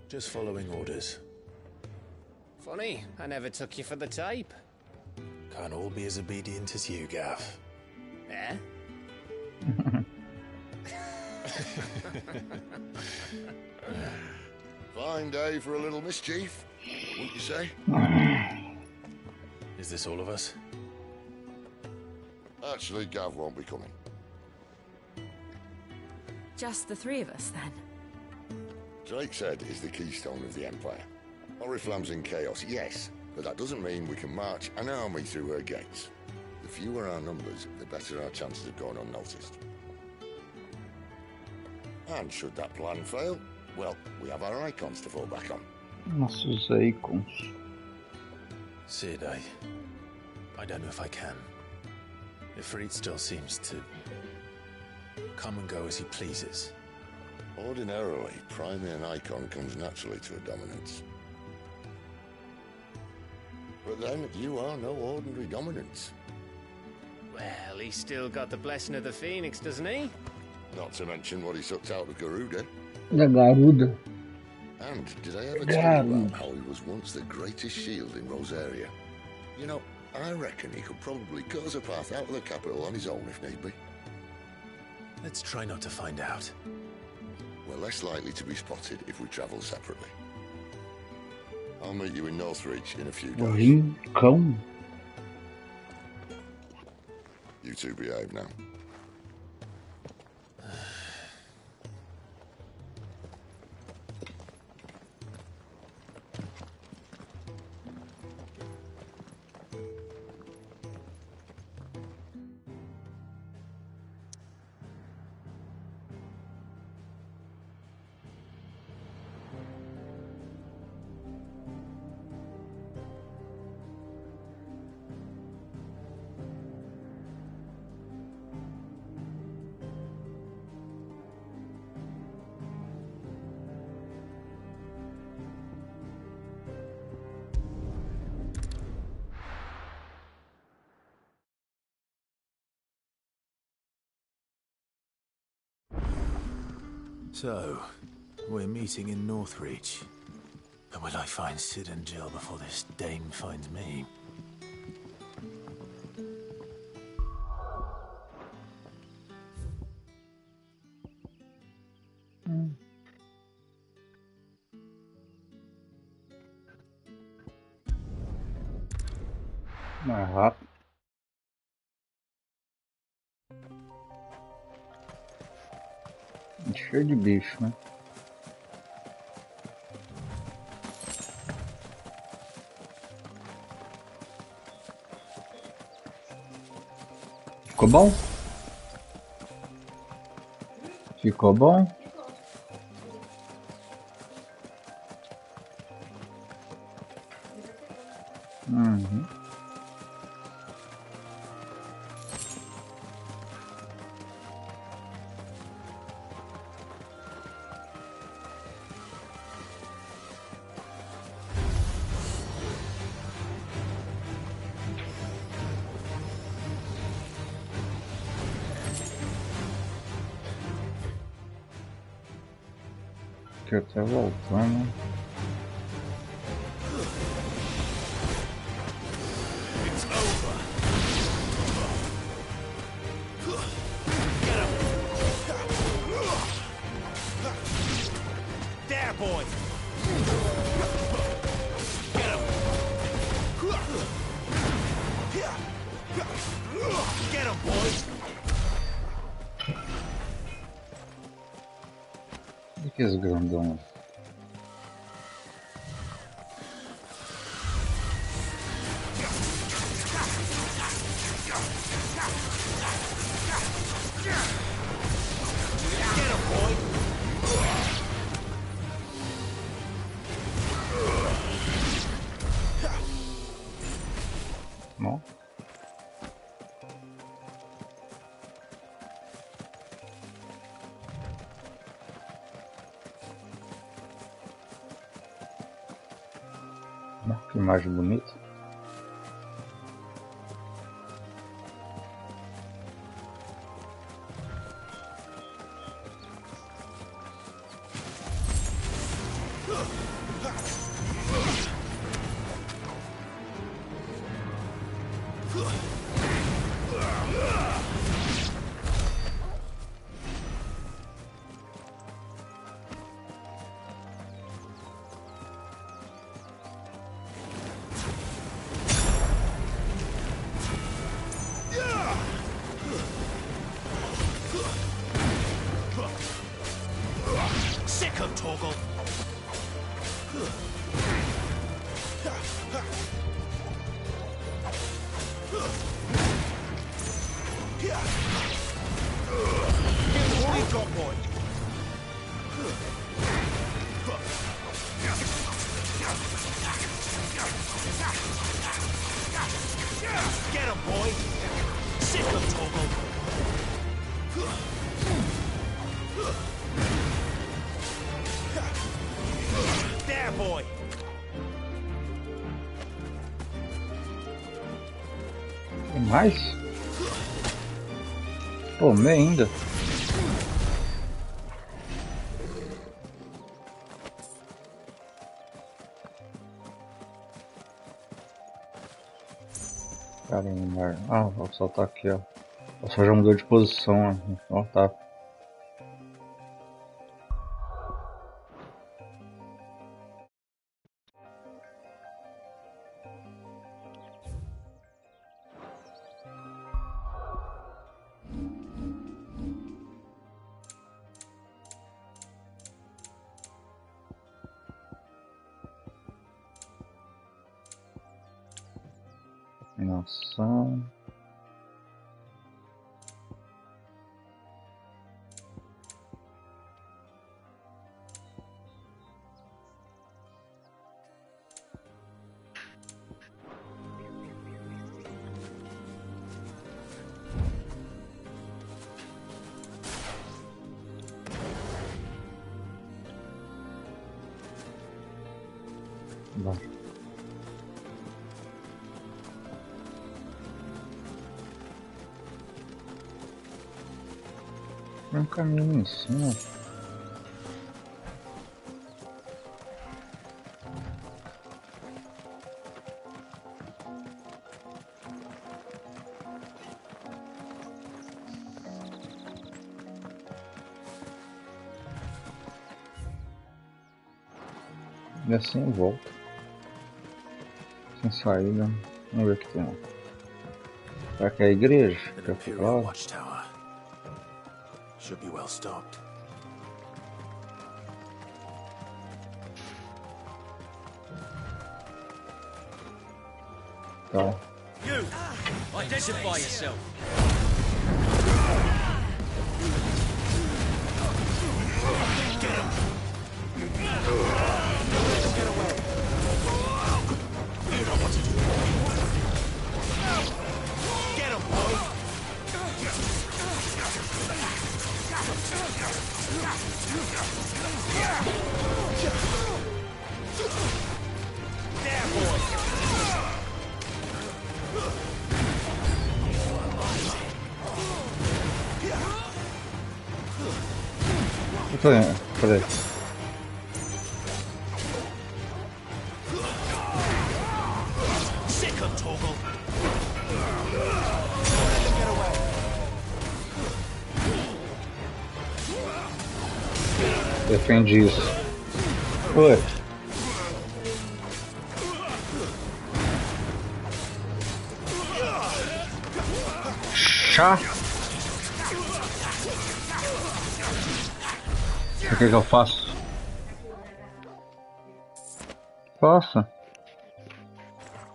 Just following orders. Funny, I never took you for the type. Can't all be as obedient as you, Gaff. Eh? Fine day for a little mischief, wouldn't you say? Is this all of us? Actually, Gav won't be coming. Just the three of us, then? Drake's Head is the keystone of the Empire. Oriflamme's in chaos, yes, but that doesn't mean we can march an army through her gates. The fewer our numbers, the better our chances of going unnoticed. And should that plan fail, well, we have our icons to fall back on. Nossos icons. Sid, I don't know if I can. Ifrit still seems to come and go as he pleases. Ordinarily, priming an icon comes naturally to a dominance. But then, you are no ordinary dominance. Well, he's still got the blessing of the Phoenix, doesn't he? Not to mention what he sucked out of Garuda. Da Garuda. And did I ever tell you about how he was once the greatest shield in Rosaria? You know, I reckon he could probably cause a path out of the capital on his own if need be. Let's try not to find out. We're less likely to be spotted if we travel separately. I'll meet you in Northreach in a few days. Rincão. You two behave now. So, we're meeting in Northreach. But will I find Sid and Jill before this dame finds me? Mais rápido. Cheio de bicho, né? Ficou bom? Ficou bom? Uhum. Que até voltando. There, boy. Get him. Get him, boy. Que esse grandão. Que imagem bonita. Tem mais? Tomei ainda. Caramba. Ah, vou soltar aqui, ó. O sol já mudou de posição, ó. Tá. Nossa. Bom. Um caminho em cima. E assim eu volto. Sem saída. Vamos ver o que tem. Será que é a igreja? Que é o watchtower. Should be well stocked. Tá. You! Identify yourself! Get him! Get away! You know what to do. Get him, boy! There, boy! Eu tô indo. Cadê? Sick of Toggle! Defende isso. Oi. Chá. O que eu faço? Faça.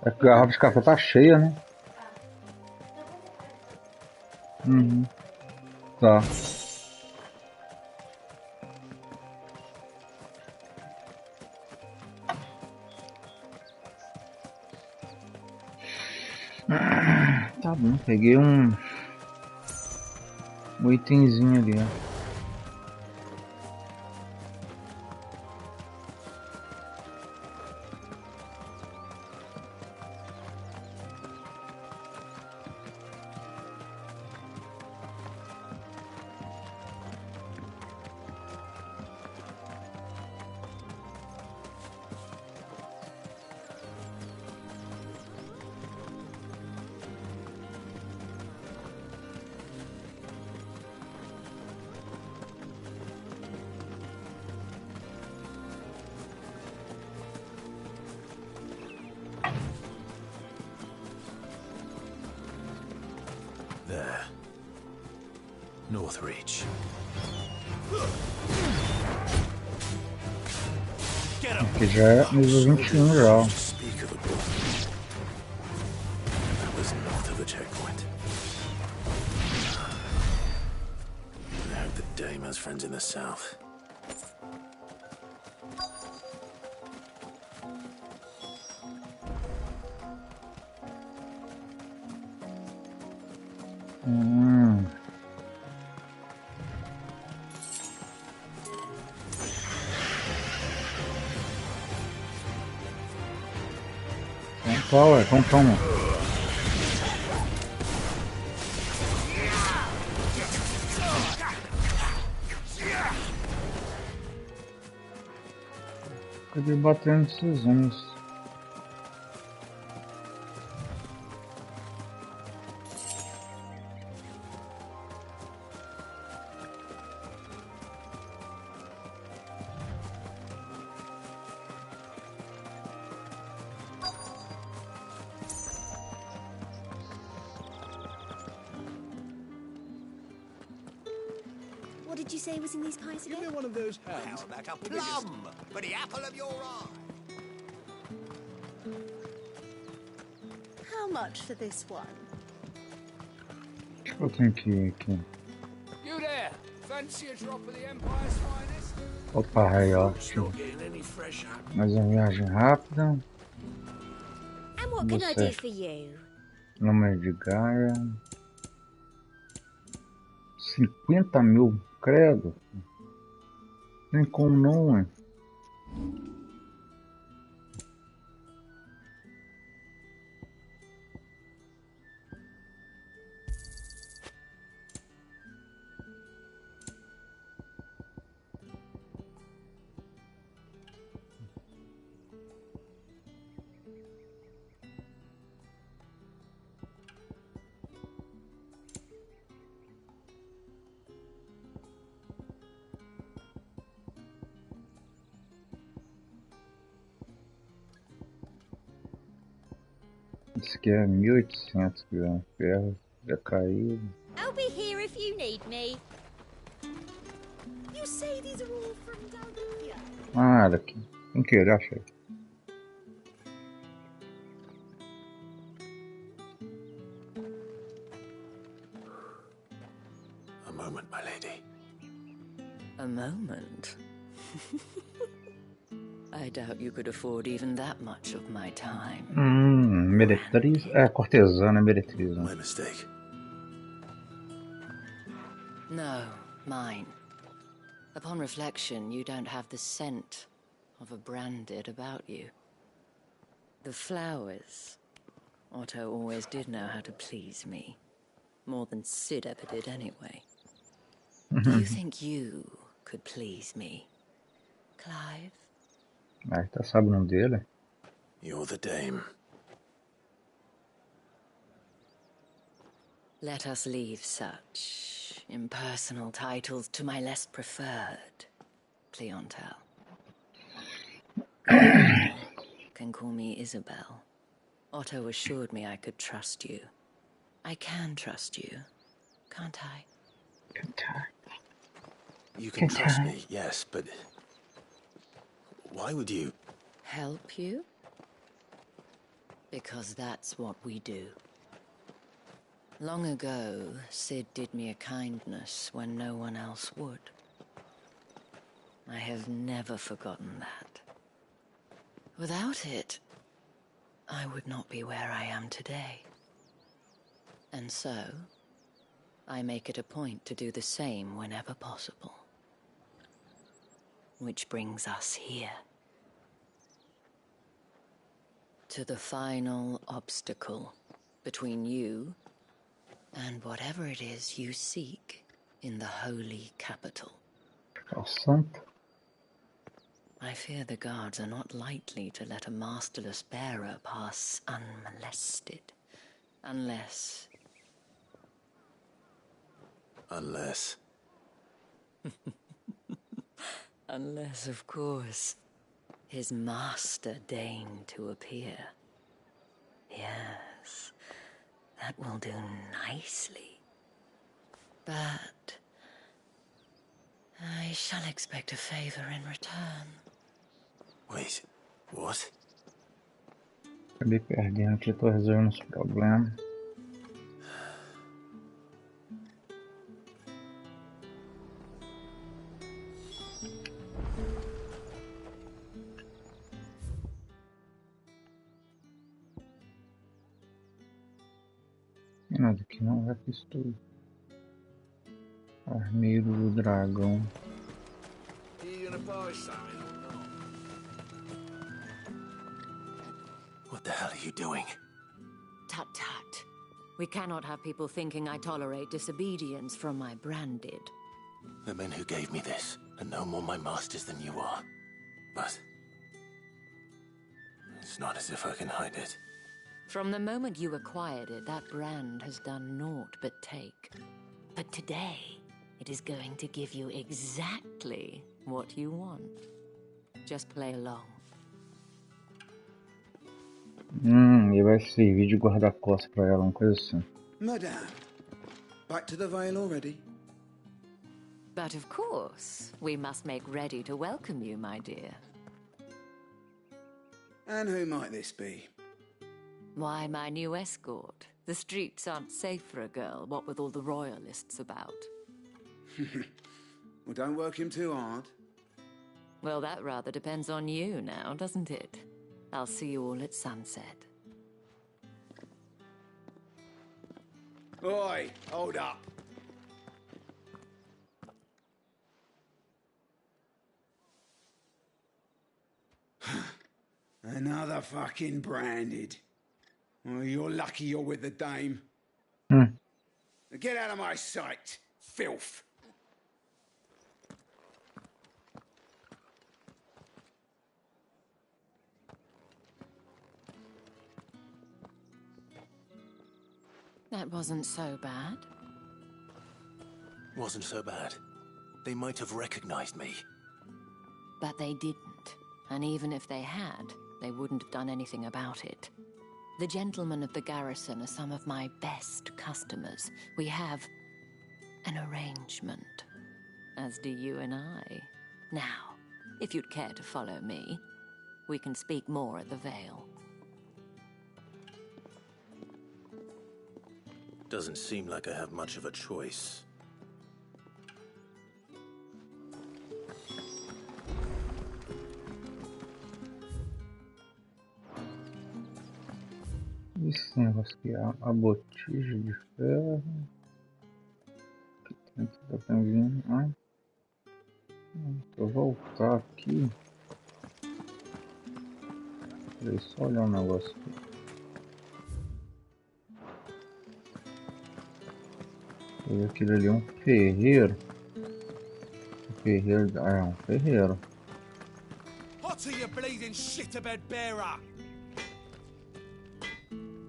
É que a garrafa de café tá cheia, né? Uhum. Tá. Tá bom, peguei um itemzinho ali, ó. Northreach. Aqui já é nível 21 já. That was north of the checkpoint. I hope the Dame has friends in the south. Qual é? Então toma. Acabei batendo esses uns. What did you say was in these pies again? Give me one of those hands. Like a plum for the apple of your eye. How much for this one? Eu tenho que ir aqui. You there? Fancy a drop of the Empire's finest? Opa, aí ó. Mais uma viagem rápida. And what can I do for you? Número de Gaia. 50 mil, credo. Nem como não, é. Isso aqui é 1800 gramas. Ferro já caído. I'll be here if you need me. You say these are all from down here? Ah, daqui. Sem querer, achei. A moment, my lady. A moment? I doubt you could afford even that much of my time. Meretriz? É, cortesana, meretriz. Né? My mistake. No, mine. Upon reflection, you don't have the scent of a branded about you. The flowers. Otto always did know how to please me. More than Sid ever did anyway. Do you think you could please me, Clive? Ah, tá, sabe o nome dele? You're the Dame. Let us leave such impersonal titles to my less preferred clientele. Can call me Isabel. Otto assured me I could trust you. I can trust you, can't I? Can't I? You can trust me, yes, but why would you? Help you? Because that's what we do. Long ago, Sid did me a kindness when no one else would. I have never forgotten that. Without it, I would not be where I am today. And so, I make it a point to do the same whenever possible. Which brings us here. To the final obstacle between you and whatever it is you seek in the holy capital. I fear the guards are not likely to let a masterless bearer pass unmolested. Unless... Unless, of course, his master deigned to appear. Yes, that will do nicely. But I shall expect a favor in return. Wait, what? Acabei perdendo aqui, tô resolvendo os problemas. Nada aqui não, já fiz tudo. Armeiro do dragão. What the hell are you doing? Tut tut. We cannot have people thinking I tolerate disobedience from my branded. The men who gave me this are no more my masters than you are. But it's not as if I can hide it. From the moment you acquired it, that brand has done naught but take. But today, it is going to give you exactly what you want. Just play along. E vai servir de guarda-costas pra ela, uma coisa assim. Madame, back to the Vale already? But of course, we must make ready to welcome you, my dear. And who might this be? Why, my new escort. The streets aren't safe for a girl, what with all the royalists about. Well, don't work him too hard. Well, that rather depends on you now, doesn't it? I'll see you all at sunset. Oi, hold up. Another fucking branded. Well, you're lucky you're with the dame. Get out of my sight, filth. That wasn't so bad. Wasn't so bad. They might have recognized me. But they didn't. And even if they had, they wouldn't have done anything about it. The gentlemen of the garrison are some of my best customers. We have an arrangement, as do you and I. Now, if you'd care to follow me, we can speak more at the Vale. Doesn't seem like I have much of a choice. Esse negócio aqui é a botija de ferro. Aqui dentro da benzina. Ai. Se eu voltar aqui. Peraí, só olhar um negócio aqui. E aquilo ali é um ferreiro. Um ferreiro. É um ferreiro.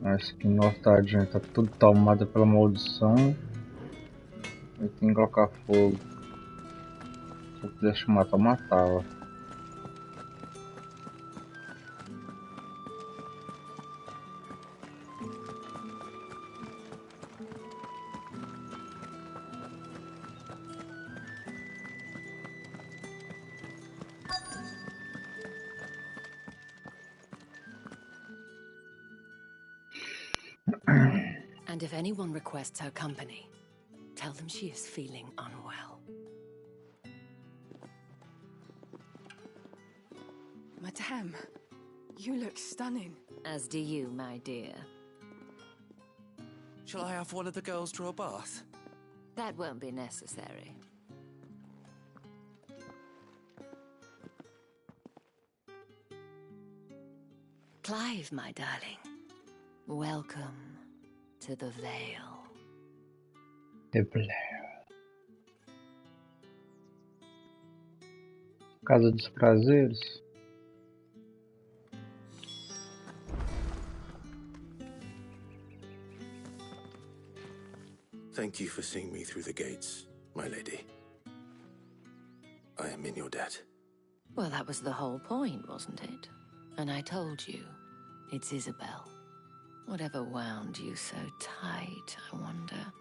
Esse aqui no tadinho tá tudo tomado pela maldição. Eu tenho que colocar fogo. Se eu pudesse matar, eu matava. And if anyone requests her company, tell them she is feeling unwell. Madame, you look stunning. As do you, my dear. Shall I have one of the girls draw a bath? That won't be necessary. Clive, my darling. Welcome to the Vale. The Vale. Casa dos Prazeres. Thank you for seeing me through the gates, my lady. I am in your debt. Well, that was the whole point, wasn't it? And I told you, it's Isabel. Whatever wound you so tight, I wonder.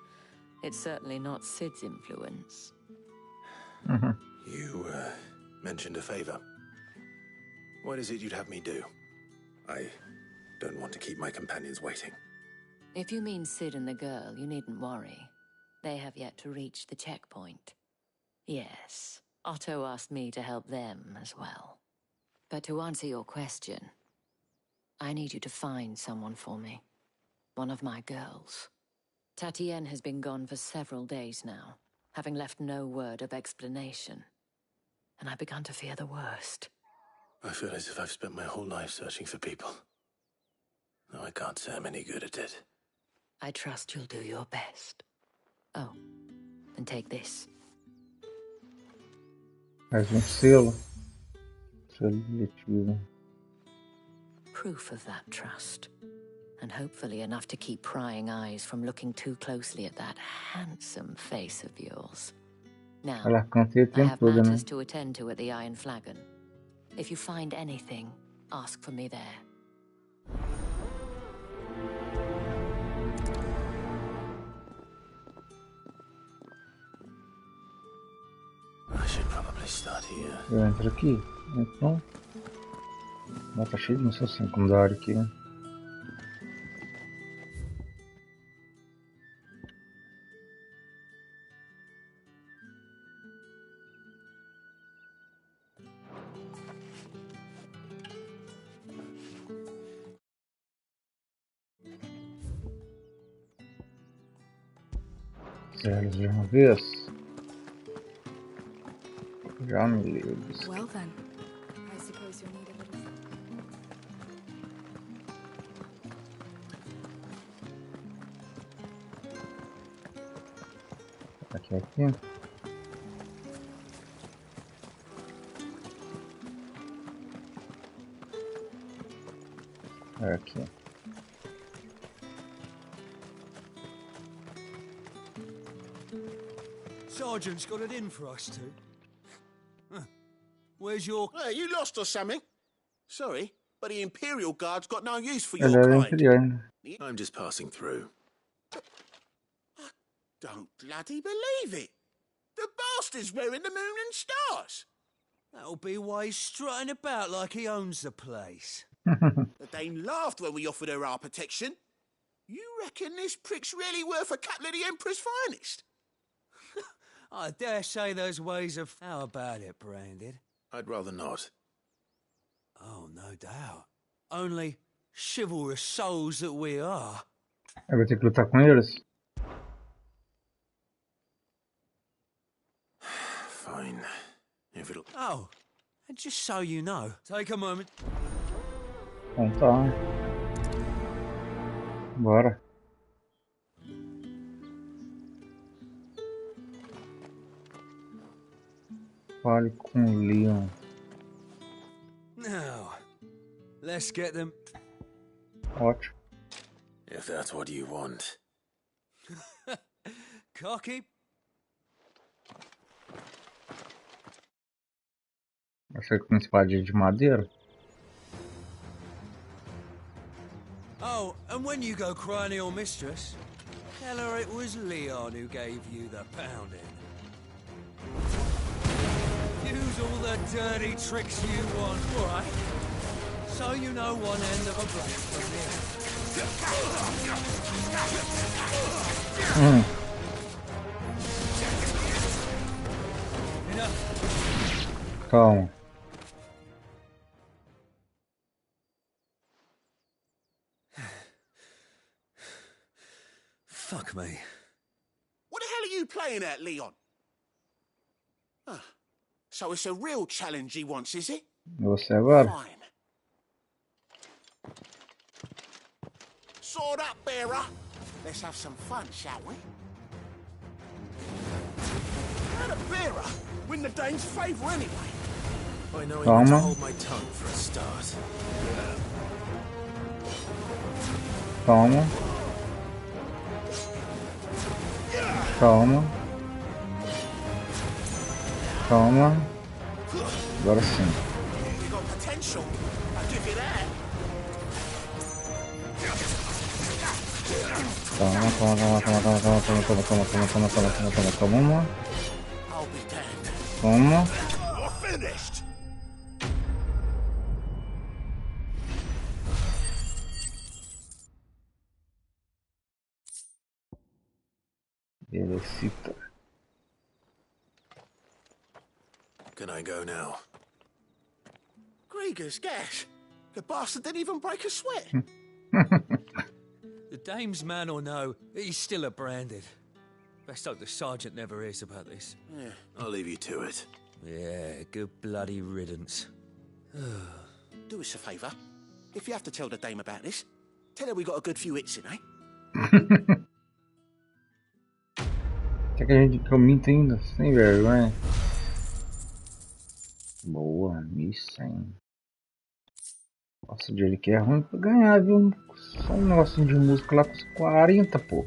It's certainly not Sid's influence. You, mentioned a favor. What is it you'd have me do? I don't want to keep my companions waiting. If you mean Sid and the girl, you needn't worry. They have yet to reach the checkpoint. Yes, Otto asked me to help them as well. But to answer your question, I need you to find someone for me. One of my girls. Tatienne has been gone for several days now, having left no word of explanation. And I've begun to fear the worst. I feel as if I've spent my whole life searching for people. No, I can't say I'm any good at it. I trust you'll do your best. Oh, and take this. Mais selo. Seletivo. Proof of that trust. And hopefully enough to keep prying eyes from looking too closely at that handsome face of yours. Now, I have matters to attend to at the Iron Flagon. If you find anything, ask for me there. I should probably start here. Eu entro aqui, então. Mas tá cheio de missão secundária aqui. Eles de uma vez. Já me livro. Well then, I suppose you'll need a little. Aqui. Aqui. Sergeant's got it in for us two. Huh. Where's your... Hey, you lost or something? Sorry, but the Imperial Guard's got no use for your kind. I'm just passing through. I don't bloody believe it. The bastard's wearing the moon and stars. That'll be why he's strutting about like he owns the place. The dame laughed when we offered her our protection. You reckon this prick's really worth a couple of the Emperor's finest? I dare say those ways of... How about it, Branded? I'd rather not. Oh, no doubt. Only chivalrous souls that we are. Eu vou ter que lutar com eles? Fine. If it'll... Oh, and just so you know, take a moment. Então tá. Bora. Fale com Leon. Now, let's get them. Ótimo. If that's what you want. Cocky. Vai ser com espadinha de madeira? Oh, and when you go crying to your mistress, tell her it was Leon who gave you the pounding. Use all the dirty tricks you want, all right? So you know one end of a blade from the other. Enough. Calma. Fuck me. What the hell are you playing at, Leon? So it's a real challenge he wants, is it? Você agora? Fine. Sword up, bearer. Let's have some fun, shall we? How the bearer win the dame's favour anyway? By knowing when to hold my tongue for a start. Calma. Calma. Calma. Agora sim. You got potential. I'll give you that. Calma. I'll be damned. Toma. Belecita. Can I go now? Grieger's gas. The bastard didn't even break a sweat. The dame's man or no, he's still a branded. Best hope the sergeant never hears about this. Yeah, I'll leave you to it. Yeah, good bloody riddance. Do us a favour. If you have to tell the dame about this, tell her we got a good few hits in, eh? Até que a gente comenta ainda, sem vergonha. Boa, 1100. Nossa, o dia que é ruim pra ganhar, viu? Só um negocinho de música lá com 40, pô.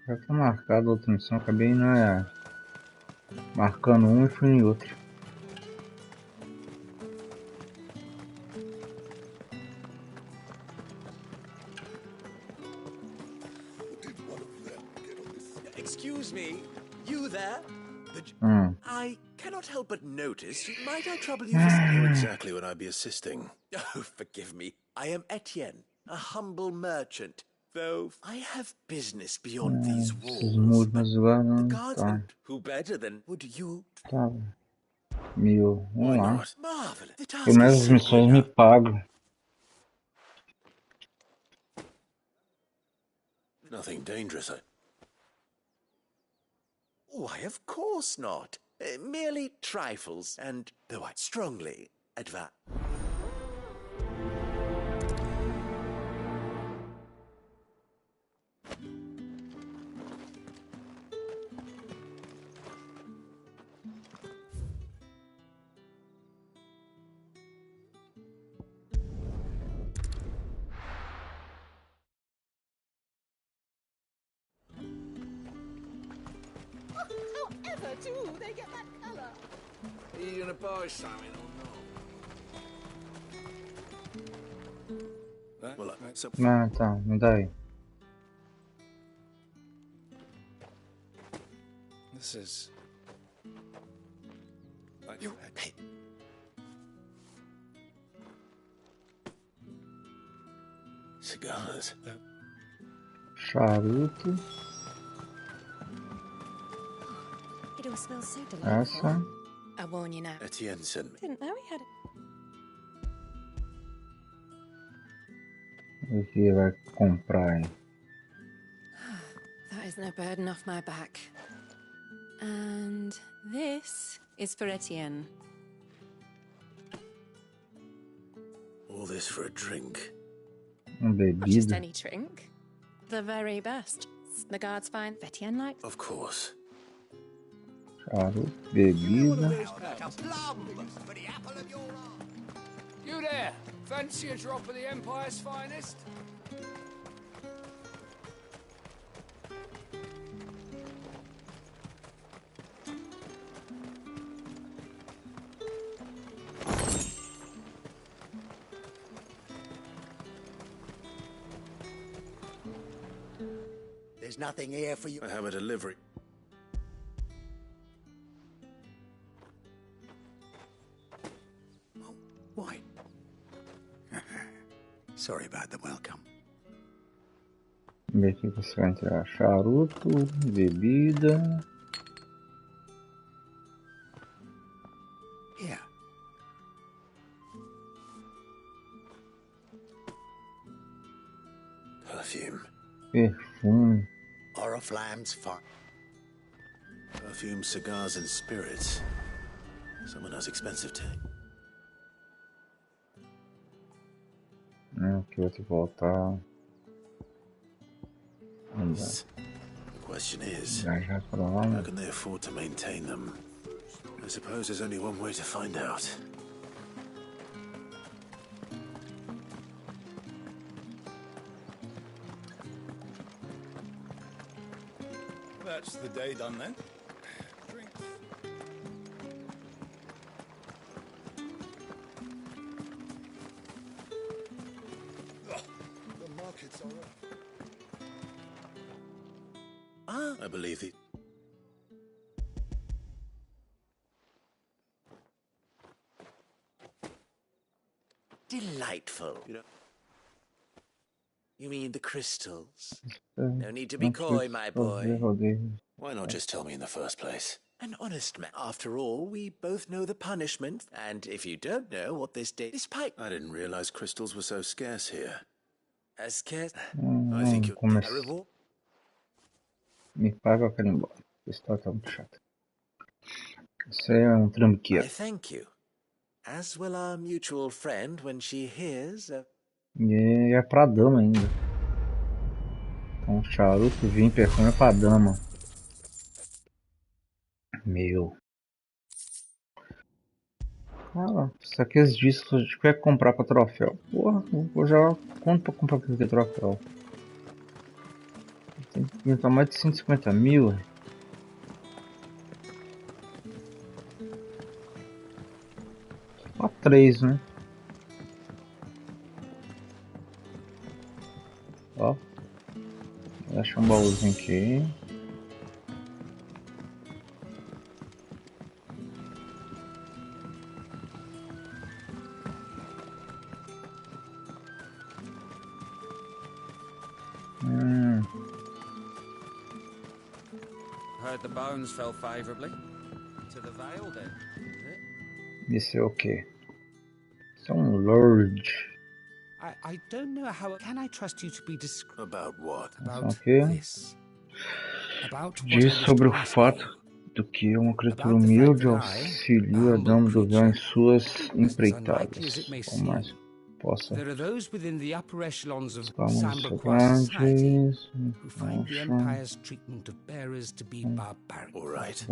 Já tá marcado a outra missão, acabei marcando um e fui em outro. Excuse me, you there? I cannot help but notice. Might I trouble you? Who exactly would I be assisting? Oh, forgive me. I am Etienne, a humble merchant. Though I have business beyond these walls. But the guardsman, who better than would you? Tá. Vamos lá. Marvelous. The task Pelo menos is as missões me pagam. Nothing dangerous, Why, of course not. Merely trifles, and though I strongly advise. However, do they get that colour? Are you gonna buy something or not? Well, so... Não, tá, me dá aí. This is... You, hey. Cigars. Charuto. It all smells so delightful. Essa. I warn you now. Etienne sent me. Didn't know he had it. O que vai comprar aí? That is no burden off my back. And this is for Etienne. All this for a drink. Bebida. Just any drink. The very best. The guards find Etienne likes. Of course. Charuto, bebida. You there? Fancy a drop of the Empire's finest? There's nothing here for you. I have a delivery. Oh, why? Sorry about the welcome. Vamos ver aqui você vai entrar. Charuto, bebida. Yeah. Perfume. Perfume. Oriflamme's fine. Perfume, cigars, and spirits. Someone has expensive taste. Aqui eu vou ter que voltar. The question is, Já pra lá. how can they afford to maintain them? I suppose there's only one way to find out. That's the day done then. Drink. The markets are up. I believe it. Delightful. You mean the crystals? No need to be coy, my boy. Why not just tell me in the first place? An honest man. After all, we both know the punishment, and if you don't know what this pipe... I didn't realize crystals were so scarce here. As scarce... I think you're... Me paga, eu quero ir embora. Esse tá muito chato. Isso aí é trambiqueiro. I thank you. As will our mutual friend when she hears... E é pra dama ainda. Então, charuto, vinho, perfume é pra dama. Meu. Cara, isso aqui é os discos que a gente quer comprar pra troféu. Porra, vou já quanto pra comprar aqui troféu? Tem que juntar mais de 150 mil. Só 3, né? Ó. Vou achar um baúzinho aqui. Heard the bones fell favorably to the Vale, then. Esse é o quê? Isso é um Lord. I don't know how. Can I trust you to be discreet? About what? About this. About Diz sobre o fato do que uma criatura humilde auxilia a dama do véu em suas empreitadas. Ou mais possa There are those within the upper echelons of Vamos Samberquois society who find the Nossa. Empire's treatment of bearers to be barbaric. All right.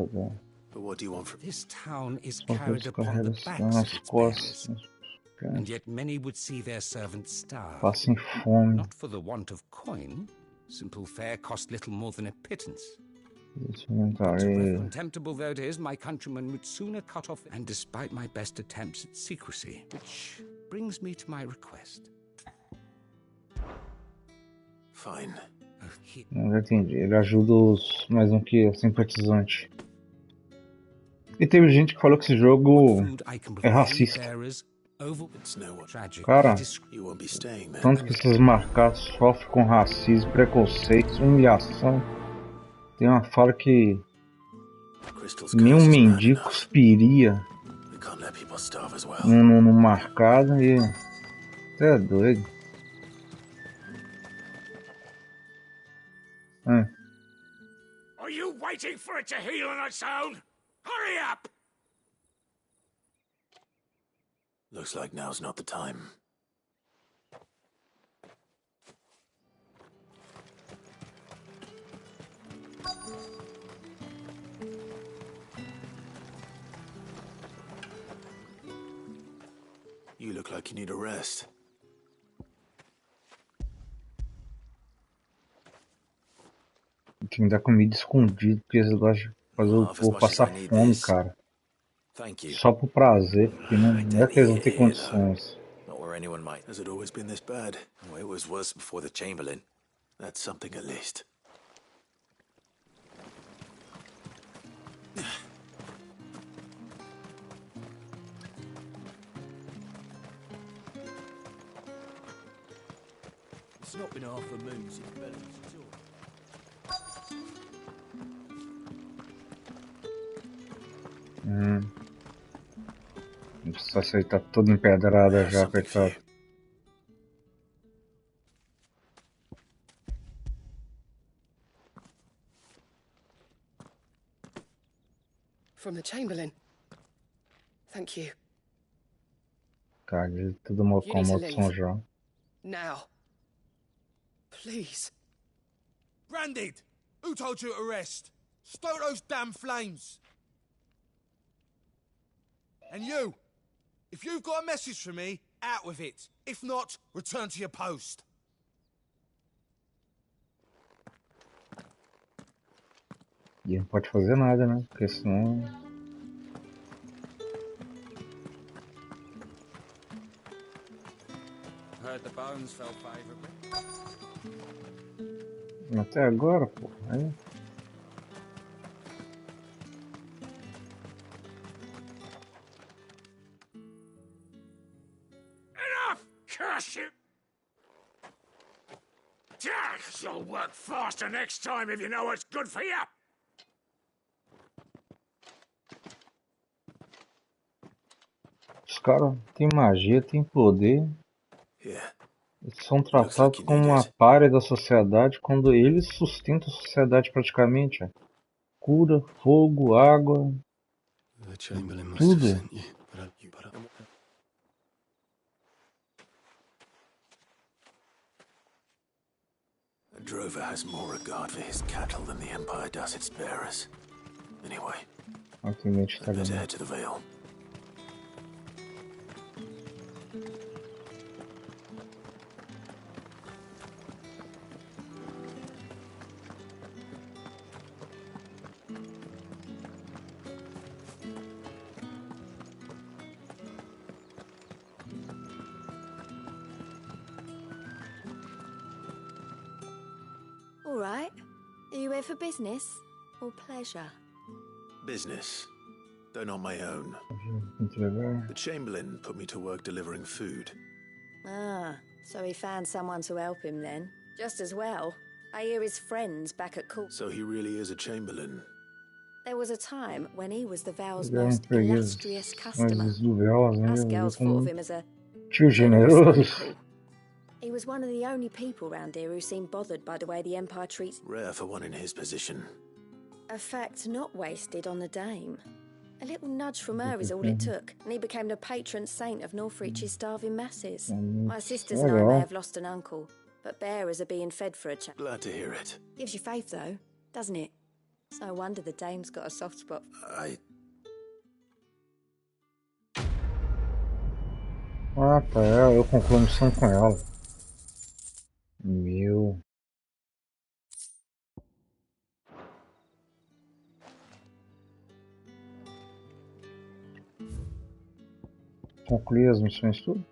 But what do you want from this town? Is Só carried upon the backs of its bearers, and yet many would see their servants starve. Passem fome. Not for the want of coin. Simple fare cost little more than a pittance. Contemptible though it is, my countrymen would sooner cut off, and despite my best attempts at secrecy, which brings me to my request. Fine. Não entendi. Ele ajuda os mais um que simpatizante. E teve gente que falou que esse jogo é racista. Cara, tanto que esses marcados sofrem com racismo, preconceito, humilhação. Tem uma fala que nenhum mendigo cuspiria no marcado e... Você é doido. Are you waiting for it to heal on its own? Hurry up! Looks like now's not the time. You look like you need a rest. Tem que me dar comida escondida, porque eles gostam de fazer o povo passar fome, cara. Só por prazer, porque não é que eles não têm condições. Not where anyone might. Has it always been this bad? Oh, it was worse before the Chamberlain. That's something at least. It's not been half a moon since Bellamy's tour. Essa aí tá toda empedrada já, coitado. From the Chamberlain. Thank you. Cara, tudo uma comoção já. Now. Please. Branded! Who told you to rest? Stoke those damn flames! And you! If you've got a message for me, out with it. If not, return to your post. E não pode fazer nada, né? Porque senão... Heard the bones fell favorably. Até agora, pô. Aí... faster next time if you know what's good for you. Os caras têm magia, têm poder. Eles são tratados como uma pária da sociedade quando eles sustentam a sociedade praticamente. Cura, fogo, água, tudo. A drover has more regard for his cattle than the Empire does its bearers. Anyway, I'd better head to the Vale. All right. Are you here for business or pleasure? Business, though not my own. The Chamberlain put me to work delivering food. Ah, so he found someone to help him then. Just as well. I hear his friends back at court. So he really is a Chamberlain. There was a time when he was the Vale's most illustrious customer. Us girls thought of him as a tio generoso. He was one of the only people round here who seemed bothered by the way the Empire treats... Rare for one in his position. A fact not wasted on the Dame. A little nudge from her is all it took, and he became the patron saint of Northreach's starving masses. My sisters and I may have lost an uncle, but bearers are being fed for a change. Glad to hear it. Gives you faith, though, doesn't it? It's no wonder the Dame's got a soft spot. Ah, tá, eu concluo a missão com ela. Meu. Concluí as missões tudo?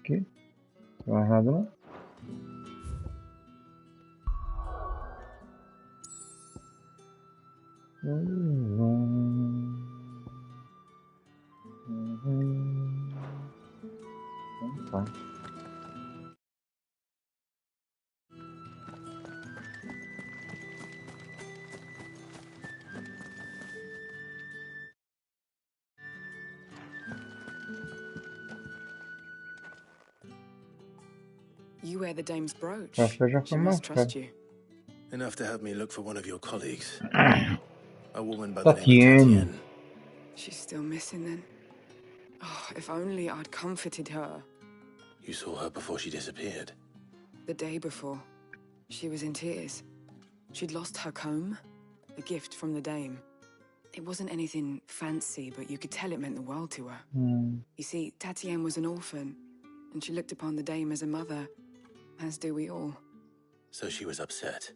Aqui? Não tem mais nada não? Tá. You wear the Dame's brooch. She must trust you. Enough to have me look for one of your colleagues. A woman by the name of Tatienne. She's still missing then. Oh, if only I'd comforted her. You saw her before she disappeared? The day before. She was in tears. She'd lost her comb, a gift from the Dame. It wasn't anything fancy, but you could tell it meant the world to her. You see, Tatienne was an orphan, and she looked upon the Dame as a mother, as do we all. So she was upset.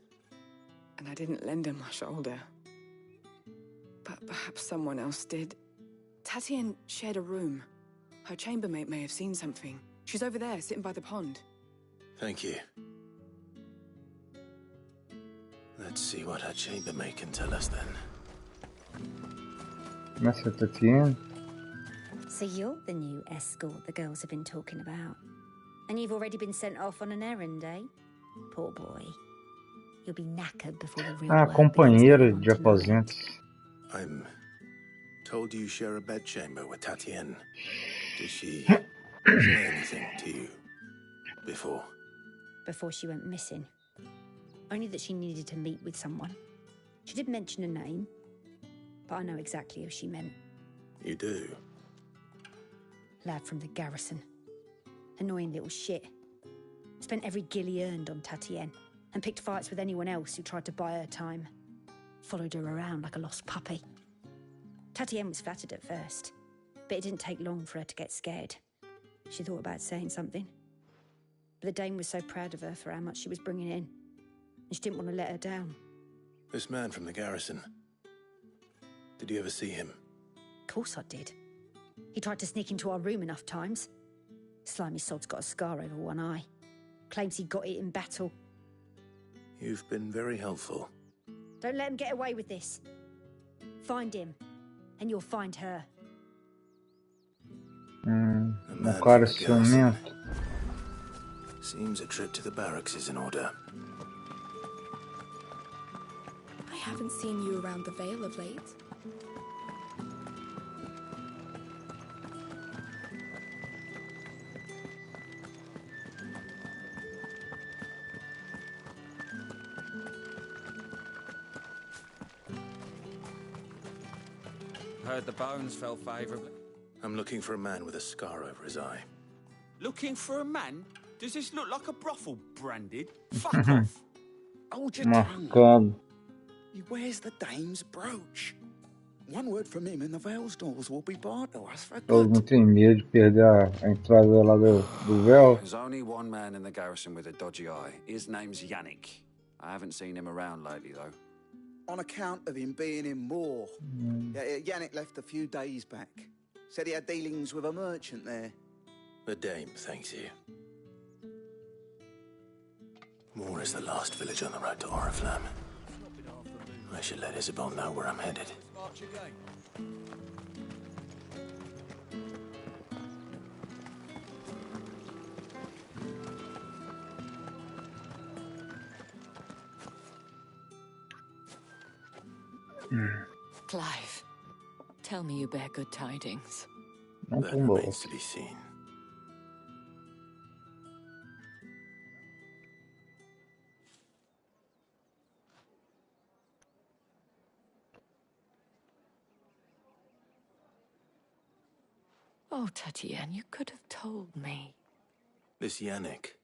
And I didn't lend her my shoulder. But perhaps someone else did. Tatienne shared a room. Her chambermaid may have seen something. She's over there, sitting by the pond. Thank you. Let's see what her chambermaid can tell us then. Master Tatienne. So you're the new escort the girls have been talking about. And you've already been sent off on an errand, eh? Poor boy. You'll be knackered before the real work companheira de aposentos. I'm told you share a bedchamber with Tatienne. Did she say anything to you before? Before she went missing. Only that she needed to meet with someone. She did mention a name, but I know exactly who she meant. You do? Lad from the garrison. Annoying little shit. Spent every guil he earned on Tatienne, and picked fights with anyone else who tried to buy her time. Followed her around like a lost puppy. Tatienne was flattered at first, but it didn't take long for her to get scared. She thought about saying something. But the Dame was so proud of her for how much she was bringing in, and she didn't want to let her down. This man from the garrison. Did you ever see him? Of course I did. He tried to sneak into our room enough times. Slimy sod's got a scar over one eye. Claims he got it in battle. You've been very helpful. Don't let him get away with this. Find him, and you'll find her. Cara ciumento. Seems a trip to the barracks is in order. haven't seen you around the Vale of late. Heard the bones fell favorably. I'm looking for a man with a scar over his eye. Looking for a man? Does this look like a brothel, Branded? Fuck off! Hold your tongue. He wears the dame's brooch. One word from him and the Vale's doors will be barred to us for Eles good. não têm medo de perder a entrada lá do véu? There's only one man in the garrison with a dodgy eye. His name's Yannick. I haven't seen him around lately, though. On account of him being in Moor. Yannick left a few days back. Said he had dealings with a merchant there. The dame thanks you. Moor is the last village on the road to Oriflamme. I should let Isabel know where I'm headed. Clive, tell me you bear good tidings. That remains to be seen. Oh, Tatienne, you could have told me. This Yannick.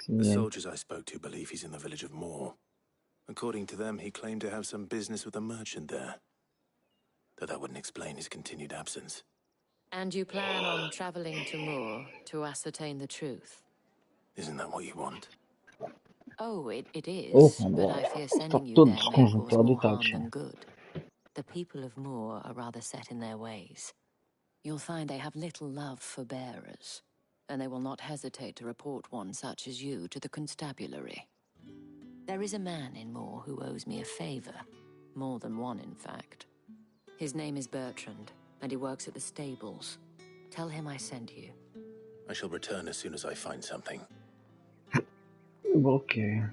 The soldiers I spoke to believe he's in the village of Moor. According to them, he claimed to have some business with a merchant there. Though that wouldn't explain his continued absence. And you plan on traveling to Moor to ascertain the truth? Isn't that what you want? Oh, it is, but I fear sending you there may cause more harm than good. The people of Moor are rather set in their ways. You'll find they have little love for bearers, and they will not hesitate to report one such as you to the constabulary. There is a man in Moor who owes me a favor. More than one, in fact. His name is Bertrand, and he works at the stables. Tell him I sent you. I shall return as soon as I find something. Okay.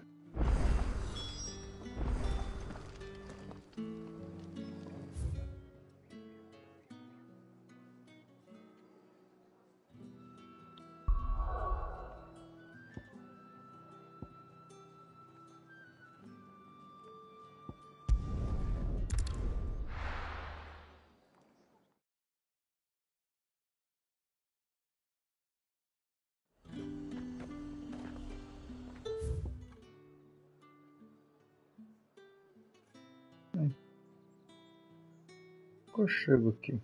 Eu chego aqui.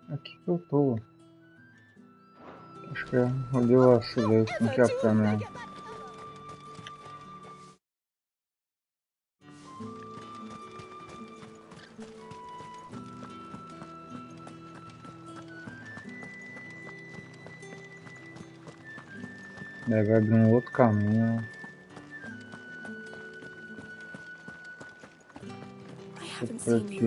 Aqui que eu tô. Acho que é onde eu acelei com que a câmera. Deve abrir um outro caminho. Por aqui.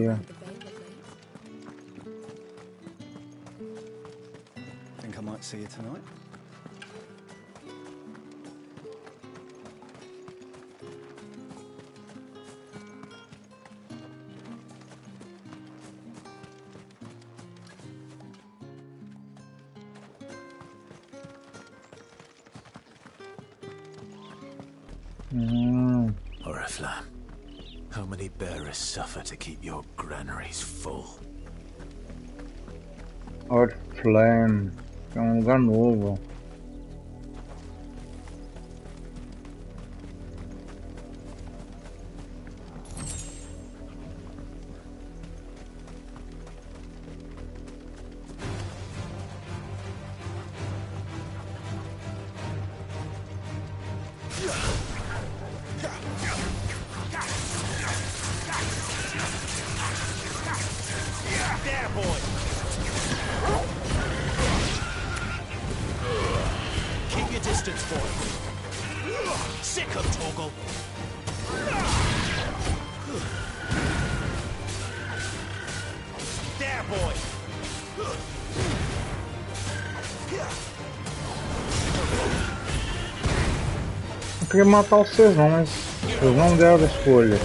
Think I might see you tonight? Oriflamme, how many bearers suffer to keep your granaries full? Oriflamme, é um lugar novo. There, boy! queria matar vocês não, mas vocês não deram a escolha.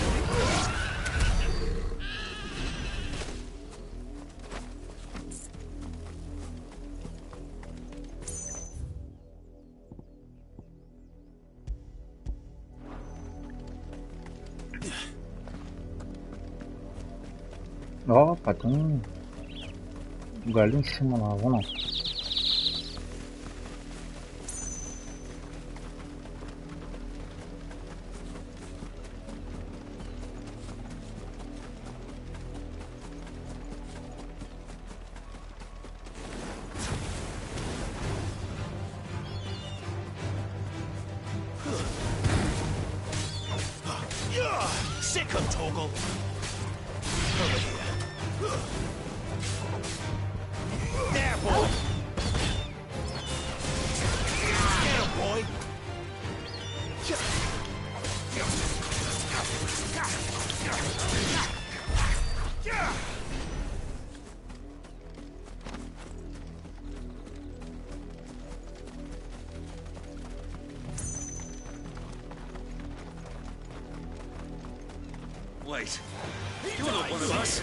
Opa, tem um lugar ali em cima lá, vamos lá. Sick of Toggle. Over here. There, boy. Get him, boy. Wait, you're not one of us.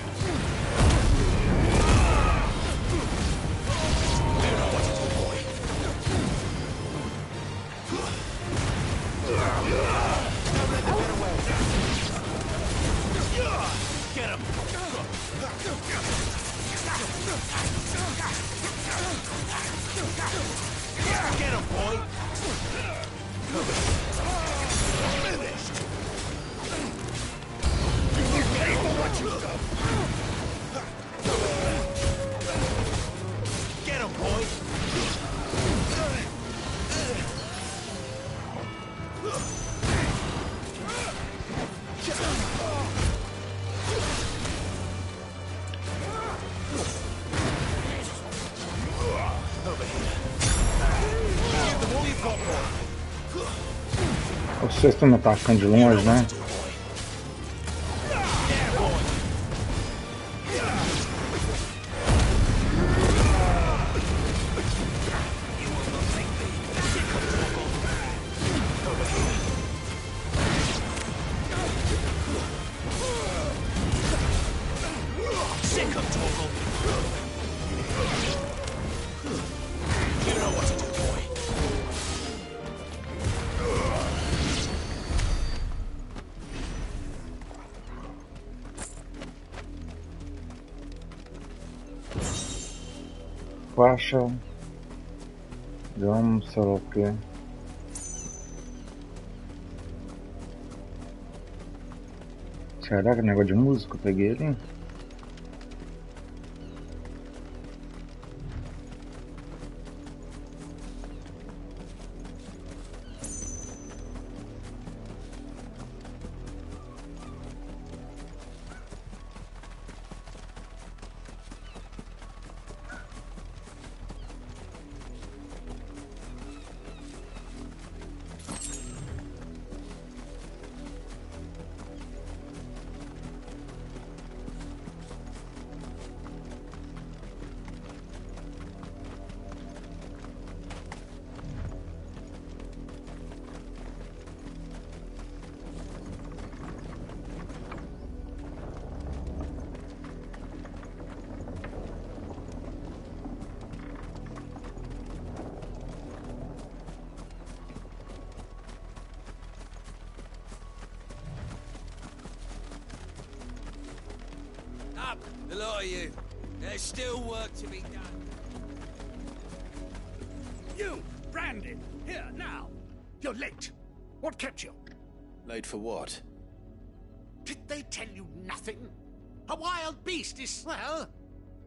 You know what to do, boy. Don't let them get away. Get him. Get him, boy. Finished. Get him, boy! Over here. Give them all you've got, boy. Vocês estão me atacando de longe, né? Faixa, vamos, sei lá o que. Será que é negócio de música eu peguei ele? Up, the lot of you. There's still work to be done. You, Brandon, here, now. You're late. What kept you? Late for what? Did they tell you nothing? A wild beast is... Well,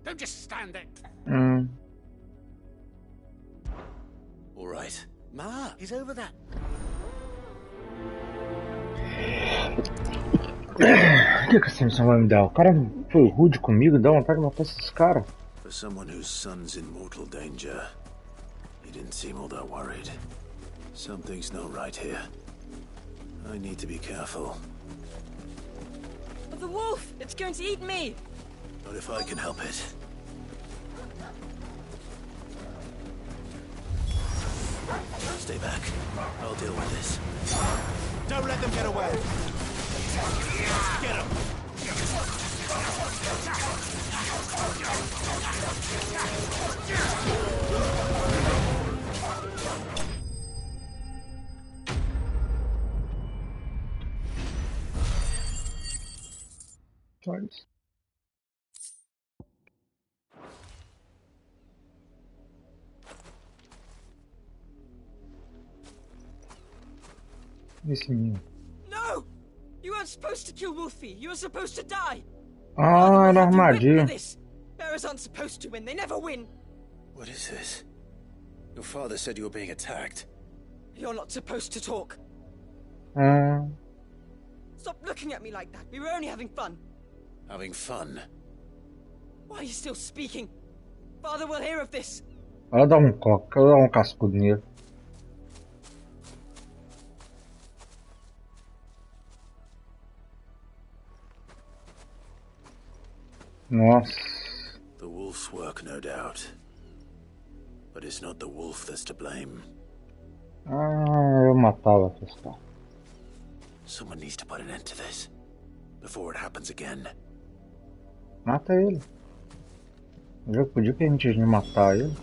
don't just stand there. All right. Ma, he's over that. O que essa missão vai me dar? O cara foi rude comigo, dá vontade de matar esses caras. For someone whose son's in mortal danger, he didn't seem all that worried. Something's not right here. I need to be careful. The wolf! It's going to eat me! Not if I can help it. Stay back. I'll deal with this. Don't let them get away. Get them. Twice. No! You weren't supposed to kill Wolfie. You were supposed to die. Ah, era armadilha. Bearers aren't supposed to win. They never win. What is this? Your father said you were being attacked. You're not supposed to talk. Stop looking at me like that. We were only having fun. Having fun? Why are you still speaking? Father will hear of this. Ela dá um cascudo nele. Nossa. The wolf's work, no doubt. But it's not the wolf that's to blame. Ah, eu matava a questão. Someone needs to put an end to this before it happens again. Mata ele. Eu já podia que a gente ia matar ele.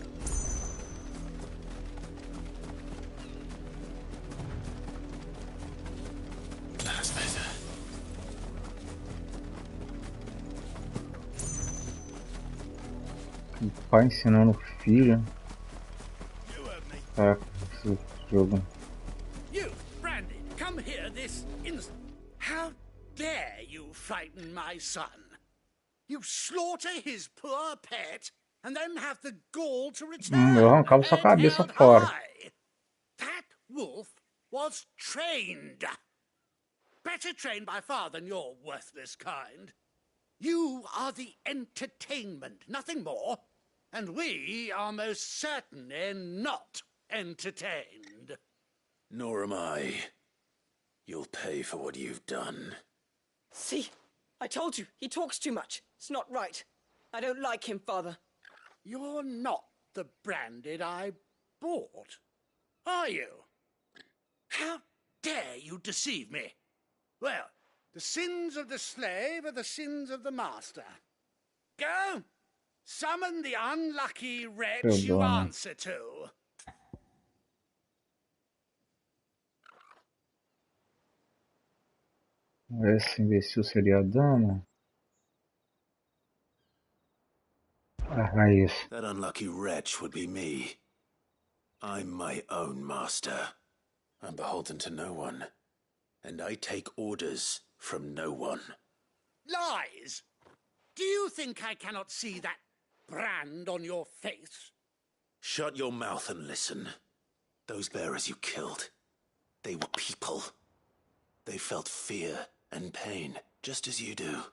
O pai ensinando o filho. Esse jogo. You, Brandon, come here this instant. How dare you frighten my son? You slaughter his poor pet and then have the gall to return. Eu arrancava sua cabeça fora. That wolf was trained. Better trained by far than your worthless kind. You are the entertainment, nothing more. And we are most certainly not entertained. Nor am I. You'll pay for what you've done. See? I told you, he talks too much. It's not right. I don't like him, Father. You're not the Branded I bought, are you? How dare you deceive me? Well, the sins of the slave are the sins of the master. Go! Summon the unlucky wretch you answer to. Esse imbecil seria a dama. Ah, isso. That unlucky wretch would be me. I'm my own master. I'm beholden to no one. And I take orders from no one. Lies! Do you think I cannot see that brand on your face? Shut your mouth and listen. Those bearers you killed, they were people. They felt fear and pain, just as you do.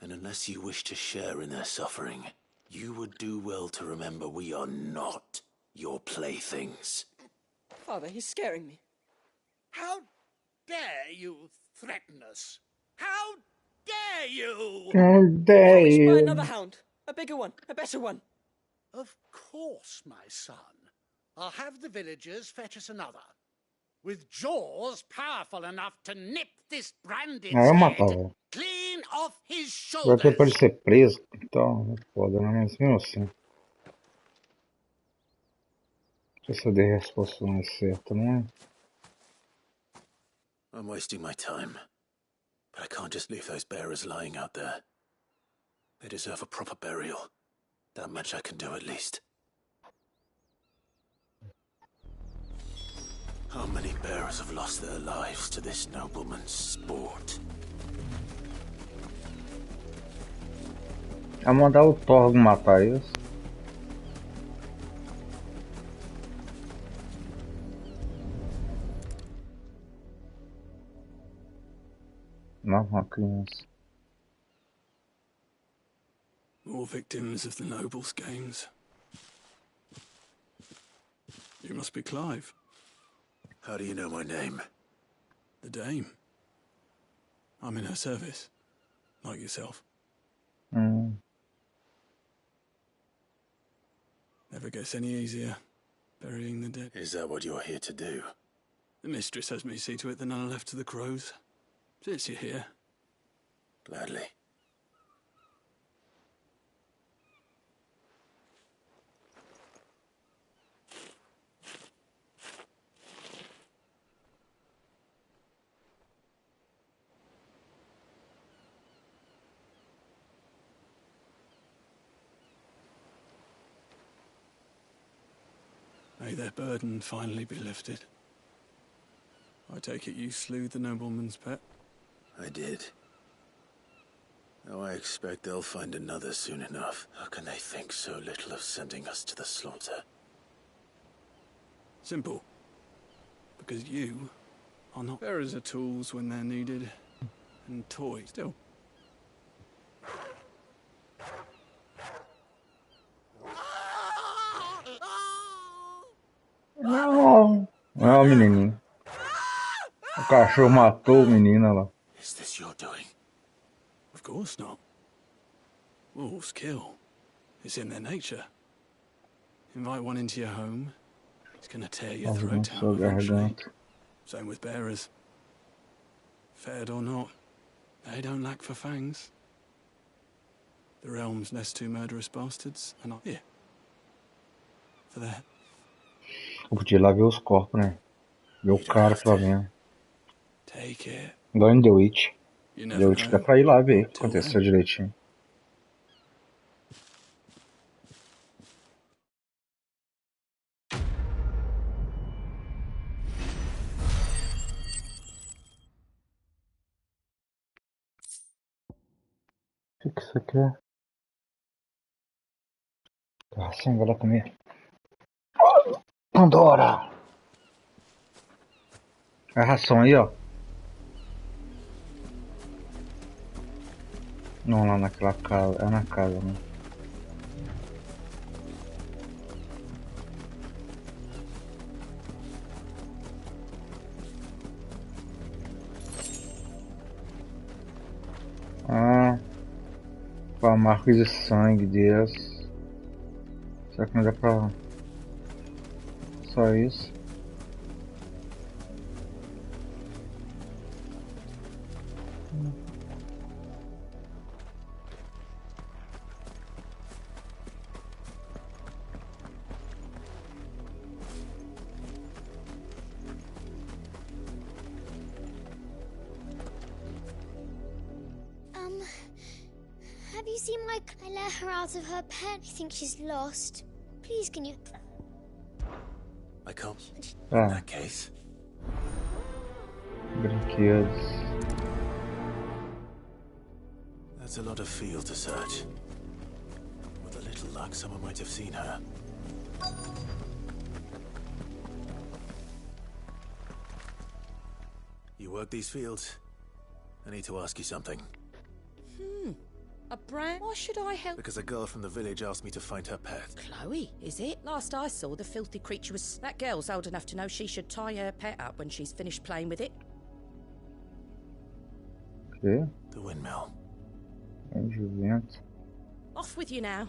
And unless you wish to share in their suffering, you would do well to remember we are not your playthings. Father, he's scaring me. How dare you threaten us? How dare you? How dare We should buy you? another hound. A bigger one. A better one. Of course, my son. I'll have the villagers fetch us another. With jaws powerful enough to nip this Branded's Eu head matava. clean off his Eu tinha shoulders. pra ele ser preso. Então, é foda, né? Mas mesmo assim. Não sei se eu dei a resposta mais certa, não é? I'm wasting my time. But I can't just leave those bearers lying out there. They deserve a proper burial. That much I can do at least. How many bearers have lost their lives to this nobleman's sport? A mandar o Torgo matar eles. Não, uma criança. More victims of the nobles' games. You must be Clive. How do you know my name? The Dame. I'm in her service, like yourself. Never gets any easier. Burying the dead. Is that what you're here to do? The mistress has me see to it that none are left to the crows. Since you're here. Gladly. May their burden finally be lifted. I take it you slew the nobleman's pet? I did. Now I expect they'll find another soon enough. How can they think so little of sending us to the slaughter? Simple. Because you are not. Bearers are tools when they're needed, and toys still. Não, não é o menininho. O cachorro matou o menino lá. Is this your doing? Of course not. Wolves kill. It's in their nature. Invite one into your home, it's gonna tear your throat out eventually. Same with bearers. Fed or not, they don't lack for fangs. The realm's nest two murderous bastards, and I'm here. For that. Eu podia ir lá ver os corpos, né? Ver o cara pra ver. Take it. Igual em The Witch. The Witch dá pra ir lá ver o que aconteceu direitinho. O que você quer? Tá, sim, vai lá comer. Pandora! É a ração aí, ó. Não, lá naquela casa. É na casa, né? Ah. Com a marca de sangue deles. Será que não dá pra... Só isso? Have you seen my... I let her out of her pen. I think she's lost. Please, can you... I can't. In that case. Brinquedos. That's a lot of field to search. With a little luck, someone might have seen her. You work these fields? I need to ask you something. A brand? Why should I help? Because a girl from the village asked me to find her pet. Chloe, is it? Last I saw, the filthy creature was... That girl's old enough to know she should tie her pet up when she's finished playing with it. Okay. The windmill. Off with you now.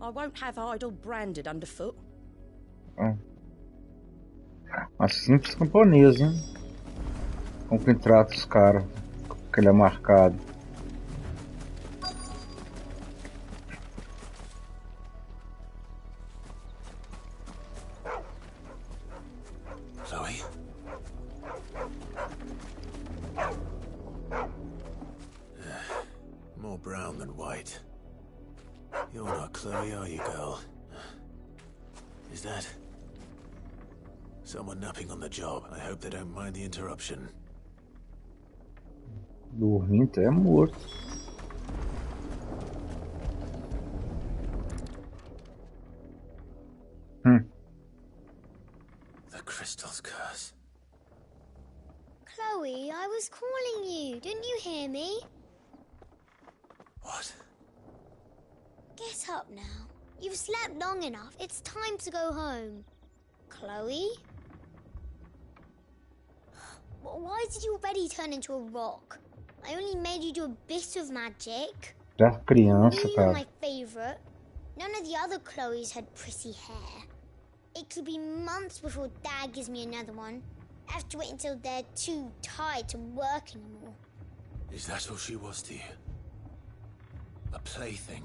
I won't have idle branded underfoot. Oh. Uma simples camponesa, hein? Como que trata os caras? Que ele é marcado. Chloe? More brown than white. You're not Chloe, are you, girl? Is that... someone napping on the job? I hope they don't mind the interruption. Dormindo é morto. The crystal's curse. Chloe, I was calling you. Didn't you hear me? What? Get up now. You've slept long enough. It's time to go home. Chloe? Why did you already turn into a rock? I only made you do a bit of magic. Da criança, You were cara. my favorite. None of the other Chloes had pretty hair. It could be months before Dad gives me another one. I have to wait until they're too tired to work anymore. Is that all she was to you? A plaything?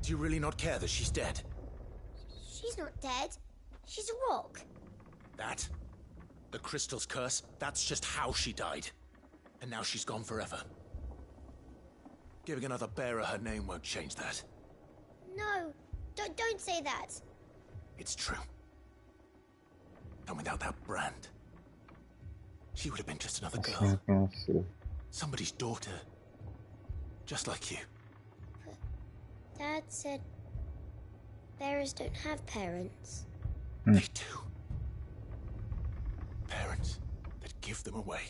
Do you really not care that she's dead? She's not dead. She's a rock. That? The crystal's curse? That's just how she died. And now she's gone forever. Giving another bearer her name won't change that. No, don't say that. It's true. And without that brand, she would have been just another girl. Somebody's daughter. Just like you. But Dad said bearers don't have parents. They do. Parents that give them away.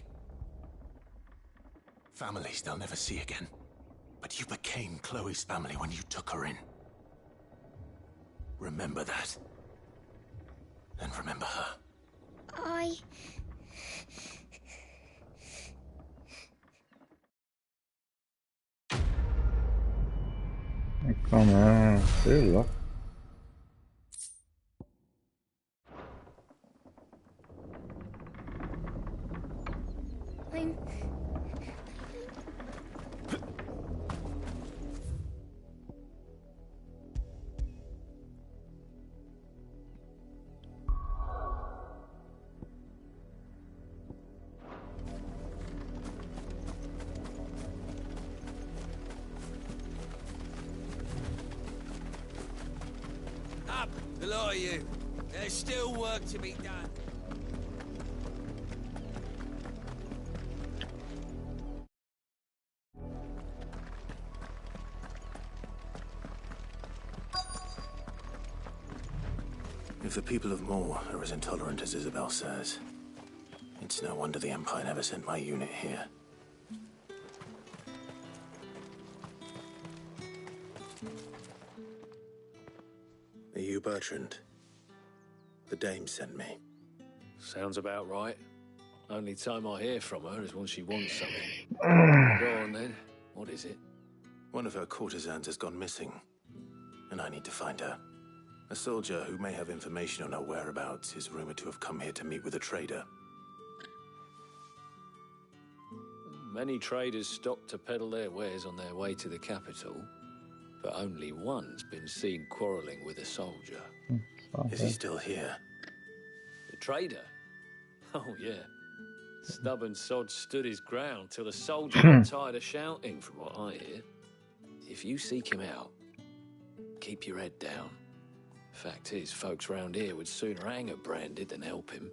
Families they'll never see again. But you became Chloe's family when you took her in. Remember that. And remember her. Calma, sei lá. The lot of you. There's still work to be done. If the people of Moor are as intolerant as Isabel says, it's no wonder the Empire never sent my unit here. Are you Bertrand? The dame sent me. Sounds about right. Only time I hear from her is when she wants something. Go on then. What is it? One of her courtesans has gone missing, and I need to find her. A soldier who may have information on her whereabouts is rumored to have come here to meet with a trader. Many traders stop to peddle their wares on their way to the capital, but only one's been seen quarreling with a soldier. Is he still here? The trader? Oh, yeah. Stubborn sod stood his ground till the soldier got tired of shouting, from what I hear. If you seek him out, keep your head down. Fact is, folks round here would sooner hang a branded than help him.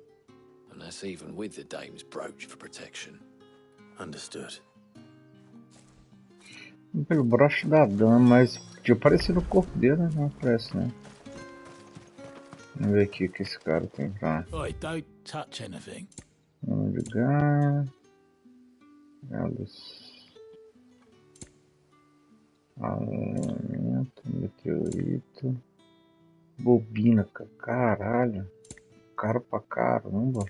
And that's even with the dame's brooch for protection. Understood. Pelo broche da dama, mas podia aparecer no corpo dele, né? Não aparece, né? Vamos ver aqui o que esse cara tem pra... Oi, don't touch anything. Vamos ligar... Alinhamento, meteorito... Bobina, caralho. Caro pra caramba.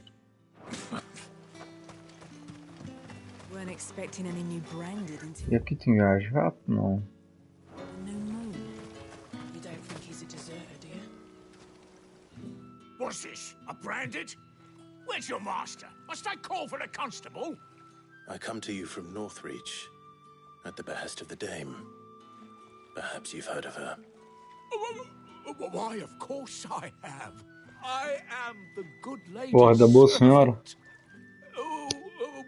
Weren't expecting any new branded until... E aqui tem viagem rápido? Não. New moon. You don't think he's a deserter, do you? What's this? A branded? Where's your master? Must I call for the constable? I come to you from Northreach, at the behest of the dame. Perhaps you've heard of her. Why, of course I have. I am the good lady. Porra da boa senhora.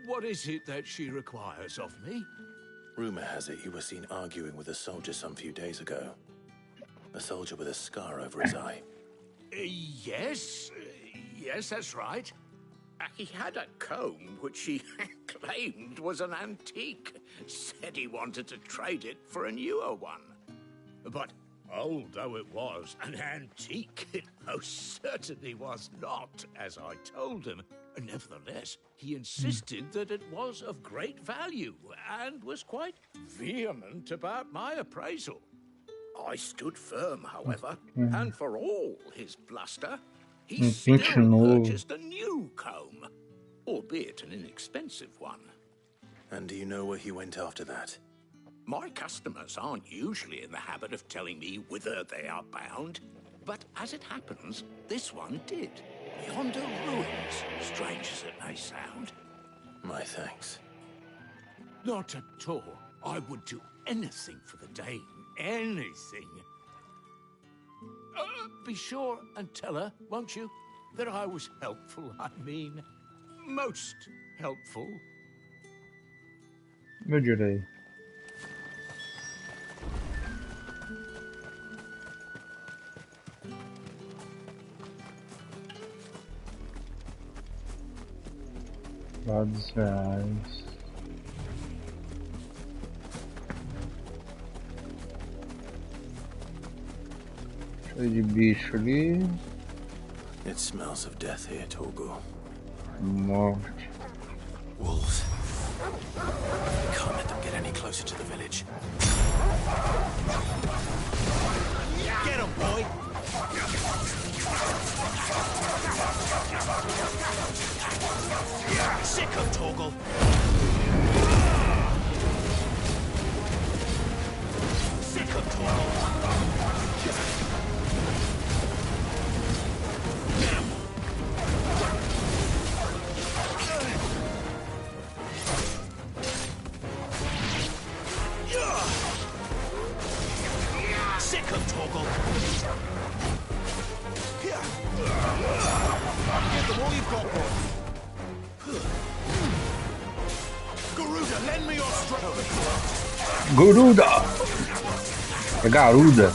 What is it that she requires of me? Rumor has it you were seen arguing with a soldier some few days ago. A soldier with a scar over his eye. Yes, that's right. He had a comb which he claimed was an antique. Said he wanted to trade it for a newer one. But old though it was, an antique it most certainly was not, as I told him. Nevertheless, he insisted that it was of great value and was quite vehement about my appraisal. I stood firm, however, and for all his bluster, he still purchased a new comb, albeit an inexpensive one. And do you know where he went after that? My customers aren't usually in the habit of telling me whither they are bound, But as it happens, this one did. Yonder ruins, strange as it may sound. My thanks. Not at all. I would do anything for the Dame. Anything. Be sure and tell her, won't you, that I was helpful. I mean, most helpful. Eu direi. Dados reais. Cheio de bicho ali. It smells of death here, Torgo. Morte. Wolves. We can't let them get any closer to the village. Get him, boy! Sick of Torgal. Sick of Torgal. Sick of Torgal. Give them all you've got, boy. Garuda, lend me your strength. Garuda! É Garuda.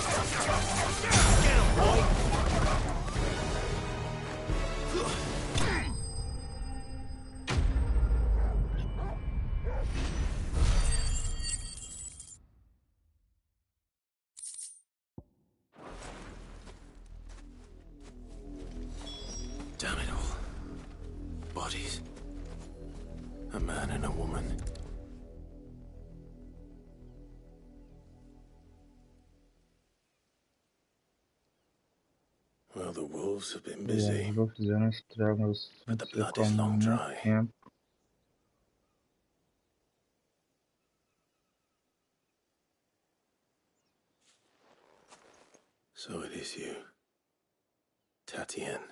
Damn it all. Bodies. A man and a woman. Well, the wolves have been busy. But the blood is long dry. So it is you, Tatienne.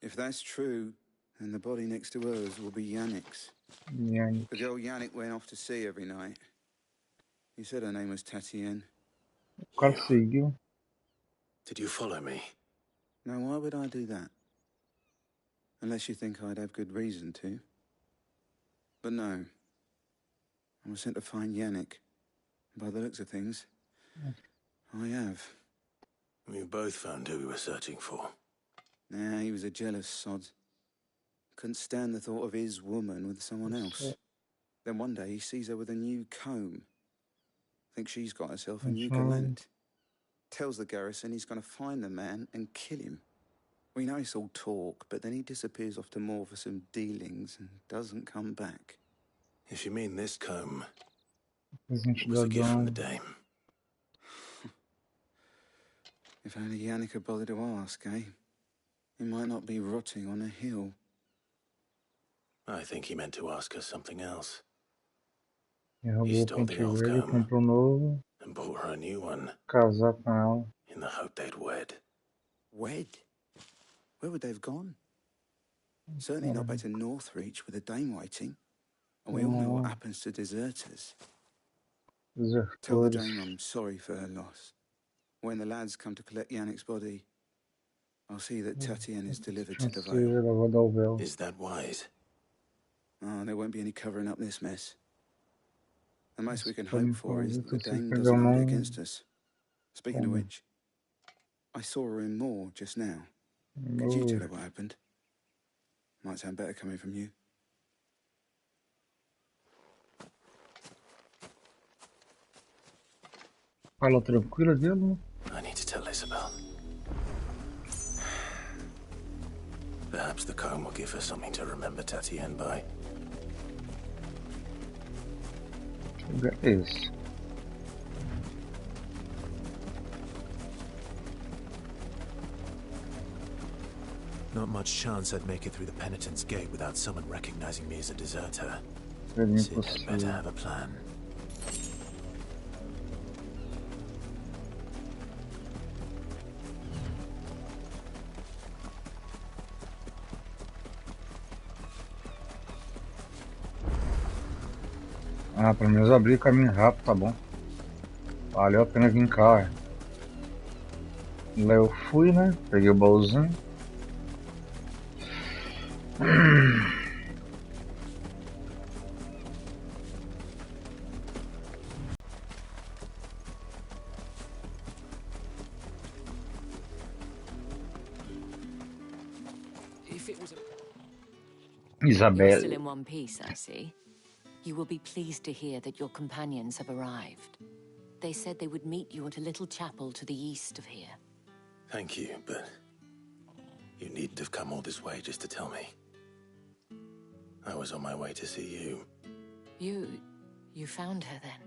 If that's true, then the body next to hers will be Yannick's. The girl Yannick went off to sea every night. You said her name was Tatienne. Did you follow me? No, why would I do that? Unless you think I'd have good reason to. But no. I was sent to find Yannick. By the looks of things, I have. We both found who we were searching for. Nah, he was a jealous sod. Couldn't stand the thought of his woman with someone else. Then one day he sees her with a new comb. Thinks she's got herself a new gallant. Tells the garrison he's going to find the man and kill him. We know it's all talk, but then he disappears off to Moor for some dealings and doesn't come back. If you mean this comb, it was a gift from the Dame. If only Yannick had bothered to ask, eh? He might not be rotting on a hill. I think he meant to ask her something else. He stole the old comb and bought her a new one. Casar com ela. In the hope they'd wed. Wed? Where would they have gone? Certainly not back to Northreach with a Dame waiting. And we all know what happens to deserters. Tell the Dame I'm sorry for her loss. When the lads come to collect Yannick's body, I'll see that Tatienne is delivered to the Vale. Is that wise? Oh, there won't be any covering up this mess. The most we can hope for is that the Dame doesn't hold it against us. Speaking of which, I saw her in Moor just now. Could you tell her what happened? Might sound better coming from you. Fala tranquila dele. I need to tell Isabel. Perhaps the comb will give her something to remember Tatienne by. That is. Not much chance I'd make it through the penitent's gate without someone recognizing me as a deserter. Sid had better have a plan. Ah, pelo menos abri o caminho rápido, tá bom. Valeu a pena vir cá, Lá eu fui, né? Peguei o baúzinho. Isabel. You're still in one piece, I see. You will be pleased to hear that your companions have arrived. They said they would meet you at a little chapel to the east of here. Thank you, but you needn't have come all this way just to tell me. I was on my way to see you. You found her then?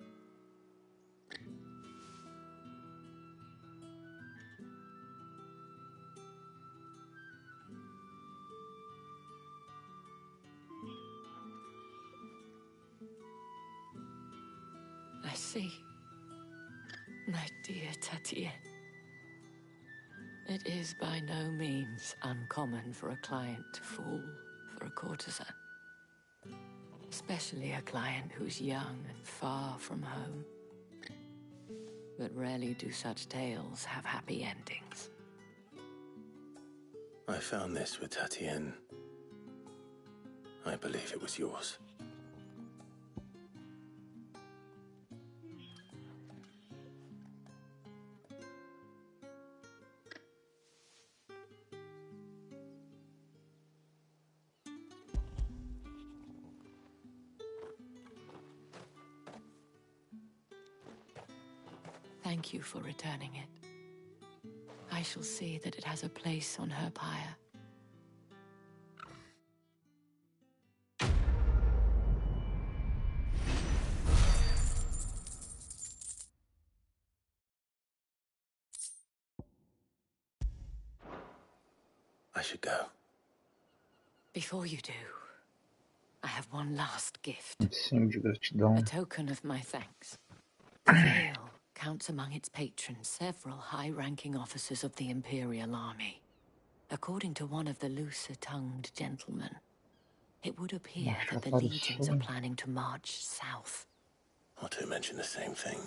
I see. My dear Tatienne. It is by no means uncommon for a client to fall for a courtesan. Especially a client who's young and far from home. But rarely do such tales have happy endings. I found this with Tatienne. I believe it was yours. Thank you for returning it. I shall see that it has a place on her pyre. I should go. Before you do, I have one last gift. De gratidão. A token of my thanks. The Vale counts among its patrons several high-ranking officers of the Imperial Army. According to one of the looser-tongued gentlemen, it would appear that the legions are planning to march south. Otto mentioned the same thing.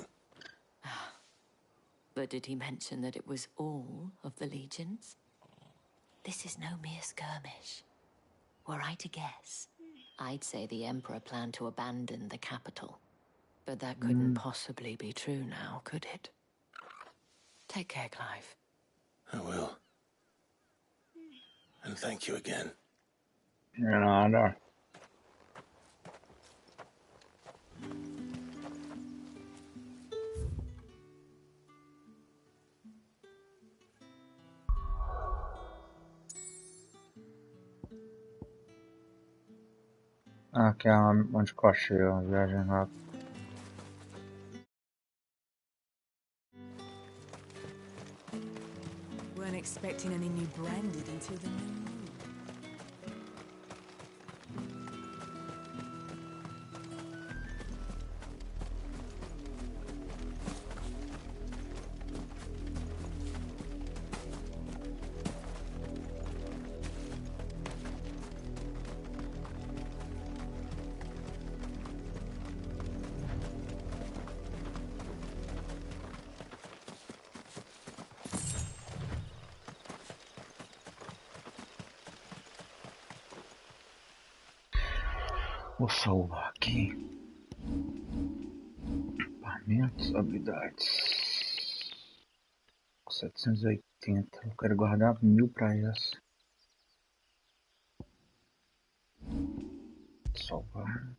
But did he mention that it was all of the legions? This is no mere skirmish. Were I to guess, I'd say the Emperor planned to abandon the capital. But that couldn't possibly be true now, could it? Take care, Clive. I will. And thank you again. Nada. Aqui é onde eu achei a viagem rápida. Weren't expecting any new branded until the new moon. Vou salvar aqui. Equipamentos, habilidades. 780. Eu quero guardar 1000 para essa. Salvar.